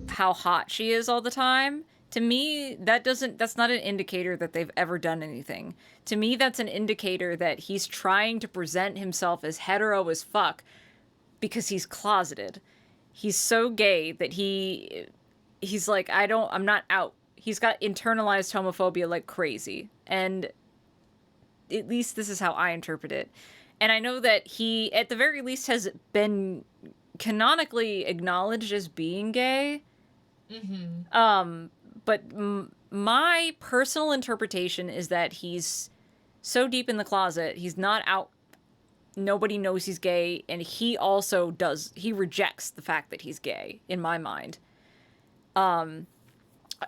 how hot she is all the time, to me, that's not an indicator that they've ever done anything. To me, that's an indicator that he's trying to present himself as hetero as fuck because he's closeted. He's so gay that he's like, I'm not out. He's got internalized homophobia like crazy. And at least this is how I interpret it. And I know that he, at the very least, has been canonically acknowledged as being gay. Mm-hmm. But my personal interpretation is that he's so deep in the closet, he's not out. Nobody knows he's gay, and he also he rejects the fact that he's gay, in my mind.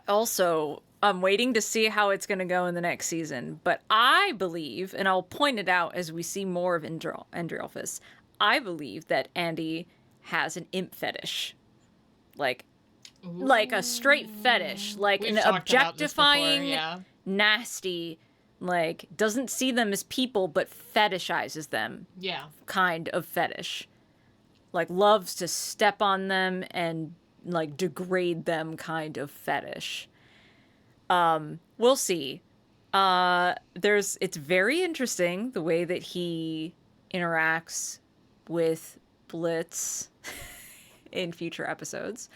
Also, I'm waiting to see how it's going to go in the next season, but I believe, and I'll point it out as we see more of Andriolphus, I believe that Andy has an imp fetish. Like a straight fetish, like We've an talked about this before, objectifying, yeah. nasty, like doesn't see them as people but fetishizes them. Yeah. Kind of fetish. Like loves to step on them and like degrade them kind of fetish. We'll see. It's very interesting the way that he interacts with Blitz in future episodes.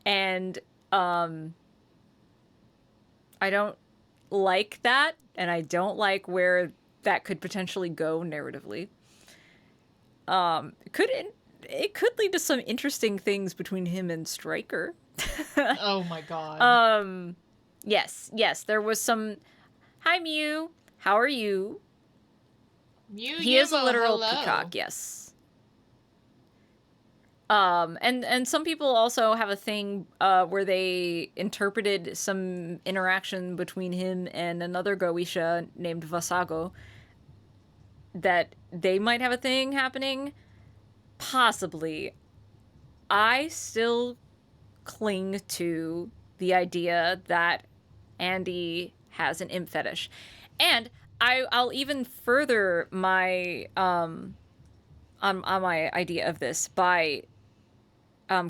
And I don't like that, and I don't like where that could potentially go narratively. It could lead to some interesting things between him and Stryker. Oh my god. Yes, there was some. Hi Mew, how are you? He is a literal peacock, yes. And some people also have a thing where they interpreted some interaction between him and another Goetia named Vasago that they might have a thing happening. Possibly. I still cling to the idea that Andy has an imp fetish. And I'll even further my on my idea of this by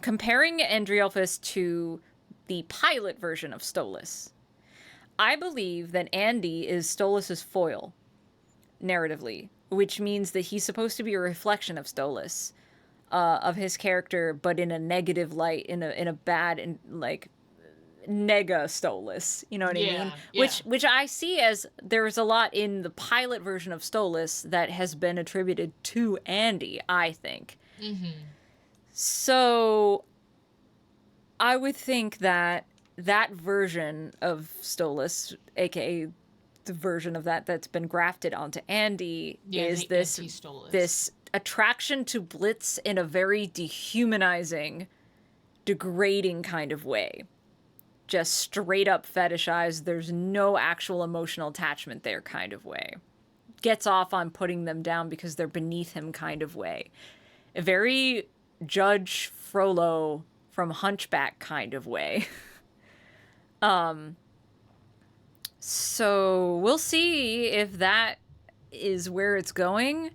comparing Andriolphus to the pilot version of Stolas. I believe that Andy is Stolas' foil, narratively, which means that he's supposed to be a reflection of Stolas, of his character, but in a negative light, in a bad and like nega Stolas. You know what I mean? Yeah. Which I see as there's a lot in the pilot version of Stolas that has been attributed to Andy, I think. Mm-hmm. So I would think that that version of Stolas, aka the version of that that's been grafted onto Andy, is this attraction to Blitz in a very dehumanizing, degrading kind of way. Just straight up fetishized, there's no actual emotional attachment there kind of way. Gets off on putting them down because they're beneath him kind of way. A very Judge Frollo from Hunchback kind of way. So we'll see if that is where it's going.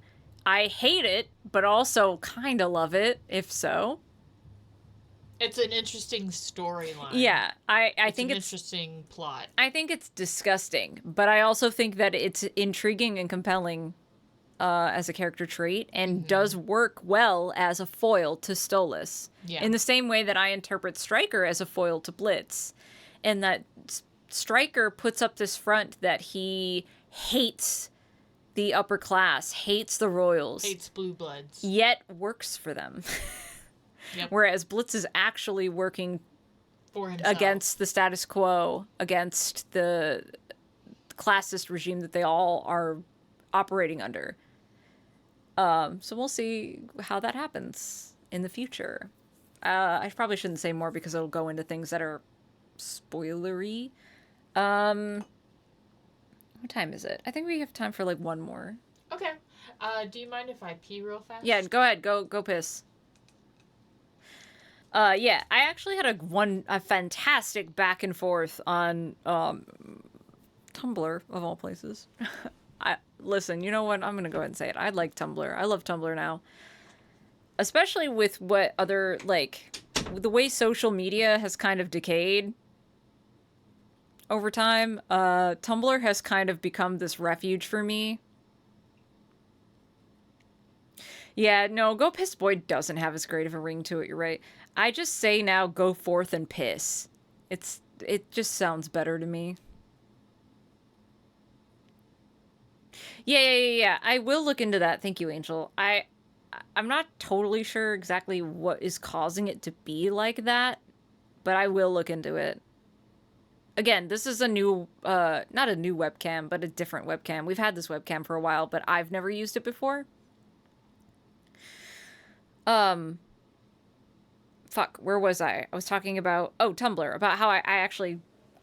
I hate it, but also kind of love it, if so. It's an interesting storyline. Yeah, I think an it's interesting plot. I think it's disgusting, but I also think that it's intriguing and compelling as a character trait and does work well as a foil to Stolas. Yeah. In the same way that I interpret Stryker as a foil to Blitz. And that Stryker puts up this front that he hates the upper class, hates the royals. Hates blue bloods. Yet works for them. Yep. Whereas Blitz is actually working for himself. Against the status quo, against the classist regime that they all are operating under. So we'll see how that happens in the future. I probably shouldn't say more because it'll go into things that are spoilery. What time is it? I think we have time for like one more. Okay. Do you mind if I pee real fast? Yeah, go ahead. Go piss. Yeah, I actually had a fantastic back and forth on Tumblr of all places. Listen, you know what? I'm gonna go ahead and say it. I like Tumblr. I love Tumblr now, especially with what other the way social media has kind of decayed over time. Tumblr has kind of become this refuge for me. Yeah, no, Go Piss Boy doesn't have as great of a ring to it, you're right. I just say now, go forth and piss. It just sounds better to me. Yeah. I will look into that. Thank you, Angel. I'm not totally sure exactly what is causing it to be like that, but I will look into it. Again, this is a new, not a new webcam, but a different webcam. We've had this webcam for a while, but I've never used it before. Fuck, where was I? I was talking about, Tumblr, about how I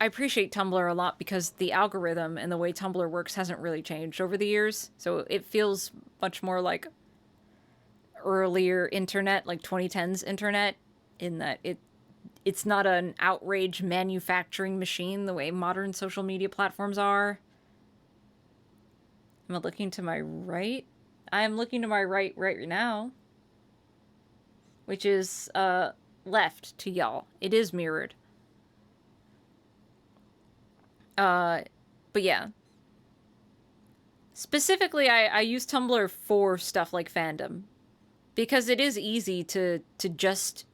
appreciate Tumblr a lot because the algorithm and the way Tumblr works hasn't really changed over the years. So it feels much more like earlier internet, like 2010s internet, in that it's not an outrage manufacturing machine the way modern social media platforms are. Am I looking to my right? I am looking to my right now. Which is left to y'all. It is mirrored. But yeah. Specifically, I use Tumblr for stuff like fandom. Because it is easy to just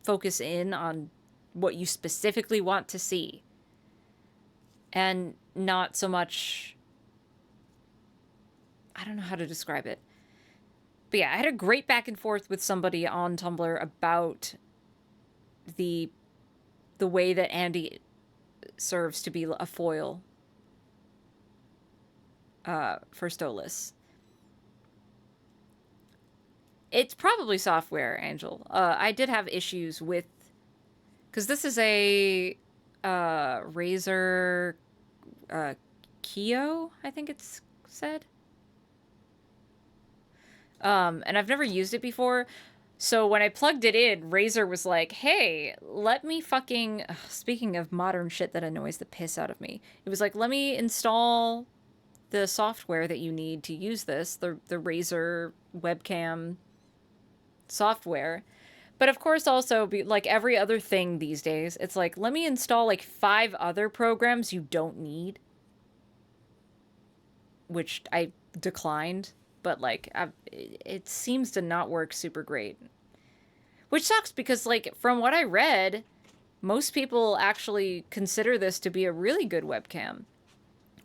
focus in on what you specifically want to see. And not so much... I don't know how to describe it. But yeah, I had a great back and forth with somebody on Tumblr about the way that Andy serves to be a foil for Stolas. It's probably software, Angel. I did have issues with... Because this is a Razer Kyo, I think it's said. And I've never used it before. So when I plugged it in, Razer was like, hey, let me fucking... Speaking of modern shit that annoys the piss out of me. It was like, let me install the software that you need to use this. The Razer webcam software. But of course also, like every other thing these days, it's like, let me install like 5 other programs you don't need. Which I declined. But, like, it seems to not work super great. Which sucks because, like, from what I read, most people actually consider this to be a really good webcam.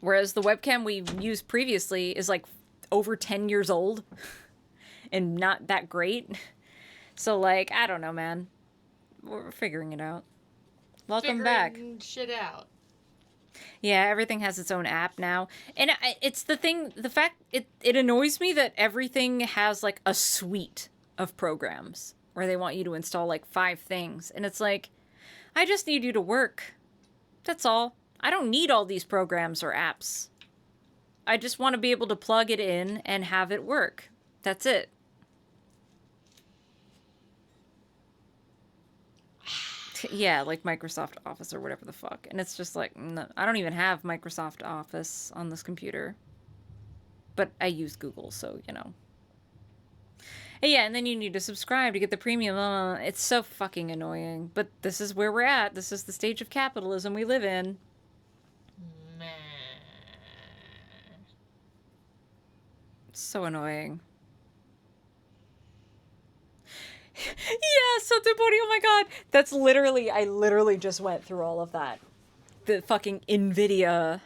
Whereas the webcam we used previously is, like, over 10 years old. And not that great. So, like, I don't know, man. We're figuring it out. Welcome back. Shit out. Yeah, everything has its own app now. And it's the fact, it annoys me that everything has like a suite of programs where they want you to install like 5 things. And it's like, I just need you to work. That's all. I don't need all these programs or apps. I just want to be able to plug it in and have it work. That's it. Yeah, like Microsoft Office or whatever the fuck. And it's just like, no, I don't even have Microsoft Office on this computer. But I use Google, so, you know. Yeah, and then you need to subscribe to get the premium. It's so fucking annoying. But this is where we're at. This is the stage of capitalism we live in. It's so annoying. Yeah, something body. Oh my god. That's literally, I literally just went through all of that. The fucking NVIDIA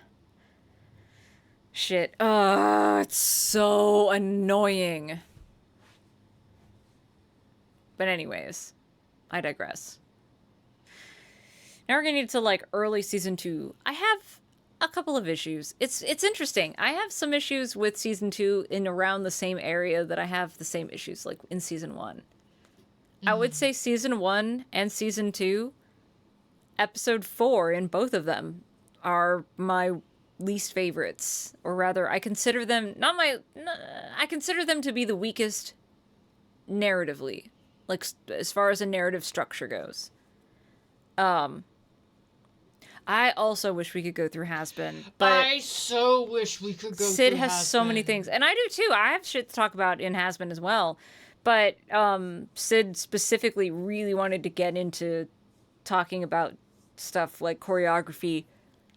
shit. It's so annoying. But anyways, I digress. Now we're gonna get to like early season 2. I have a couple of issues. It's interesting. I have some issues with season 2 in around the same area that I have the same issues like in season 1. I would say season 1 and season 2, episode 4 in both of them are my least favorites. Or rather, I consider them I consider them to be the weakest narratively, like as far as a narrative structure goes. I also wish we could go through Has-Been, but I so wish we could go Sid through has Has-Been. so many things, and I do too. I have shit to talk about in Has-Been as well. But Sid specifically really wanted to get into talking about stuff like choreography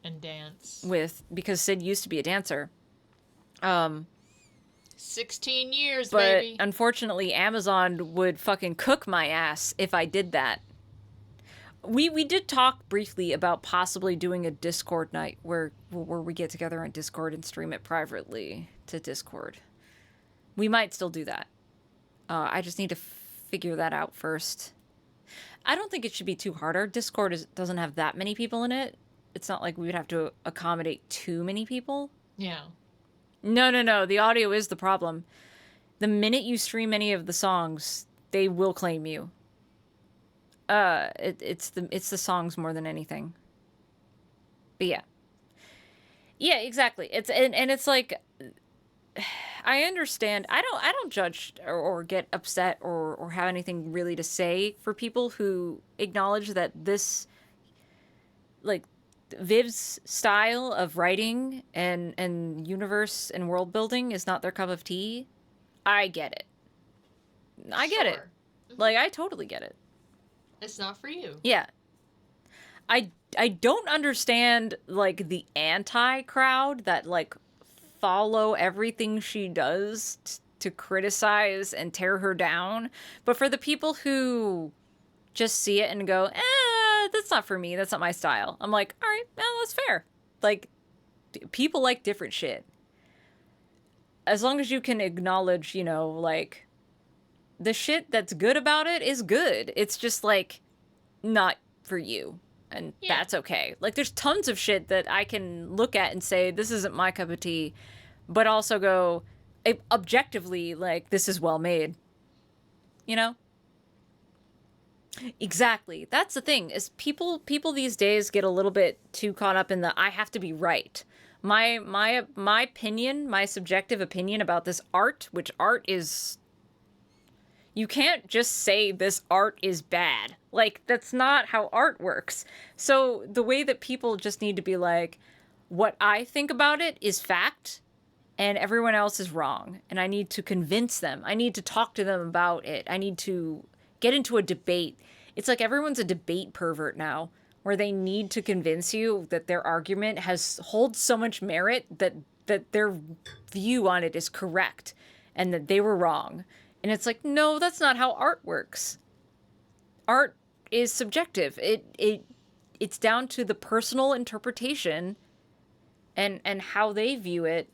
and dance because Sid used to be a dancer. 16 years, but baby. Unfortunately, Amazon would fucking cook my ass if I did that. We did talk briefly about possibly doing a Discord night where we get together on Discord and stream it privately to Discord. We might still do that. I just need to figure that out first. I don't think it should be too hard. Our Discord doesn't have that many people in it. It's not like we would have to accommodate too many people. Yeah. No. The audio is the problem. The minute you stream any of the songs, they will claim you. It's the songs more than anything. But yeah. Yeah, exactly. It's like, I understand. I don't judge or get upset or have anything really to say for people who acknowledge that this, like, Viv's style of writing and universe and world building is not their cup of tea. I get it. I get it. Like, I totally get it. It's not for you. Yeah. I don't understand, like, the anti-crowd that, like, follow everything she does to criticize and tear her down. But for the people who just see it and go, that's not for me. That's not my style. I'm like, all right, well, that's fair. Like, people like different shit. As long as you can acknowledge, you know, like, the shit that's good about it is good. It's just, like, not for you. And that's okay. Like, there's tons of shit that I can look at and say, this isn't my cup of tea, but also go, objectively, like, this is well made. You know? Exactly. That's the thing, is people these days get a little bit too caught up in the, I have to be right. My opinion, my subjective opinion about this art, which art is... You can't just say this art is bad. Like, that's not how art works. So the way that people just need to be like, what I think about it is fact, and everyone else is wrong. And I need to convince them. I need to talk to them about it. I need to get into a debate. It's like everyone's a debate pervert now, where they need to convince you that their argument holds so much merit that their view on it is correct and that they were wrong. And it's like, no, that's not how art works. Art is subjective. It's down to the personal interpretation and how they view it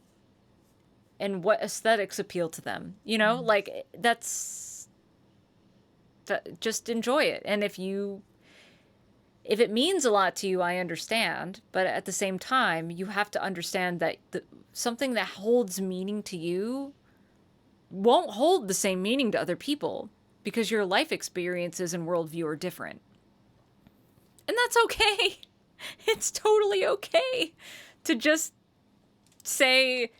and what aesthetics appeal to them. You know, like, just enjoy it. And if if it means a lot to you, I understand. But at the same time, you have to understand that something that holds meaning to you won't hold the same meaning to other people because your life experiences and worldview are different. And that's okay. It's totally okay to just say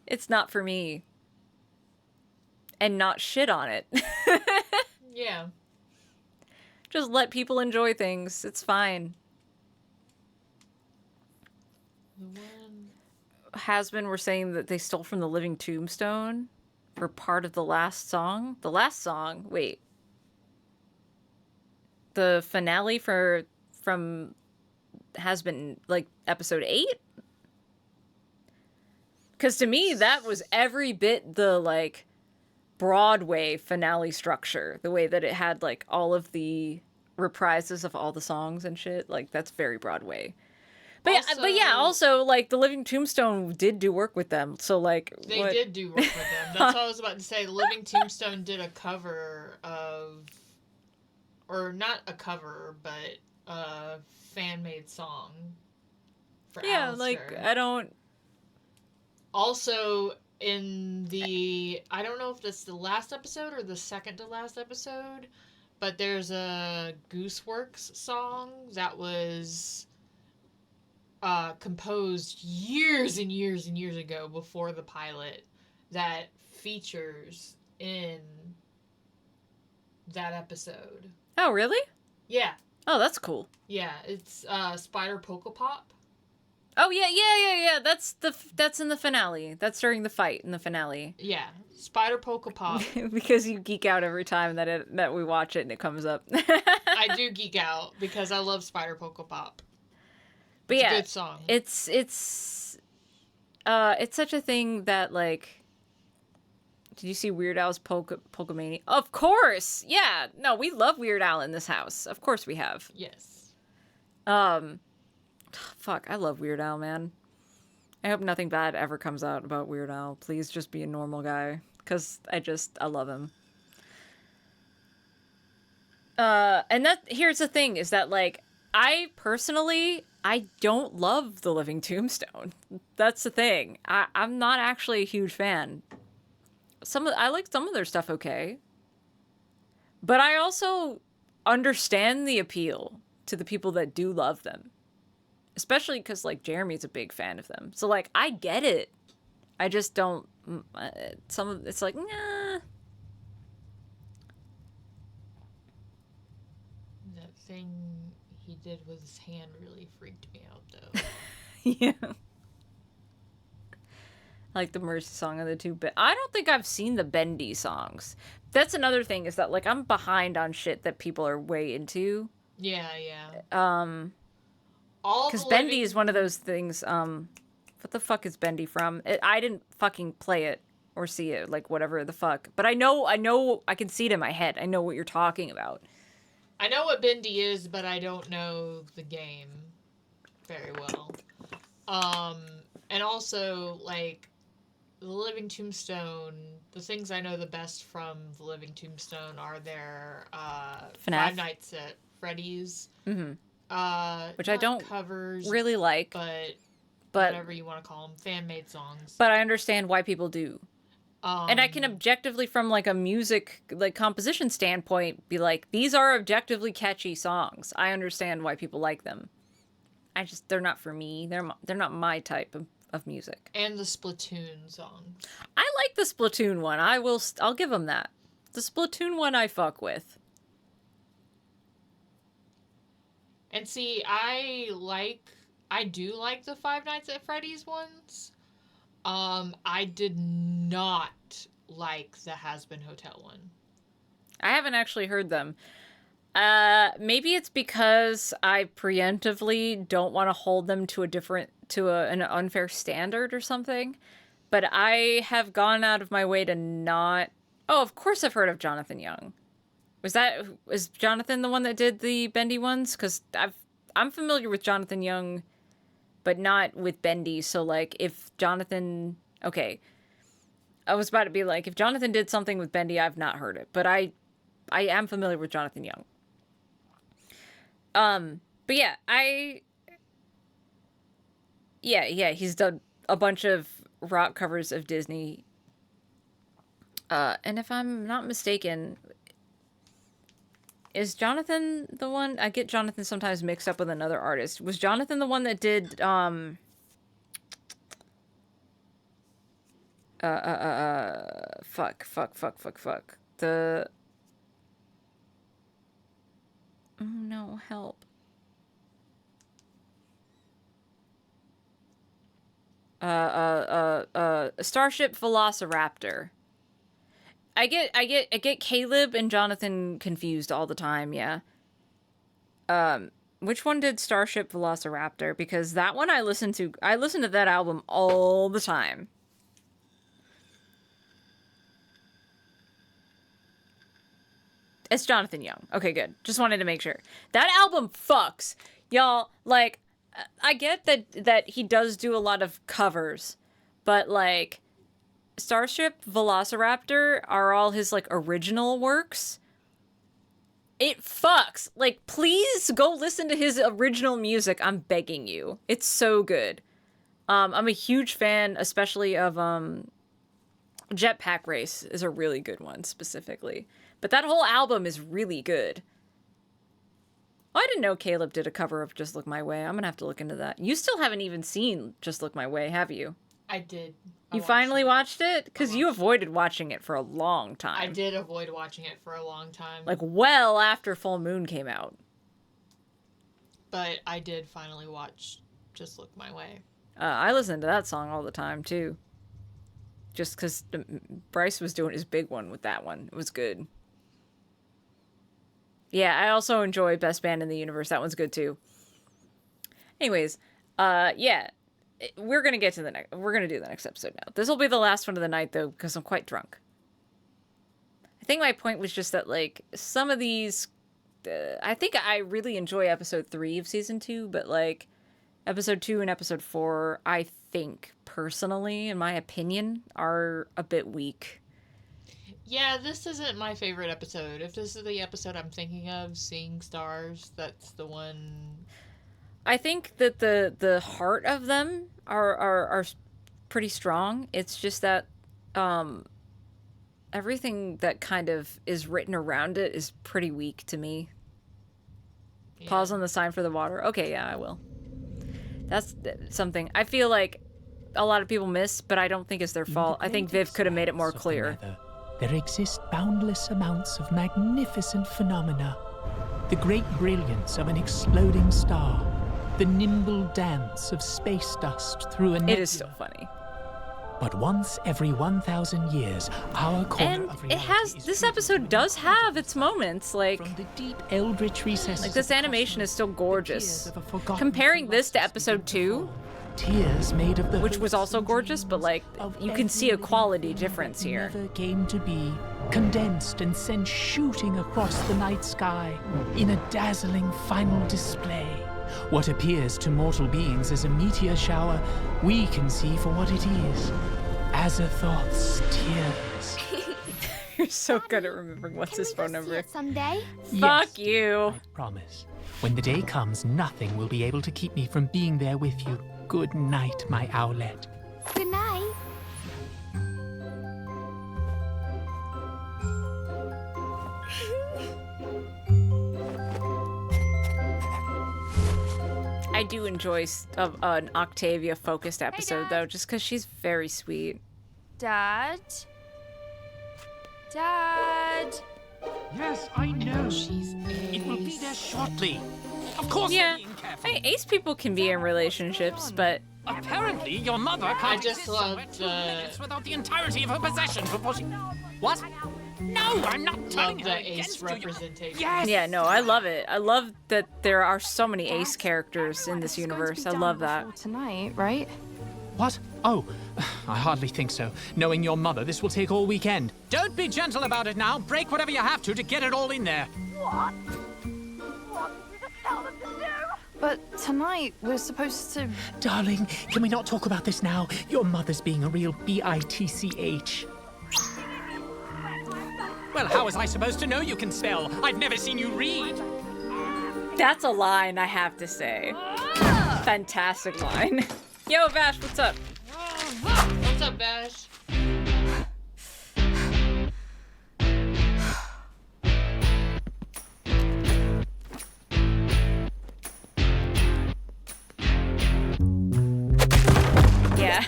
it's not for me and not shit on it. Yeah. Just let people enjoy things. It's fine. Hasbin were saying that they stole from the Living Tombstone for part of the last song. The last song? Wait. The finale from Hasbin, like, episode 8? Because to me, that was every bit the, like, Broadway finale structure. The way that it had, like, all of the reprises of all the songs and shit. Like, that's very Broadway. But yeah, also, like, the Living Tombstone did do work with them. So, like, They did do work with them. That's what I was about to say. Living Tombstone did a cover of... Or not a cover, but a fan-made song for yeah, Alistair. like, I don't... Also, in the... I don't know if that's the last episode or the second to last episode, but there's a Gooseworks song that was composed years and years and years ago before the pilot that features in that episode. Oh, really? Yeah. Oh, that's cool. Yeah, it's Spider Polka Pop. Oh, yeah. That's in the finale. That's during the fight in the finale. Yeah, Spider Polka Pop. Because you geek out every time that we watch it and it comes up. I do geek out because I love Spider Polka Pop. But It's yeah, a good song. It's such a thing that, like, did you see Weird Al's Polkamania? Of course! Yeah! No, we love Weird Al in this house. Of course we have. Yes. Fuck, I love Weird Al, man. I hope nothing bad ever comes out about Weird Al. Please just be a normal guy. Because I love him. And here's the thing, is that, like, I don't love The Living Tombstone. That's the thing. I'm not actually a huge fan. I like some of their stuff okay. But I also understand the appeal to the people that do love them. Especially because, like, Jeremy's a big fan of them. So, like, I get it. I just don't... it's like, nah. That thing he did with his hand really freaked me out, though. Yeah. Like the Mercy song and the two... I don't think I've seen the Bendy songs. That's another thing, is that, like, I'm behind on shit that people are way into. Yeah. Because Bendy is one of those things, what the fuck is Bendy from? I didn't fucking play it or see it, like, whatever the fuck. But I know, I can see it in my head. I know what you're talking about. I know what Bendy is, but I don't know the game very well. And also, like, The Living Tombstone, the things I know the best from The Living Tombstone are their Five Nights at Freddy's. Mm-hmm. Which I don't covers, really like, but whatever you want to call them, fan-made songs. But I understand why people do. And I can objectively, from, like, a music, like, composition standpoint, be like, these are objectively catchy songs. I understand why people like them. They're not for me. They're not my type of music. And the Splatoon songs. I like the Splatoon one. I'll give them that. The Splatoon one I fuck with. And see, I do like the Five Nights at Freddy's ones. I did not like the Has-Been Hotel one. I haven't actually heard them. Maybe it's because I preemptively don't want to hold them to an unfair standard or something. But I have gone out of my way to not... Oh, of course I've heard of Jonathan Young. Was Jonathan the one that did the Bendy ones? Because I'm familiar with Jonathan Young, but not with Bendy. So, like, if Jonathan... Okay. I was about to be like, if Jonathan did something with Bendy, I've not heard it. But I am familiar with Jonathan Young. But yeah, he's done a bunch of rock covers of Disney. And if I'm not mistaken, is Jonathan the one? I get Jonathan sometimes mixed up with another artist. Was Jonathan the one that did fuck. Oh no, help. Starship Velociraptor. I get Caleb and Jonathan confused all the time, yeah. Which one did Starship Velociraptor? Because that one I listened to that album all the time. It's Jonathan Young. Okay, good. Just wanted to make sure. That album fucks. Y'all, like, I get that he does do a lot of covers, but, like, Starship Velociraptor are all his, like, original works. It fucks. Like, please go listen to his original music. I'm begging you. It's so good. I'm a huge fan, especially of, Jetpack Race is a really good one, specifically. But that whole album is really good. Oh, I didn't know Caleb did a cover of Just Look My Way. I'm gonna have to look into that. You still haven't even seen Just Look My Way, have you? I did. You finally watched it? Because you avoided watching it for a long time. I did avoid watching it for a long time. Like, well after Full Moon came out. But I did finally watch Just Look My Way. I listened to that song all the time, too. Just because Bryce was doing his big one with that one. It was good. Yeah, I also enjoy Best Band in the Universe. That one's good, too. Anyways, yeah. We're going to get to the next... We're going to do the next episode now. This will be the last one of the night, though, because I'm quite drunk. I think my point was just that, like, some of these... I think I really enjoy episode 3 of season 2, but, like, episode 2 and episode 4, I think, personally, in my opinion, are a bit weak. Yeah, this isn't my favorite episode. If this is the episode I'm thinking of, Seeing Stars, that's the one... I think that the heart of them are pretty strong. It's just that everything that kind of is written around it is pretty weak to me. Yeah. Pause on the sign for the water. Okay, yeah, I will. That's something I feel like a lot of people miss, but I don't think it's their fault. I think Viv could have made it more clear. There exist boundless amounts of magnificent phenomena. The great brilliance of an exploding star. The nimble dance of space dust through a nebula. It is so funny. But once every 1,000 years, our corner of reality it has... This episode does have its moments, like... From the deep eldritch recesses... Like, this animation is still gorgeous. Comparing this to episode 2... Tears made of the... Which was also gorgeous, but, like, you can see a quality difference here. Never came to be, condensed and sent shooting across the night sky in a dazzling final display. What appears to mortal beings as a meteor shower, we can see for what it is. Azathoth's tears. You're so good at remembering what's his phone number. Someday? Fuck you. I promise. When the day comes, nothing will be able to keep me from being there with you. Good night, my owlet. Good night. I do enjoy an Octavia-focused episode, though, just because she's very sweet. Dad? Dad? Yes, I know. It will be there shortly. Of course, yeah. Hey, ace people can be in relationships, but apparently your mother can't just love without the entirety of her possessions before she... What? No, I'm not telling the ace representation. Yes. Yeah, no, I love it. I love that there are so many ace characters in this universe. I love that. Tonight, right? What? Oh, I hardly think so. Knowing your mother, this will take all weekend. Don't be gentle about it now. Break whatever you have to get it all in there. What? What did you just tell them to do? But tonight, we're supposed to... Darling, can we not talk about this now? Your mother's being a real bitch. Well, how was I supposed to know you can spell? I've never seen you read. That's a line, I have to say. Fantastic line. Yo, Vash, what's up? What's up, Vash? Yeah.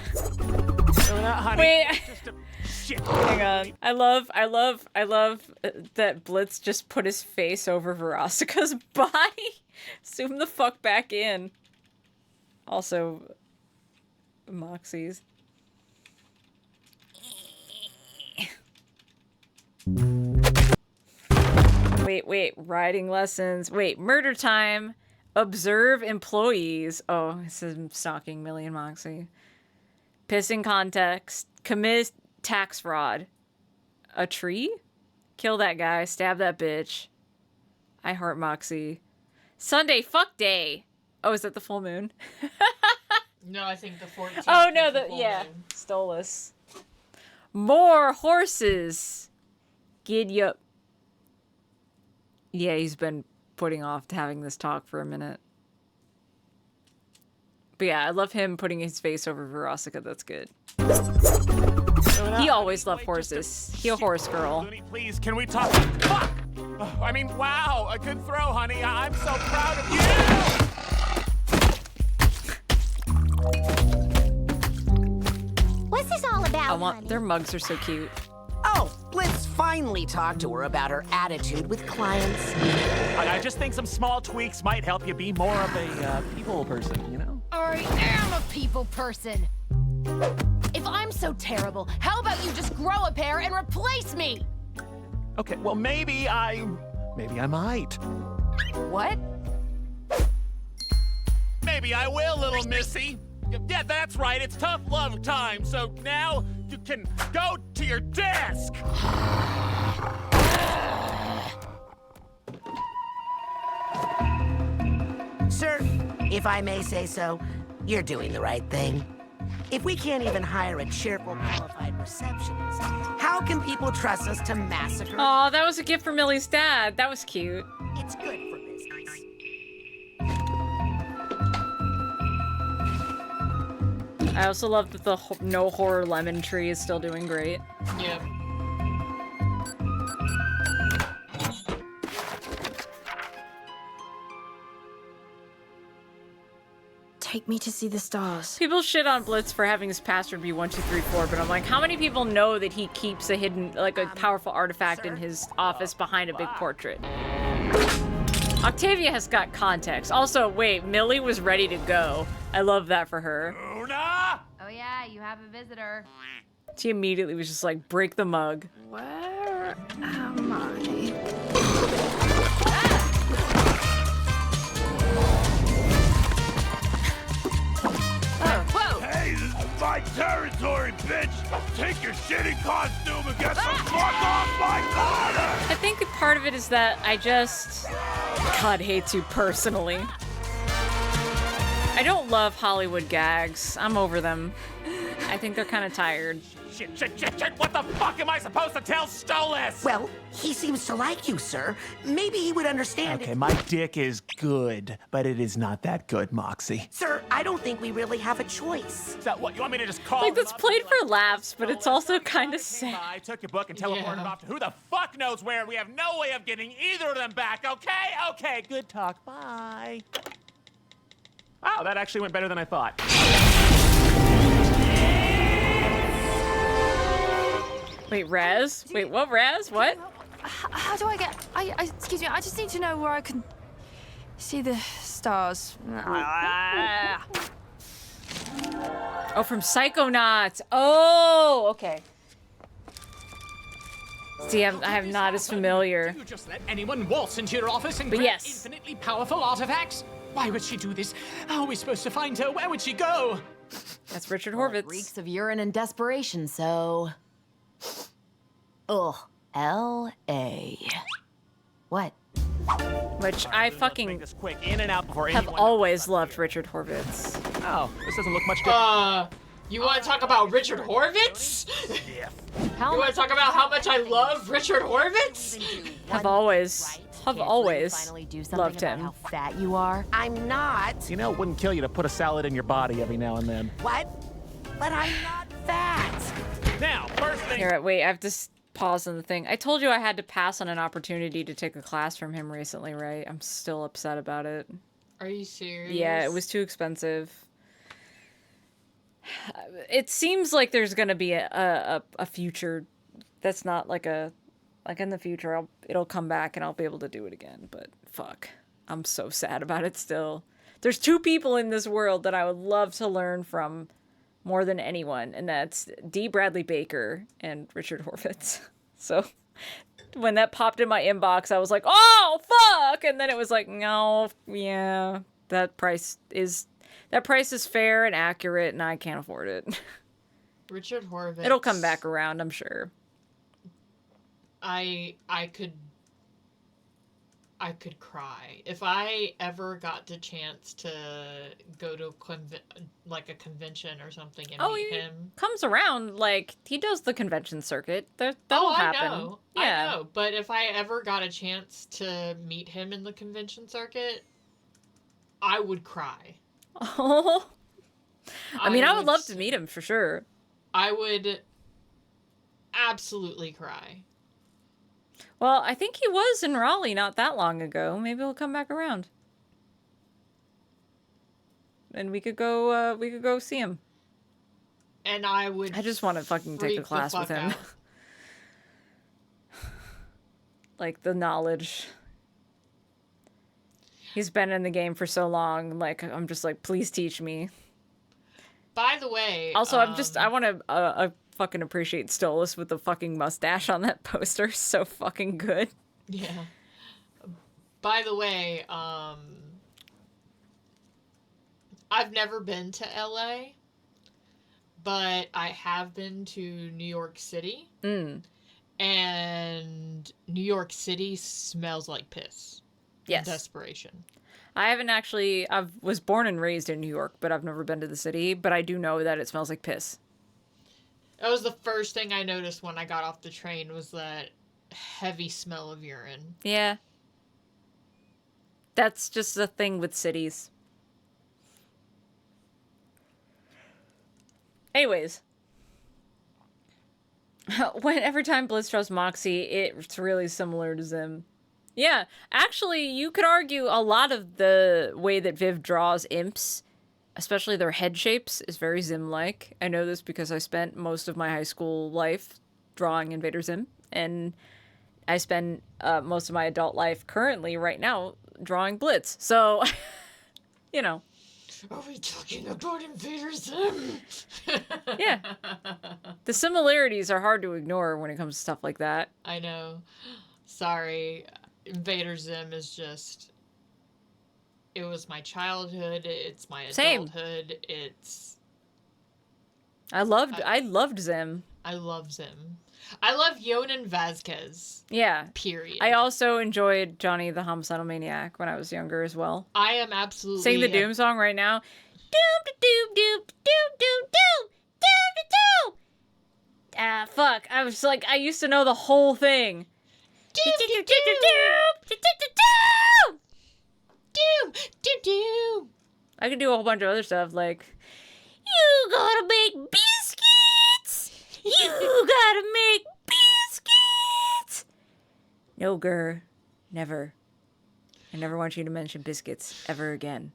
Honey, Wait. just a shit. Hang on. I love that Blitz just put his face over Veronica's body. Zoom the fuck back in. Also, Moxie's. Wait, riding lessons. Wait, murder time. Observe employees. Oh, this is stalking Millie and Moxie. Pissing context. Commit tax fraud. A tree? Kill that guy. Stab that bitch. I heart Moxie. Sunday fuck day. Oh, is that the full moon? No, I think the 14th. Oh no, is the full yeah. moon. Stolus. More horses. Giddy up. Yeah, he's been putting off having this talk for a minute. But yeah, I love him putting his face over Veronica. That's good. He always loved horses. He a horse girl. Looney, please, can we talk? Fuck! Oh, I mean, wow, a good throw, honey. I'm so proud of you! What's this all about, honey? Their mugs are so cute. Oh, let's finally talk to her about her attitude with clients. I just think some small tweaks might help you be more of a people person, you know? I am a people person. If I'm so terrible, how about you just grow a pair and replace me? Okay, well, maybe I might. What? Maybe I will, little missy. Yeah, that's right, it's tough love time, so now you can go to your desk! Sir, if I may say so, you're doing the right thing. If we can't even hire a cheerful, qualified receptionist, how can people trust us to massacre? Aw, that was a gift from Millie's dad. That was cute. It's good for business. I also love that the no horror lemon tree is still doing great. Yeah. Take me to see the stars. People shit on Blitz for having his password be 1234, but I'm like, how many people know that he keeps a hidden, like a powerful artifact in his office behind a big portrait? Octavia has got context. Also, wait, Millie was ready to go. I love that for her. Oh yeah, you have a visitor. She immediately was just like, break the mug. Where am I? Hey, this is my territory, bitch! Take your shitty costume and get the fuck off my corner! I think part of it is that God hates you personally. I don't love Hollywood gags. I'm over them. I think they're kind of tired. Shit, what the fuck am I supposed to tell Stolas? Well, he seems to like you, sir. Maybe he would understand Okay, it. my dick is good, but it is not that good, Moxie. Sir, I don't think we really have a choice. Is that what, you want me to just call Like, them that's up played and for laughs, but it's also kind of sad. I took your book and teleported off to who the fuck knows where. We have no way of getting either of them back, okay? Okay, good talk. Bye. Wow, that actually went better than I thought. Wait, Raz? Wait, what, Raz? What? How do I get... excuse me, I just need to know where I can see the stars. Oh, from Psychonauts. Oh, okay. See, I'm not as familiar. You just let anyone waltz into your office and But grab yes. infinitely powerful artifacts? Why would she do this? How are we supposed to find her? Where would she go? That's Richard Horvitz. Reeks of urine and desperation, so... Ugh. L.A. What? Which I fucking This quick, in and out before have anyone always loved Richard Horvitz. Oh, this doesn't look much different. You want to talk about Richard Horvitz? You want to talk about how much I love Richard Horvitz? Have always. I've Can't always you finally do something loved about him. how fat you are? I'm not. You know, it wouldn't kill you to put a salad in your body every now and then. What? But I'm not fat. Now, first thing. Here, wait, I have to pause on the thing. I told you I had to pass on an opportunity to take a class from him recently, right? I'm still upset about it. Are you serious? Yeah, it was too expensive. It seems like there's gonna be a future that's not like in the future it'll come back and I'll be able to do it again, but fuck. I'm so sad about it still. There's two people in this world that I would love to learn from more than anyone, and that's D. Bradley Baker and Richard Horvitz. So when that popped in my inbox, I was like, oh fuck, and then it was like, no, yeah, that price is fair and accurate, and I can't afford it. Richard Horvitz. It'll come back around, I'm sure. I could cry if I ever got the chance to go to a convention or something and meet him. Comes around, like he does the convention circuit. That'll happen. I know. Yeah. I know. But if I ever got a chance to meet him in the convention circuit, I would cry. Oh. I mean, I would love to meet him for sure. I would absolutely cry. Well, I think he was in Raleigh not that long ago. Maybe he'll come back around. And we could go see him. And I just want to fucking take a class with him. Like the knowledge. He's been in the game for so long, like I'm just like, please teach me. By the way, also I want to fucking appreciate Stolas with the fucking mustache on that poster. So fucking good. Yeah. By the way, I've never been to LA, but I have been to New York City. And New York City smells like piss. Yes. Desperation. I haven't actually, I was born and raised in New York, but I've never been to the city, but I do know that it smells like piss. That was the first thing I noticed when I got off the train was that heavy smell of urine. Yeah. That's just the thing with cities. Anyways. Every time Blitz draws Moxie, it's really similar to Zim. Yeah, actually, you could argue a lot of the way that Viv draws imps, especially their head shapes, is very Zim-like. I know this because I spent most of my high school life drawing Invader Zim, and I spend most of my adult life currently, right now, drawing Blitz. So, you know. Are we talking about Invader Zim? Yeah. The similarities are hard to ignore when it comes to stuff like that. I know. Sorry. Invader Zim is just... It was my childhood. It's my adulthood. It's... I loved Zim. I love Zim. I love Yonan Vasquez. Yeah. Period. I also enjoyed Johnny the Homicidal Maniac when I was younger as well. I am absolutely... Sing the Doom song right now. Doom. Fuck. I was like, I used to know the whole thing. I could do a whole bunch of other stuff like, you gotta make biscuits. You gotta make biscuits. No, Gur, never. I never want you to mention biscuits ever again.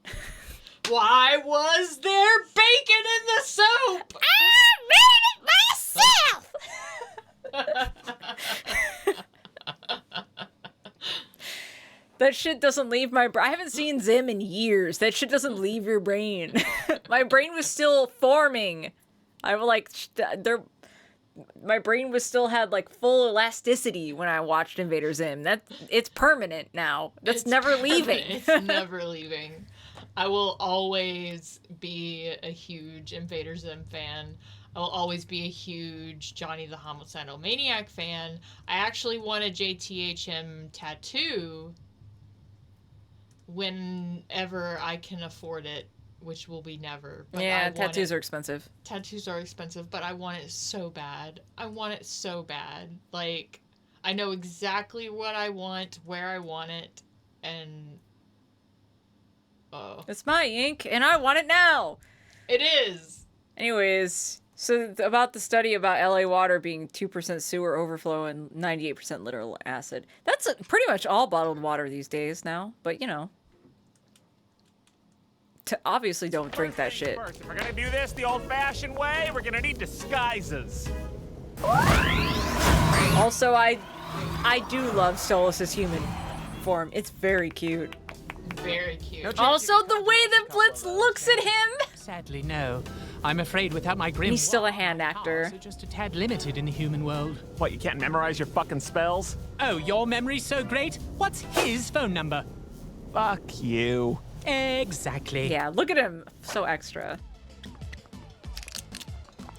Why was there bacon in the soup? I made it myself. That shit doesn't leave my brain. I haven't seen Zim in years. That shit doesn't leave your brain. My brain was still forming. I was like, my brain was still had like full elasticity when I watched Invader Zim. It's permanent now. It's never leaving. It's never leaving. I will always be a huge Invader Zim fan. I will always be a huge Johnny the Homicidal Maniac fan. I actually want a JTHM tattoo whenever I can afford it, which will be never. But yeah, tattoos are expensive. Tattoos are expensive, but I want it so bad. I want it so bad. Like, I know exactly what I want, where I want it, and... It's my ink, and I want it now! It is! Anyways, so about the study about LA water being 2% sewer overflow and 98% literal acid. That's pretty much all bottled water these days now, but you know. Obviously don't drink that shit. First, if we're gonna do this the old-fashioned way, we're gonna need disguises. Also, I do love Stolas' human form. It's very cute. Very cute. Also, the way that Blitz looks at him! Sadly, no. I'm afraid without my grimoire... He's still a hand actor. ...are just a tad limited in the human world. What, you can't memorize your fucking spells? Oh, your memory's so great? What's his phone number? Fuck you. Exactly. Yeah, look at him. So extra.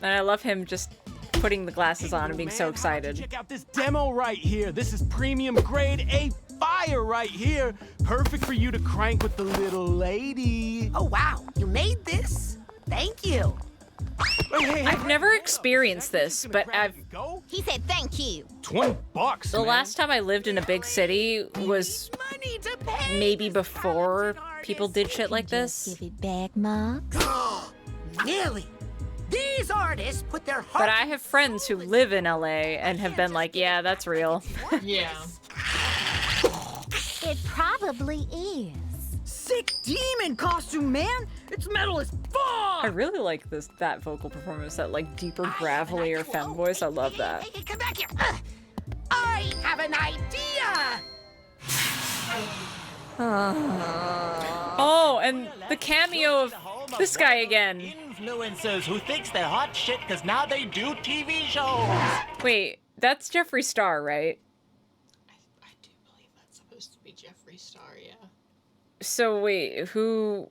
And I love him just putting the glasses on and being so excited. Check out this demo right here. This is premium grade A fire right here. Perfect for you to crank with the little lady. Oh, wow. You made this? Thank you. I've never experienced this, but He said thank you. $20, the last time I lived in a big city was maybe before people did shit like this. Give it back, Mox. Nearly. These artists put their heart. But I have friends who live in LA and have been like, yeah, that's real. Yeah. It probably is. Sick demon costume, man! It's metal as fuck! I really like that vocal performance, that like deeper gravelly or femme voice. I love that. Hey, come back here. I have an idea. Oh, and the cameo of this guy again. Influencers who thinks they're hot shit because now they do TV shows. Wait, that's Jeffree Star, right? I do believe that's supposed to be Jeffree Star, yeah. So wait, who?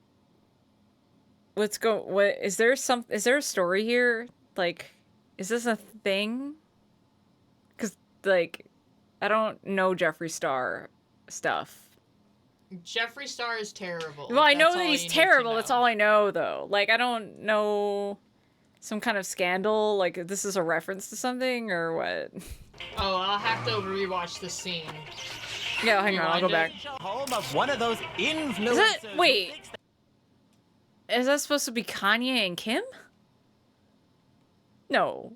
Let's go. What is there? Is there a story here? Like, is this a thing? Because like, I don't know Jeffree Star stuff. Jeffree Star is terrible. Well, I know That's that all he's you need to terrible. know. That's all I know, though. Like, I don't know some kind of scandal. Like, this is a reference to something or what? Oh, I'll have to rewatch the scene. Yeah, hang on. I'll go back. Home of one of those influencers. Is that wait? Is that supposed to be Kanye and Kim? No.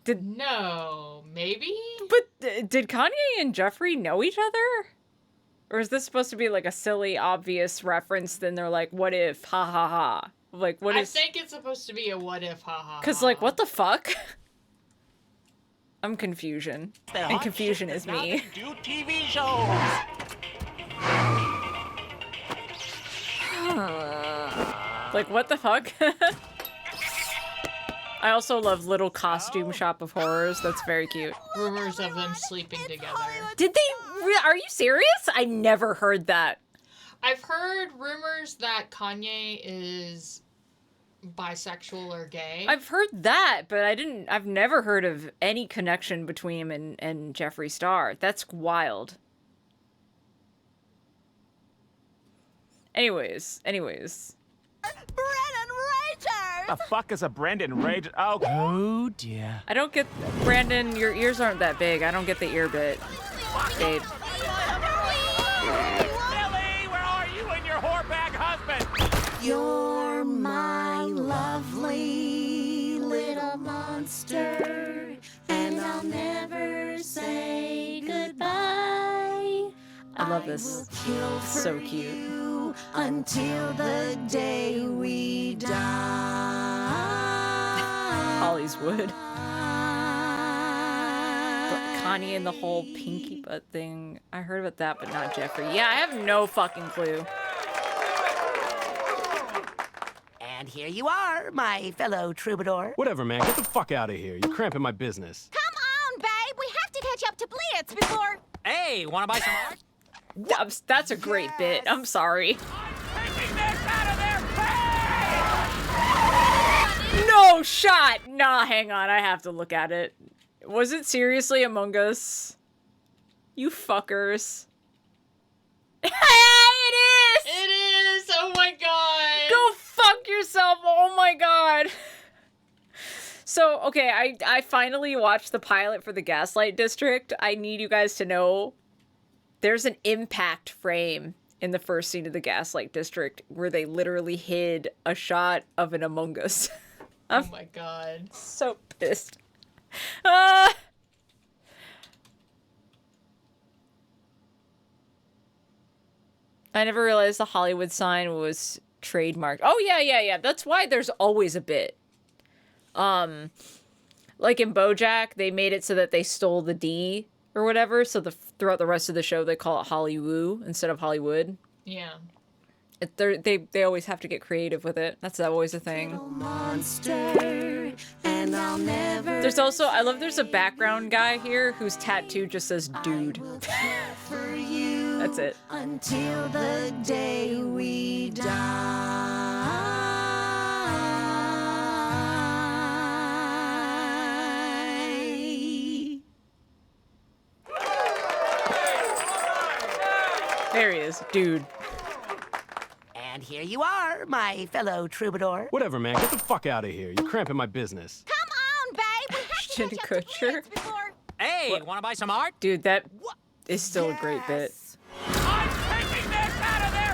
No, maybe? But did Kanye and Jeffree know each other? Or is this supposed to be like a silly, obvious reference? Then they're like, what if, ha ha ha. Like, what is... I think it's supposed to be a what if, ha ha. Because, like, what the fuck? I'm confusion. And confusion is me. Do TV shows. Like, what the fuck? I also love Little Costume Shop of Horrors. That's very cute. Rumors of them sleeping together. Did they? Are you serious? I never heard that. I've heard rumors that Kanye is bisexual or gay. I've heard that, but I've never heard of any connection between him and Jeffree Star. That's wild. Anyways. Brennan Rager! The fuck is a Brendan Rage? Oh dear. I don't get Brandon. Your ears aren't that big. I don't get the ear bit, babe. Billy, where are you and your whorebag husband? You're my lovely little monster, and I'll never say goodbye. I love this. So cute. Until the day we die. Holly's Wood. Kanye and the whole pinky butt thing. I heard about that, but not Jeffree. Yeah, I have no fucking clue. And here you are, my fellow troubadour. Whatever, man. Get the fuck out of here. You're cramping my business. Come on, babe. We have to catch up to Blitz before... Hey, wanna buy some art? That's a great bit. I'm sorry. No shot! Nah, hang on. I have to look at it. Was it seriously Among Us? You fuckers. Hey, it is! It is! Oh my god! Go fuck yourself! Oh my god! So, okay, I finally watched the pilot for the Gaslight District. I need you guys to know there's an impact frame in the first scene of the Gaslight District where they literally hid a shot of an Among Us. Oh my god. So pissed. I never realized the Hollywood sign was trademarked. Oh, yeah. That's why there's always a bit. Like in BoJack, they made it so that they stole the D or whatever, so throughout the rest of the show they call it Hollywood instead of Hollywood. Yeah. They always have to get creative with it. That's always a thing. Monster, and I'll never. There's a background guy here whose tattoo just says dude. That's it. Until the day we die. There he is, dude. And here you are, my fellow troubadour. Whatever, man. Get the fuck out of here. You're cramping my business. Come on, babe. We have Ashton Kutcher. Hey, wanna buy some art? Dude, that is still a great bit. I'm taking this out of their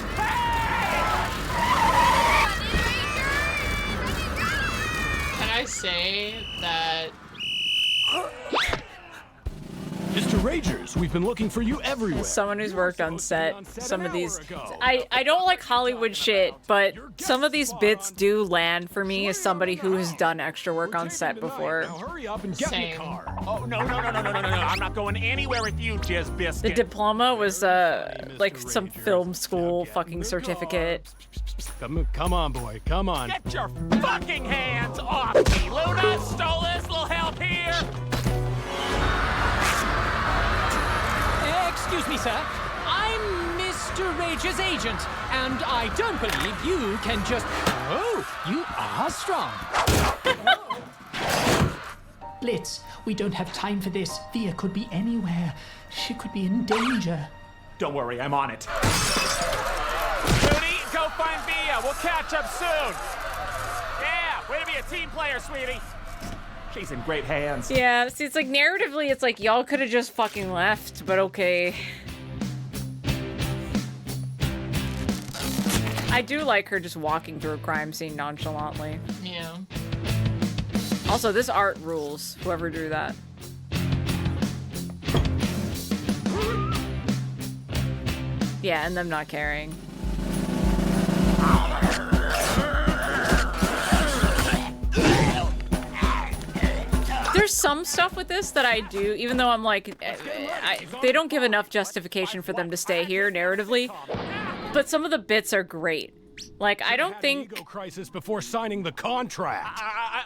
Can I say that Mr. Ragers, we've been looking for you everywhere. As someone who's worked on set, some of these... I don't like Hollywood shit, but some of these bits do land for me as somebody who has done extra work on set before. Hurry up and get me a car. Oh, no. I'm not going anywhere with you, Jizz Biscuit. The diploma was, like, some film school fucking certificate. Come on, boy. Come on. Get your fucking hands off me! Luna, Stolas, little help here! Excuse me, sir. I'm Mr. Rage's agent, and I don't believe you can just... Oh, you are strong. Blitz, we don't have time for this. Via could be anywhere. She could be in danger. Don't worry, I'm on it. Moody, go find Via. We'll catch up soon. Yeah, way to be a team player, sweetie. She's in great hands. Yeah, see, it's like, narratively, it's like, y'all could have just fucking left, but okay. I do like her just walking through a crime scene nonchalantly. Yeah. Also, this art rules, whoever drew that. Yeah, and them not caring. There's some stuff with this that I do, even though I'm like, they don't give enough justification for them to stay here narratively, but some of the bits are great. Like, I don't think... Ego crisis before signing the contract.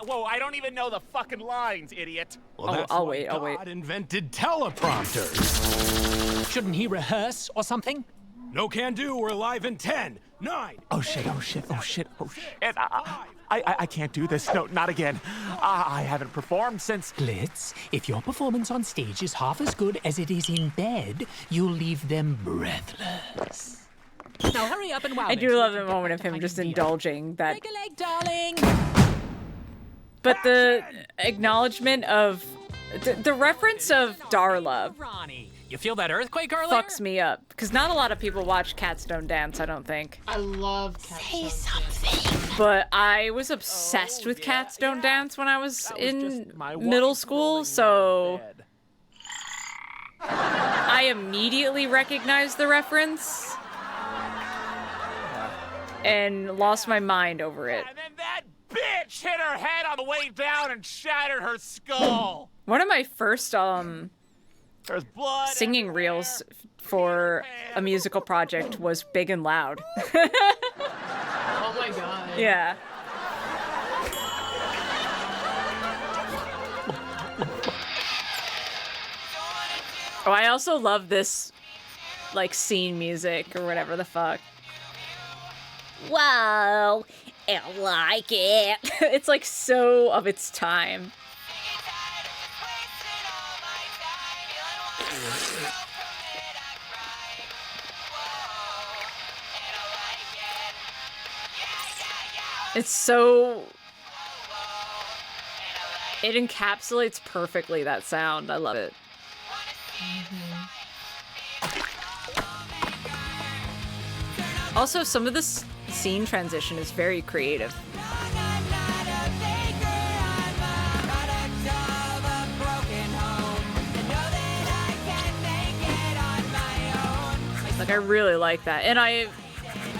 Whoa, I don't even know the fucking lines, idiot. Well, that's I'll why wait. God invented teleprompters. Shouldn't he rehearse or something? No can do. We're live in 10, 9. Oh shit. And I can't do this. No, not again. I haven't performed since... Blitz, if your performance on stage is half as good as it is in bed, you'll leave them breathless. Now hurry up and wow. I do love the moment of him just indulging that. Take a leg, darling. But the acknowledgement of the reference of Darla Ronnie, you feel that earthquake earlier? fucks me up because not a lot of people watch Cats Don't Dance. I don't think. I love Cats Say something. But I was obsessed with Cats Don't Dance when I was in middle school, so I immediately recognized the reference and lost my mind over it. And then that bitch hit her head on the way down and shattered her skull. One of my first There's blood singing reels for a musical project was Big and Loud. Oh my god. Yeah. Oh, I also love this, like, scene music or whatever the fuck. Whoa, I like it. It's like so of its time. It's so It encapsulates perfectly that sound. I love it. Also, some of this scene transition is very creative. Like, I really like that. And I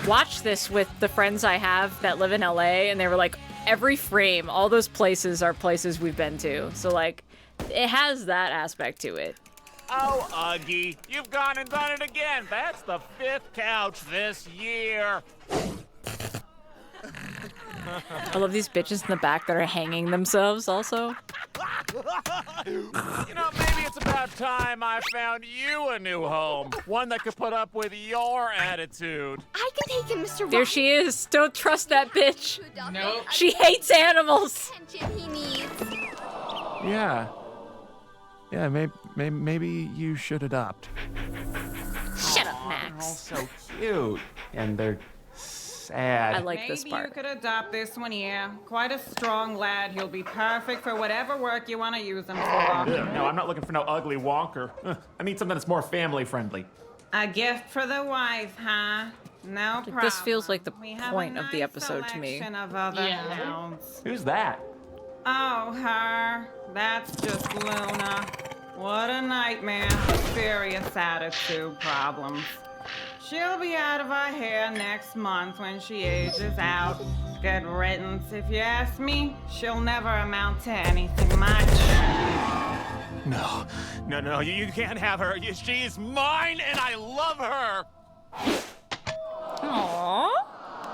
watched this with the friends I have that live in LA, and they were like, every frame, all those places are places we've been to. So, like, it has that aspect to it. Oh, Uggy, you've gone and done it again. That's the 5th couch this year. I love these bitches in the back that are hanging themselves also. You know, maybe it's about time I found you a new home. One that could put up with your attitude. I can take him, Mr. Ronnie. There she is. Don't trust that bitch. Nope. She hates animals. He needs. Yeah. Yeah, maybe you should adopt. Shut up, They're all Max. so cute. And they're sad. I like this Maybe part. you could adopt this one here. Quite a strong lad. He'll be perfect for whatever work you want to use him for. No, I'm not looking for no ugly wonker. I need something that's more family friendly. A gift for the wife, huh? No problem. This feels like the We have a point of the nice episode to me. selection of other Yeah. hounds. Who's that? Oh, her. That's just Luna. What a nightmare. Serious attitude problems. She'll be out of our hair next month when she ages out. Good riddance, if you ask me. She'll never amount to anything much. No, you can't have her. She's mine, and I love her. Aww.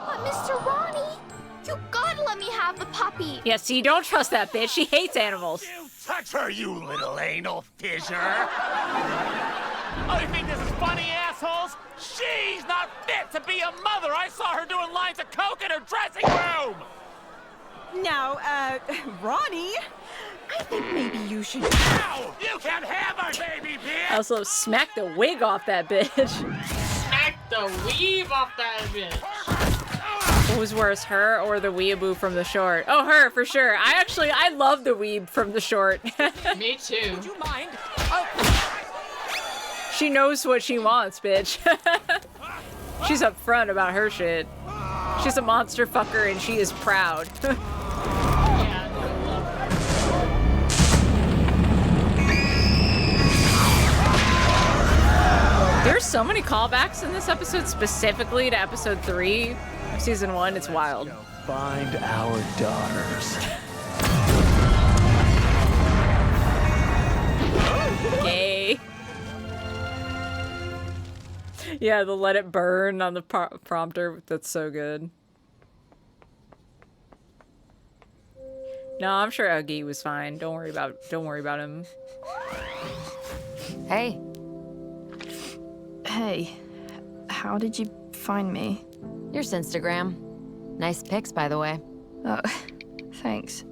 But Mr. Ronnie, you gotta let me have the puppy. Yeah, see, don't trust that bitch. She hates animals. Touch her, you little anal fissure! Oh, you think this is funny, assholes? She's not fit to be a mother. I saw her doing lines of coke in her dressing room. Now, Ronnie, I think maybe you should. Ow! You can have her, baby bitch! Also, smack the wig off that bitch. Smack the weave off that bitch. What was worse, her or the weeaboo from the short? Oh, her, for sure. I love the weeb from the short. Me too. Would you mind? She knows what she wants, bitch. She's upfront about her shit. She's a monster fucker and she is proud. There's so many callbacks in this episode, specifically to episode 3 of season 1. It's wild. Find our daughters. Gay. Yeah, the let it burn on the prompter. That's so good. No, I'm sure Uggy was fine. Don't worry about him. Hey. Hey. How did you find me? Your Instagram. Nice pics, by the way. Oh, thanks.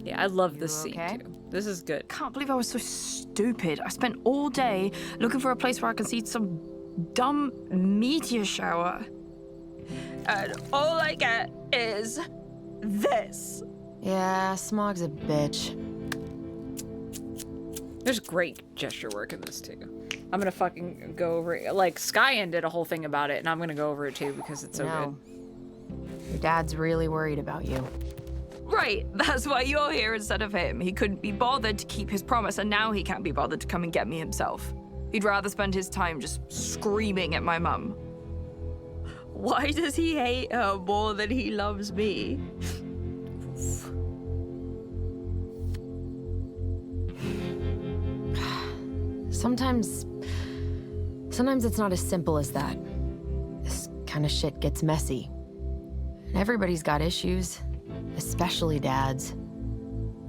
Yeah, I love this scene too. This is good. Can't believe I was so stupid. I spent all day looking for a place where I can see some dumb meteor shower. And all I get is this. Yeah, Smog's a bitch. There's great gesture work in this too. I'm gonna fucking go over it. Like, Skyen did a whole thing about it, and I'm gonna go over it too because it's so good. Your dad's really worried about you. Right, that's why you're here instead of him. He couldn't be bothered to keep his promise, and now he can't be bothered to come and get me himself. He'd rather spend his time just screaming at my mum. Why does he hate her more than he loves me? Sometimes it's not as simple as that. This kind of shit gets messy. And everybody's got issues, especially dads.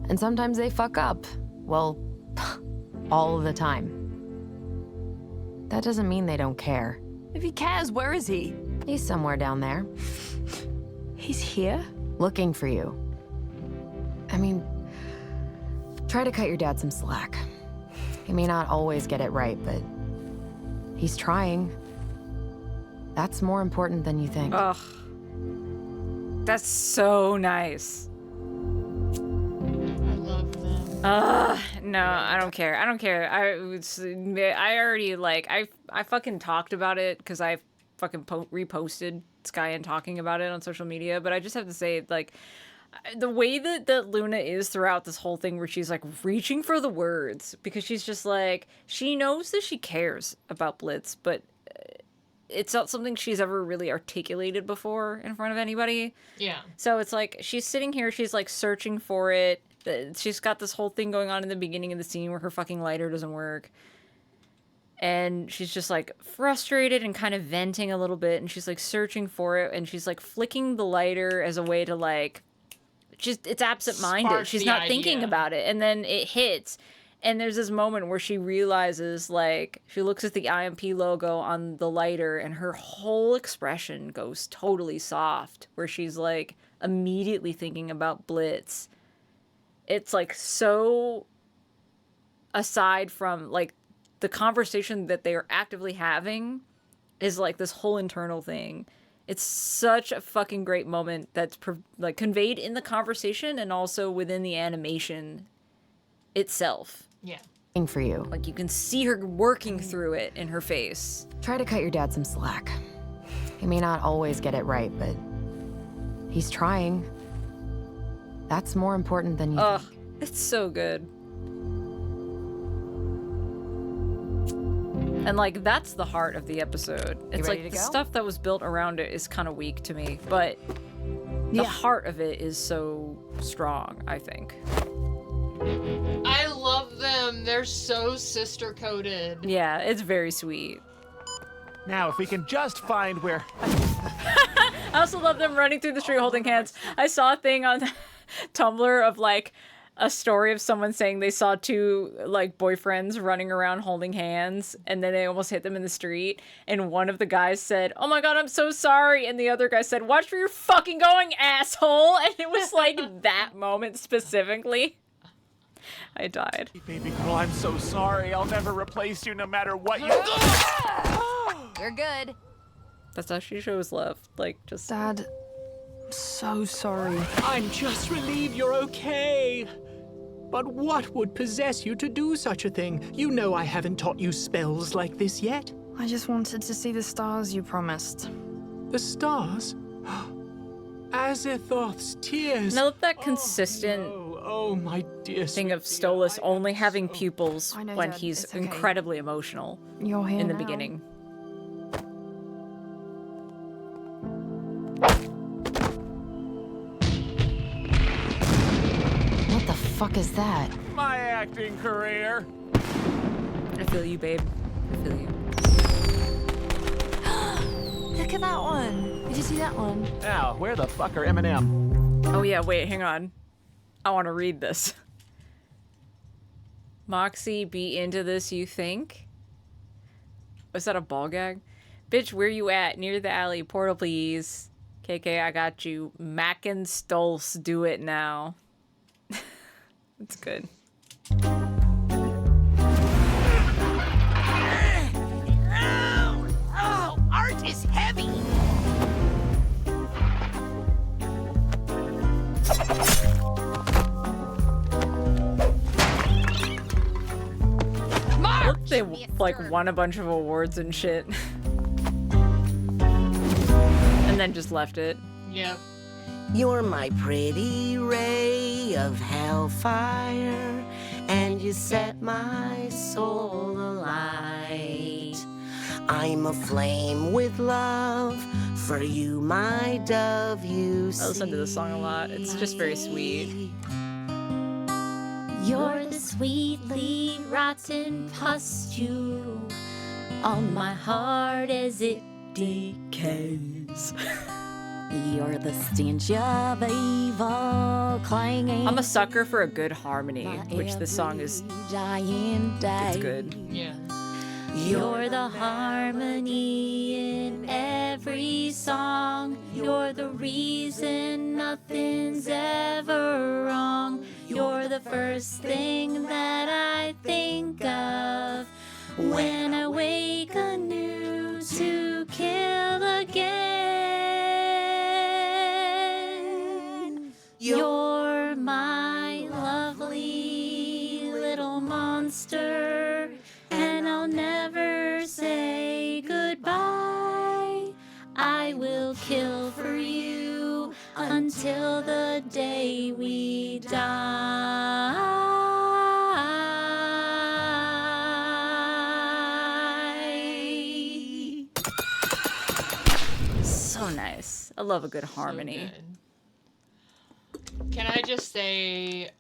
And sometimes they fuck up. Well, all the time. That doesn't mean they don't care. If he cares, where is he? He's somewhere down there. He's here? Looking for you. I mean, try to cut your dad some slack. He may not always get it right, but he's trying. That's more important than you think. Ugh. That's so nice. No, I don't care. I don't care. I already like I fucking talked about it because I fucking reposted Skyen talking about it on social media. But I just have to say, like, the way that Luna is throughout this whole thing, where she's like reaching for the words because she's just like, she knows that she cares about Blitz, but it's not something she's ever really articulated before in front of anybody. Yeah. So it's like she's sitting here, she's like searching for it. She's got this whole thing going on in the beginning of the scene where her fucking lighter doesn't work. And she's just like frustrated and kind of venting a little bit, and she's like searching for it, and she's like flicking the lighter as a way to like it's absent-minded. Spark She's the not thinking idea. about it, and then it hits. And there's this moment where she realizes, like, she looks at the IMP logo on the lighter, and her whole expression goes totally soft, where she's like immediately thinking about Blitz. It's like so aside from like the conversation that they are actively having is like this whole internal thing. It's such a fucking great moment that's like conveyed in the conversation and also within the animation itself. Yeah. For you. Like you can see her working through it in her face. Try to cut your dad some slack. He may not always get it right, but he's trying. That's more important than you think. It's so good. And like that's the heart of the episode. It's ready like to the go? stuff that was built around it is kind of weak to me, but the heart of it is so strong, I think. I love them. They're so sister-coded. Yeah, it's very sweet. Now, if we can just find where... I also love them running through the street holding hands. I saw a thing on Tumblr of like a story of someone saying they saw two like boyfriends running around holding hands, and then they almost hit them in the street, and one of the guys said, "Oh my god, I'm so sorry," and the other guy said, "Watch where you're fucking going, asshole." And it was like that moment specifically. I died. Baby girl, I'm so sorry. I'll never replace you no matter what you... You're good. That's how she shows love. Like, just... Dad, I'm so sorry. I'm just relieved you're okay. But what would possess you to do such a thing? You know I haven't taught you spells like this yet. I just wanted to see the stars you promised. The stars? Azathoth's tears. And I love that consistent Oh, my dear thing of Stolas only having pupils I know, when Dad, he's it's okay. incredibly emotional You're here in the now. beginning. What the fuck is that? My acting career. I feel you, babe. I feel you. Look at that one. Did you see that one? Now, where the fuck are Eminem? Oh yeah, wait, hang on. I want to read this. Moxie be into this, you think? Was that a ball gag? Bitch, where you at? Near the alley. Portal, please. KK, I got you. Mackin' Stolz, do it now. It's good. Oh, art is heavy. Look, they like won a bunch of awards and shit. And then just left it. Yep. You're my pretty ray of hellfire, and you set my soul alight. I'm aflame with love for you, my dove, you see. I listen to this song a lot. It's just very sweet. You're the sweetly rotten pustule on my heart as it decays. You're the stench of evil clanging. I'm a sucker for a good harmony, which this song is. Dying day. It's good. Yeah. You're the harmony in every song. You're the reason nothing's ever wrong. You're the first thing that I think of when I wake anew to kill again. You're my lovely kill for you until the day we die. So nice. I love a good harmony. Can I just say,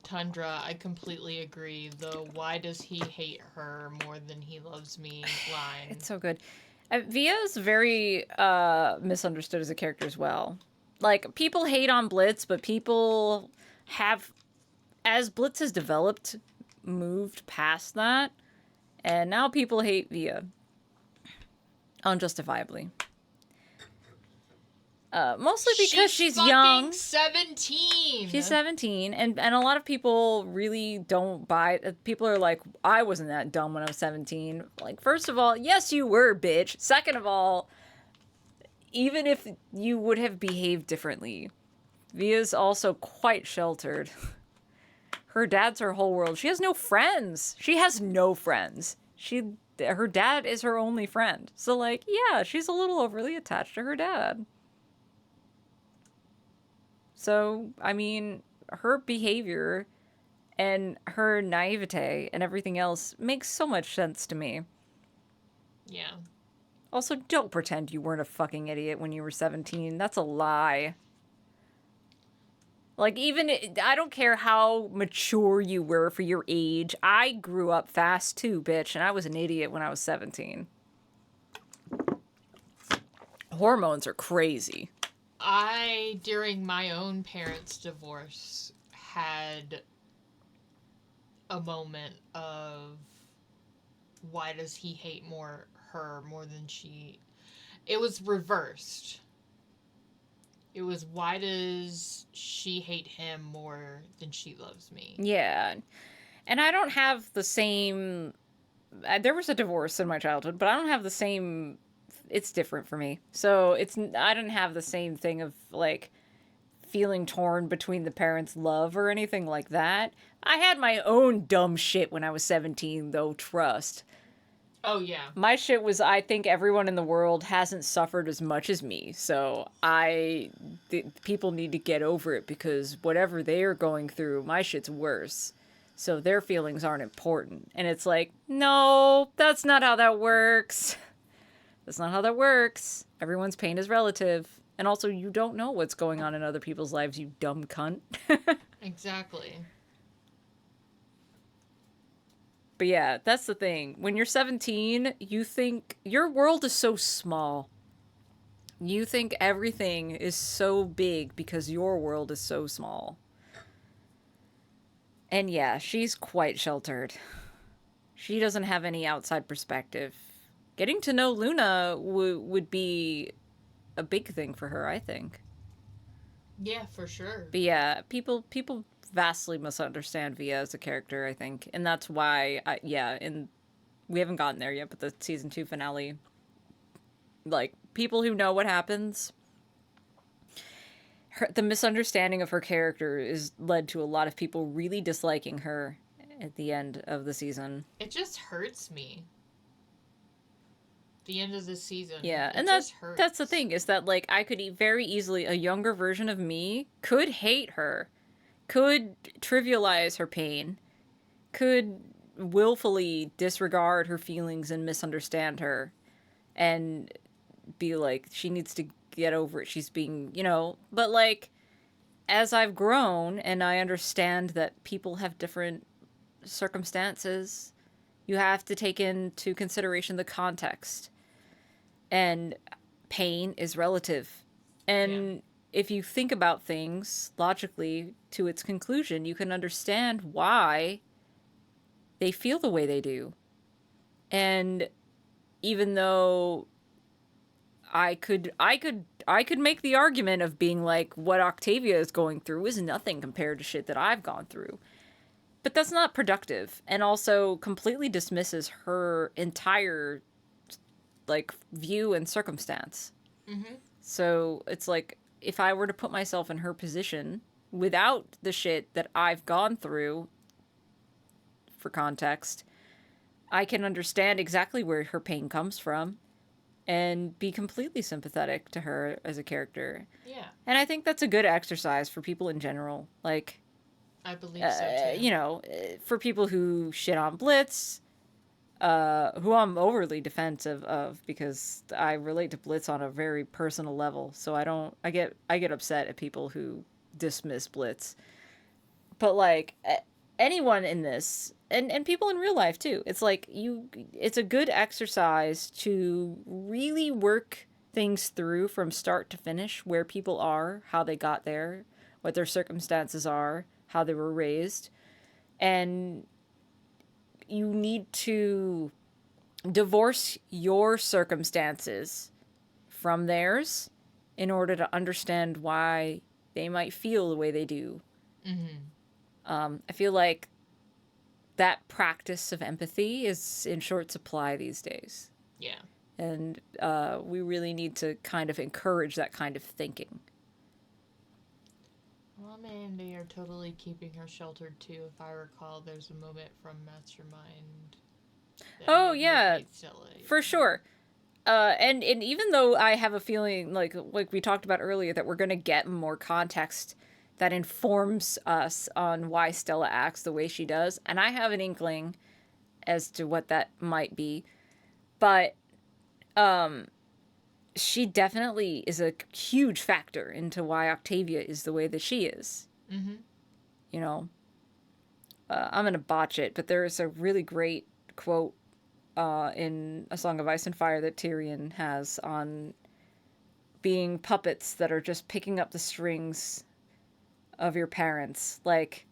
Tundra, I completely agree. The "why does he hate her more than he loves me" line. It's so good. Via is very misunderstood as a character as well. Like, people hate on Blitz, but people have, as Blitz has developed, moved past that. And now people hate Via. Unjustifiably. Mostly because she's young. 17. She's 17, and a lot of people really don't buy it. People are like, I wasn't that dumb when I was 17. Like, first of all, yes, you were, bitch. Second of all, even if you would have behaved differently, Via's also quite sheltered. Her dad's her whole world. She has no friends. She has no friends. Her dad is her only friend. So, like, yeah, she's a little overly attached to her dad. So, I mean, her behavior and her naivete and everything else makes so much sense to me. Yeah. Also, don't pretend you weren't a fucking idiot when you were 17. That's a lie. Like, I don't care how mature you were for your age. I grew up fast too, bitch, and I was an idiot when I was 17. Hormones are crazy. I, during my own parents' divorce, had a moment of why does he hate her more than she... It was reversed. It was why does she hate him more than she loves me? Yeah. And I don't have the same... There was a divorce in my childhood, but I don't have the same... It's different for me. So I don't have the same thing of, like, feeling torn between the parents' love or anything like that. I had my own dumb shit when I was 17, though, trust. Oh, yeah. My shit was, I think everyone in the world hasn't suffered as much as me. So people need to get over it because whatever they are going through, my shit's worse. So their feelings aren't important. And it's like, no, that's not how that works. That's not how that works. Everyone's pain is relative. And also, you don't know what's going on in other people's lives, you dumb cunt. Exactly. But yeah, that's the thing. When you're 17, you think your world is so small. You think everything is so big because your world is so small. And yeah, she's quite sheltered. She doesn't have any outside perspective. Getting to know Luna would be a big thing for her, I think. Yeah, for sure. But yeah, people vastly misunderstand Via as a character, I think. And that's why, we haven't gotten there yet, but the season 2 finale, like, people who know what happens, the misunderstanding of her character is led to a lot of people really disliking her at the end of the season. It just hurts me. The end of this season. Yeah, and that's the thing, is that, like, I could very easily, a younger version of me could hate her, could trivialize her pain, could willfully disregard her feelings and misunderstand her, and be like, she needs to get over it, she's being, but, like, as I've grown and I understand that people have different circumstances, you have to take into consideration the context. And pain is relative. And if you think about things logically to its conclusion, you can understand why they feel the way they do. And even though I could make the argument of being like, what Octavia is going through is nothing compared to shit that I've gone through. But that's not productive, and also completely dismisses her entire, like, view and circumstance. Mm-hmm. So it's like, if I were to put myself in her position without the shit that I've gone through, for context, I can understand exactly where her pain comes from. and be completely sympathetic to her as a character. Yeah. And I think that's a good exercise for people in general. Like, I believe so too. you know, for people who shit on Blitz, who I'm overly defensive of because I relate to Blitz on a very personal level. So I get upset at people who dismiss Blitz. But like anyone in this, and people in real life too, it's like it's a good exercise to really work things through from start to finish, where people are, how they got there, what their circumstances are, how they were raised, and you need to divorce your circumstances from theirs in order to understand why they might feel the way they do. I feel like that practice of empathy is in short supply these days. Yeah. And we really need to kind of encourage that kind of thinking. Well, and they are totally keeping her sheltered too. If I recall, there's a moment from Mastermind. Oh yeah, for sure. And even though I have a feeling like we talked about earlier that we're gonna get more context that informs us on why Stella acts the way she does, and I have an inkling as to what that might be, but she definitely is a huge factor into why Octavia is the way that she is. You know, I'm gonna botch it, but there is a really great quote in A Song of Ice and Fire that Tyrion has on being puppets that are just picking up the strings of your parents. Like,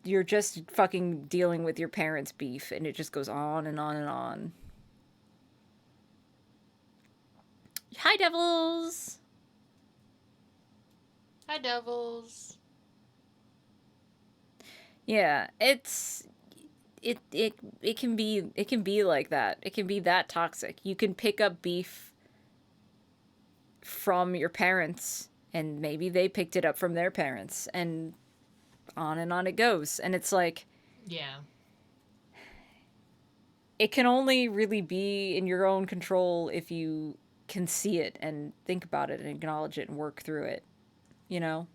you're just fucking dealing with your parents' beef, and it just goes on and on and on. Hi, Devils! Hi, Devils. Yeah, it can be like that. It can be that toxic. You can pick up beef from your parents, and maybe they picked it up from their parents, and on it goes. And it's like, yeah, it can only really be in your own control if you can see it and think about it and acknowledge it and work through it, you know?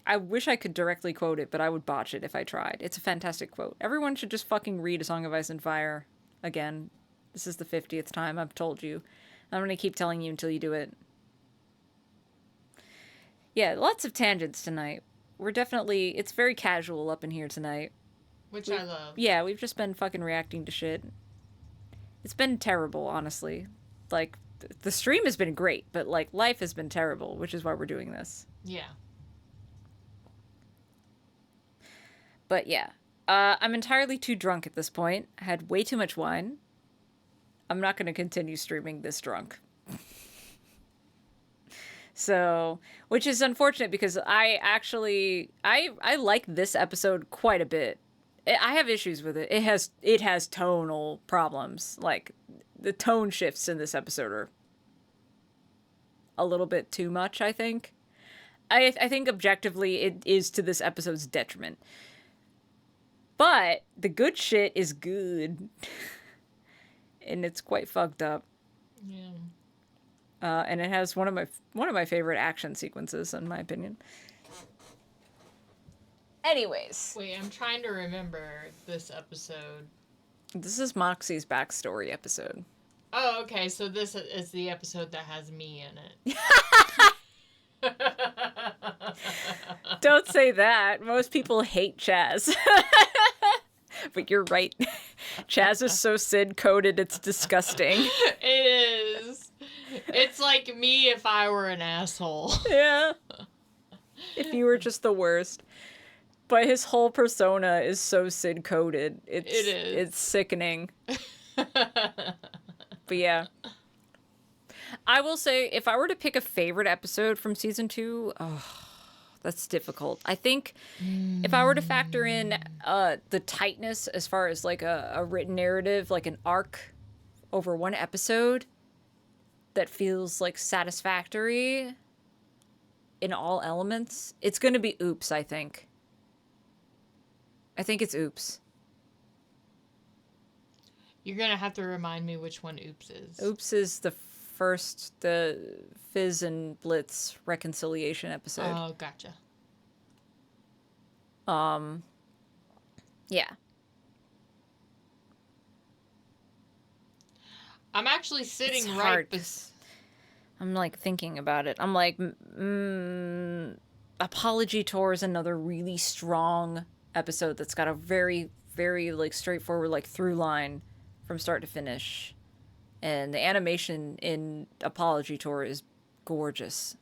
I wish I could directly quote it, but I would botch it if I tried. It's a fantastic quote. Everyone should just fucking read A Song of Ice and Fire again. This is the 50th time I've told you. I'm going to keep telling you until you do it. Yeah, lots of tangents tonight. It's very casual up in here tonight. Which I love. Yeah, we've just been fucking reacting to shit. It's been terrible, honestly. Like, the stream has been great, but, like, life has been terrible, which is why we're doing this. Yeah. But yeah, I'm entirely too drunk at this point. I had way too much wine. I'm not going to continue streaming this drunk. So, which is unfortunate because I like this episode quite a bit. I have issues with it. It has tonal problems. Like, the tone shifts in this episode are a little bit too much, I think. I think objectively it is to this episode's detriment. But the good shit is good. And it's quite fucked up. Yeah. And it has one of my favorite action sequences, in my opinion. Anyways. Wait, I'm trying to remember this episode. This is Moxie's backstory episode. Oh, okay. So this is the episode that has me in it. Don't say that. Most people hate Chaz. But you're right. Chaz is so Sid-coded, it's disgusting. It is. It's like me if I were an asshole. Yeah. If you were just the worst. But his whole persona is so Sid-coded. It is. It's sickening. But yeah. I will say, if I were to pick a favorite episode from season 2, that's difficult. I think if I were to factor in the tightness as far as like a written narrative, like an arc over one episode that feels like satisfactory in all elements, it's going to be Oops, I think. I think it's Oops. You're gonna have to remind me which one Oops is. Oops is the first, the Fizz and Blitz reconciliation episode. Oh, gotcha. Yeah. I'm actually sitting It's right hard 'cause I'm like thinking about it. I'm like, Apology Tour is another really strong episode that's got a very, very like straightforward like through line from start to finish. And the animation in Apology Tour is gorgeous.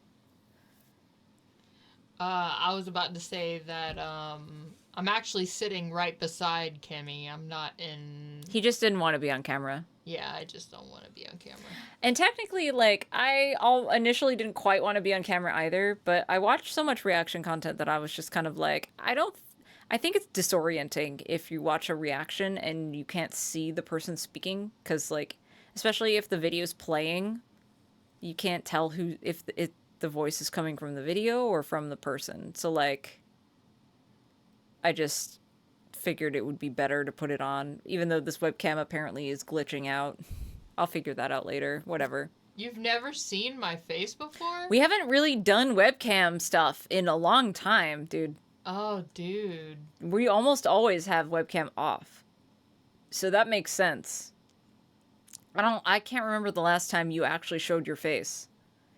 I was about to say that I'm actually sitting right beside Kimmy. I'm not in... He just didn't want to be on camera. Yeah, I just don't want to be on camera. And technically, like, I initially didn't quite want to be on camera either, but I watched so much reaction content that I was just kind of like, I think it's disorienting if you watch a reaction and you can't see the person speaking, because, like, especially if the video's playing, you can't tell if the voice is coming from the video or from the person. So, like, I just figured it would be better to put it on, even though this webcam apparently is glitching out. I'll figure that out later. Whatever. You've never seen my face before? We haven't really done webcam stuff in a long time, dude. Oh, dude. We almost always have webcam off. So that makes sense. I can't remember the last time you actually showed your face.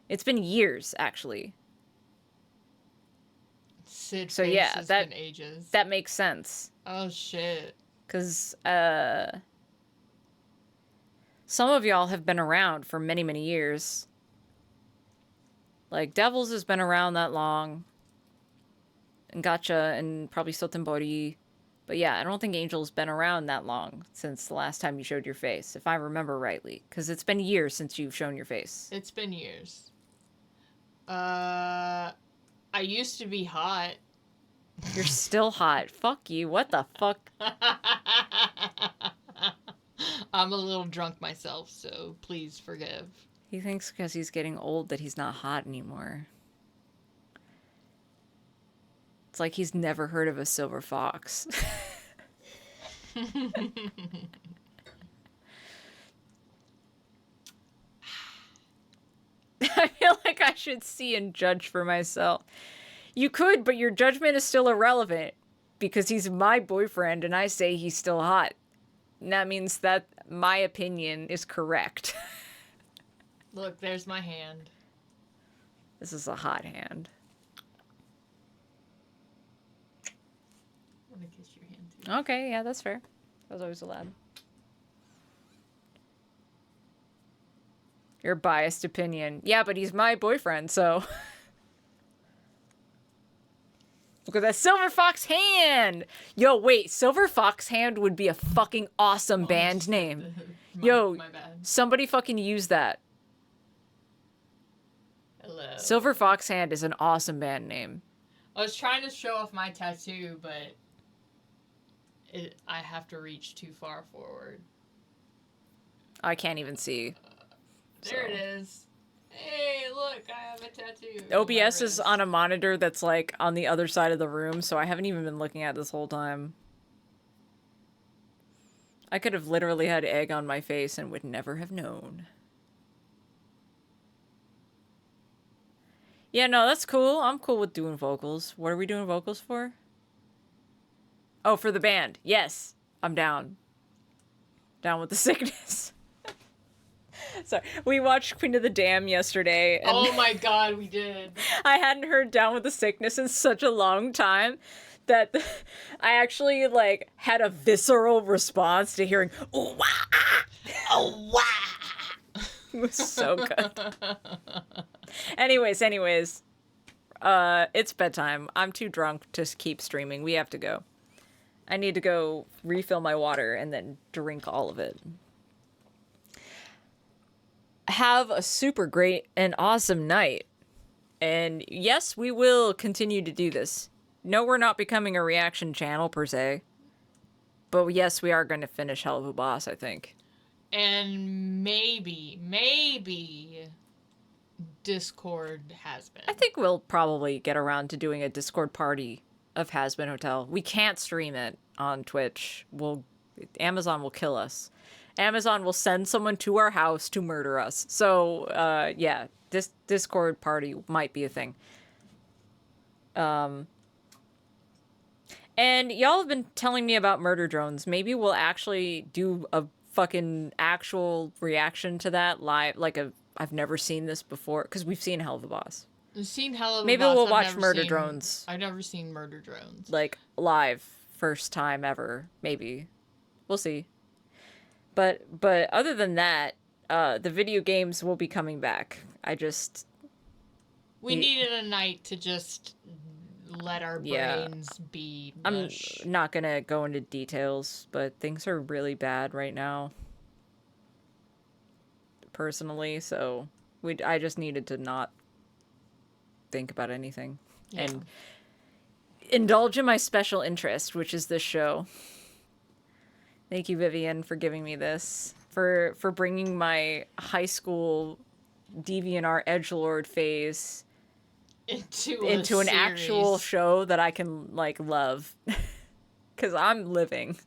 It's been years, actually. Sid so face yeah, has that been ages. That makes sense. Oh shit. Cause some of y'all have been around for many, many years. Like Devils has been around that long. And Gotcha and probably Sotenbori. But yeah, I don't think Angel's been around that long since the last time you showed your face, if I remember rightly. Because it's been years since you've shown your face. It's been years. I used to be hot. You're still hot. Fuck you. What the fuck? I'm a little drunk myself, so please forgive. He thinks because he's getting old that he's not hot anymore. It's like he's never heard of a silver fox. I feel like I should see and judge for myself. You could, but your judgment is still irrelevant because he's my boyfriend and I say he's still hot. And that means that my opinion is correct. Look, there's my hand. This is a hot hand. I'm gonna kiss your hand too. Okay, yeah, that's fair. That was always allowed. Your biased opinion. Yeah, but he's my boyfriend, so... Look at that Silver Fox Hand! Yo, wait, Silver Fox Hand would be a fucking awesome band name. Yo, my bad. somebody fucking use that. Hello. Silver Fox Hand is an awesome band name. I was trying to show off my tattoo, but I have to reach too far forward. I can't even see. There it is. Hey, look, I have a tattoo. OBS is on a monitor that's like on the other side of the room, so I haven't even been looking at this whole time. I could have literally had egg on my face and would never have known. Yeah, no, that's cool. I'm cool with doing vocals. What are we doing vocals for? Oh, for the band. Yes, I'm down. Down with the sickness. Sorry, we watched Queen of the Dam yesterday. And oh my god, we did. I hadn't heard Down with the Sickness in such a long time that I actually, like, had a visceral response to hearing, "Ooh, wah, ah, oh, wah." It was so good. Anyways, it's bedtime. I'm too drunk to keep streaming. We have to go. I need to go refill my water and then drink all of it. Have a super great and awesome night. And yes, we will continue to do this. No, we're not becoming a reaction channel per se. But yes, we are going to finish Helluva Boss, I think. And maybe Discord has been. I think we'll probably get around to doing a Discord party of Has Been Hotel. We can't stream it on Twitch. We'll Amazon will kill us. Amazon will send someone to our house to murder us. So, yeah, this Discord party might be a thing. And y'all have been telling me about murder drones. Maybe we'll actually do a fucking actual reaction to that live. Like I've never seen this before, because we've seen Helluva Boss. I've seen Helluva Maybe Boss. we'll watch Murder Drones. I've never seen Murder Drones. Like, live. First time ever. Maybe. We'll see. But other than that, the video games will be coming back. We needed a night to just let our brains be mush. I'm not gonna go into details, but things are really bad right now. Personally, so I just needed to not think about anything. Yeah. And indulge in my special interest, which is this show. Thank you, Vivian, for giving me this. For bringing my high school DeviantArt edgelord phase into an actual show that I can, like, love. Because I'm living.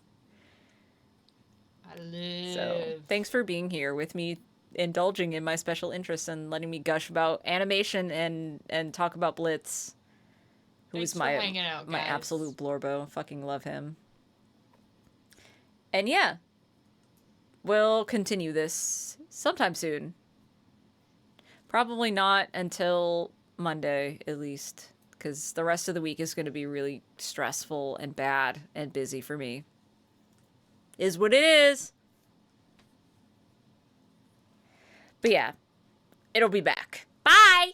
I live. So, thanks for being here with me, indulging in my special interests and letting me gush about animation and talk about Blitz. Who's my absolute blorbo. Fucking love him. And yeah, we'll continue this sometime soon. Probably not until Monday, at least, because the rest of the week is going to be really stressful and bad and busy for me. Is what it is. But yeah, it'll be back. Bye!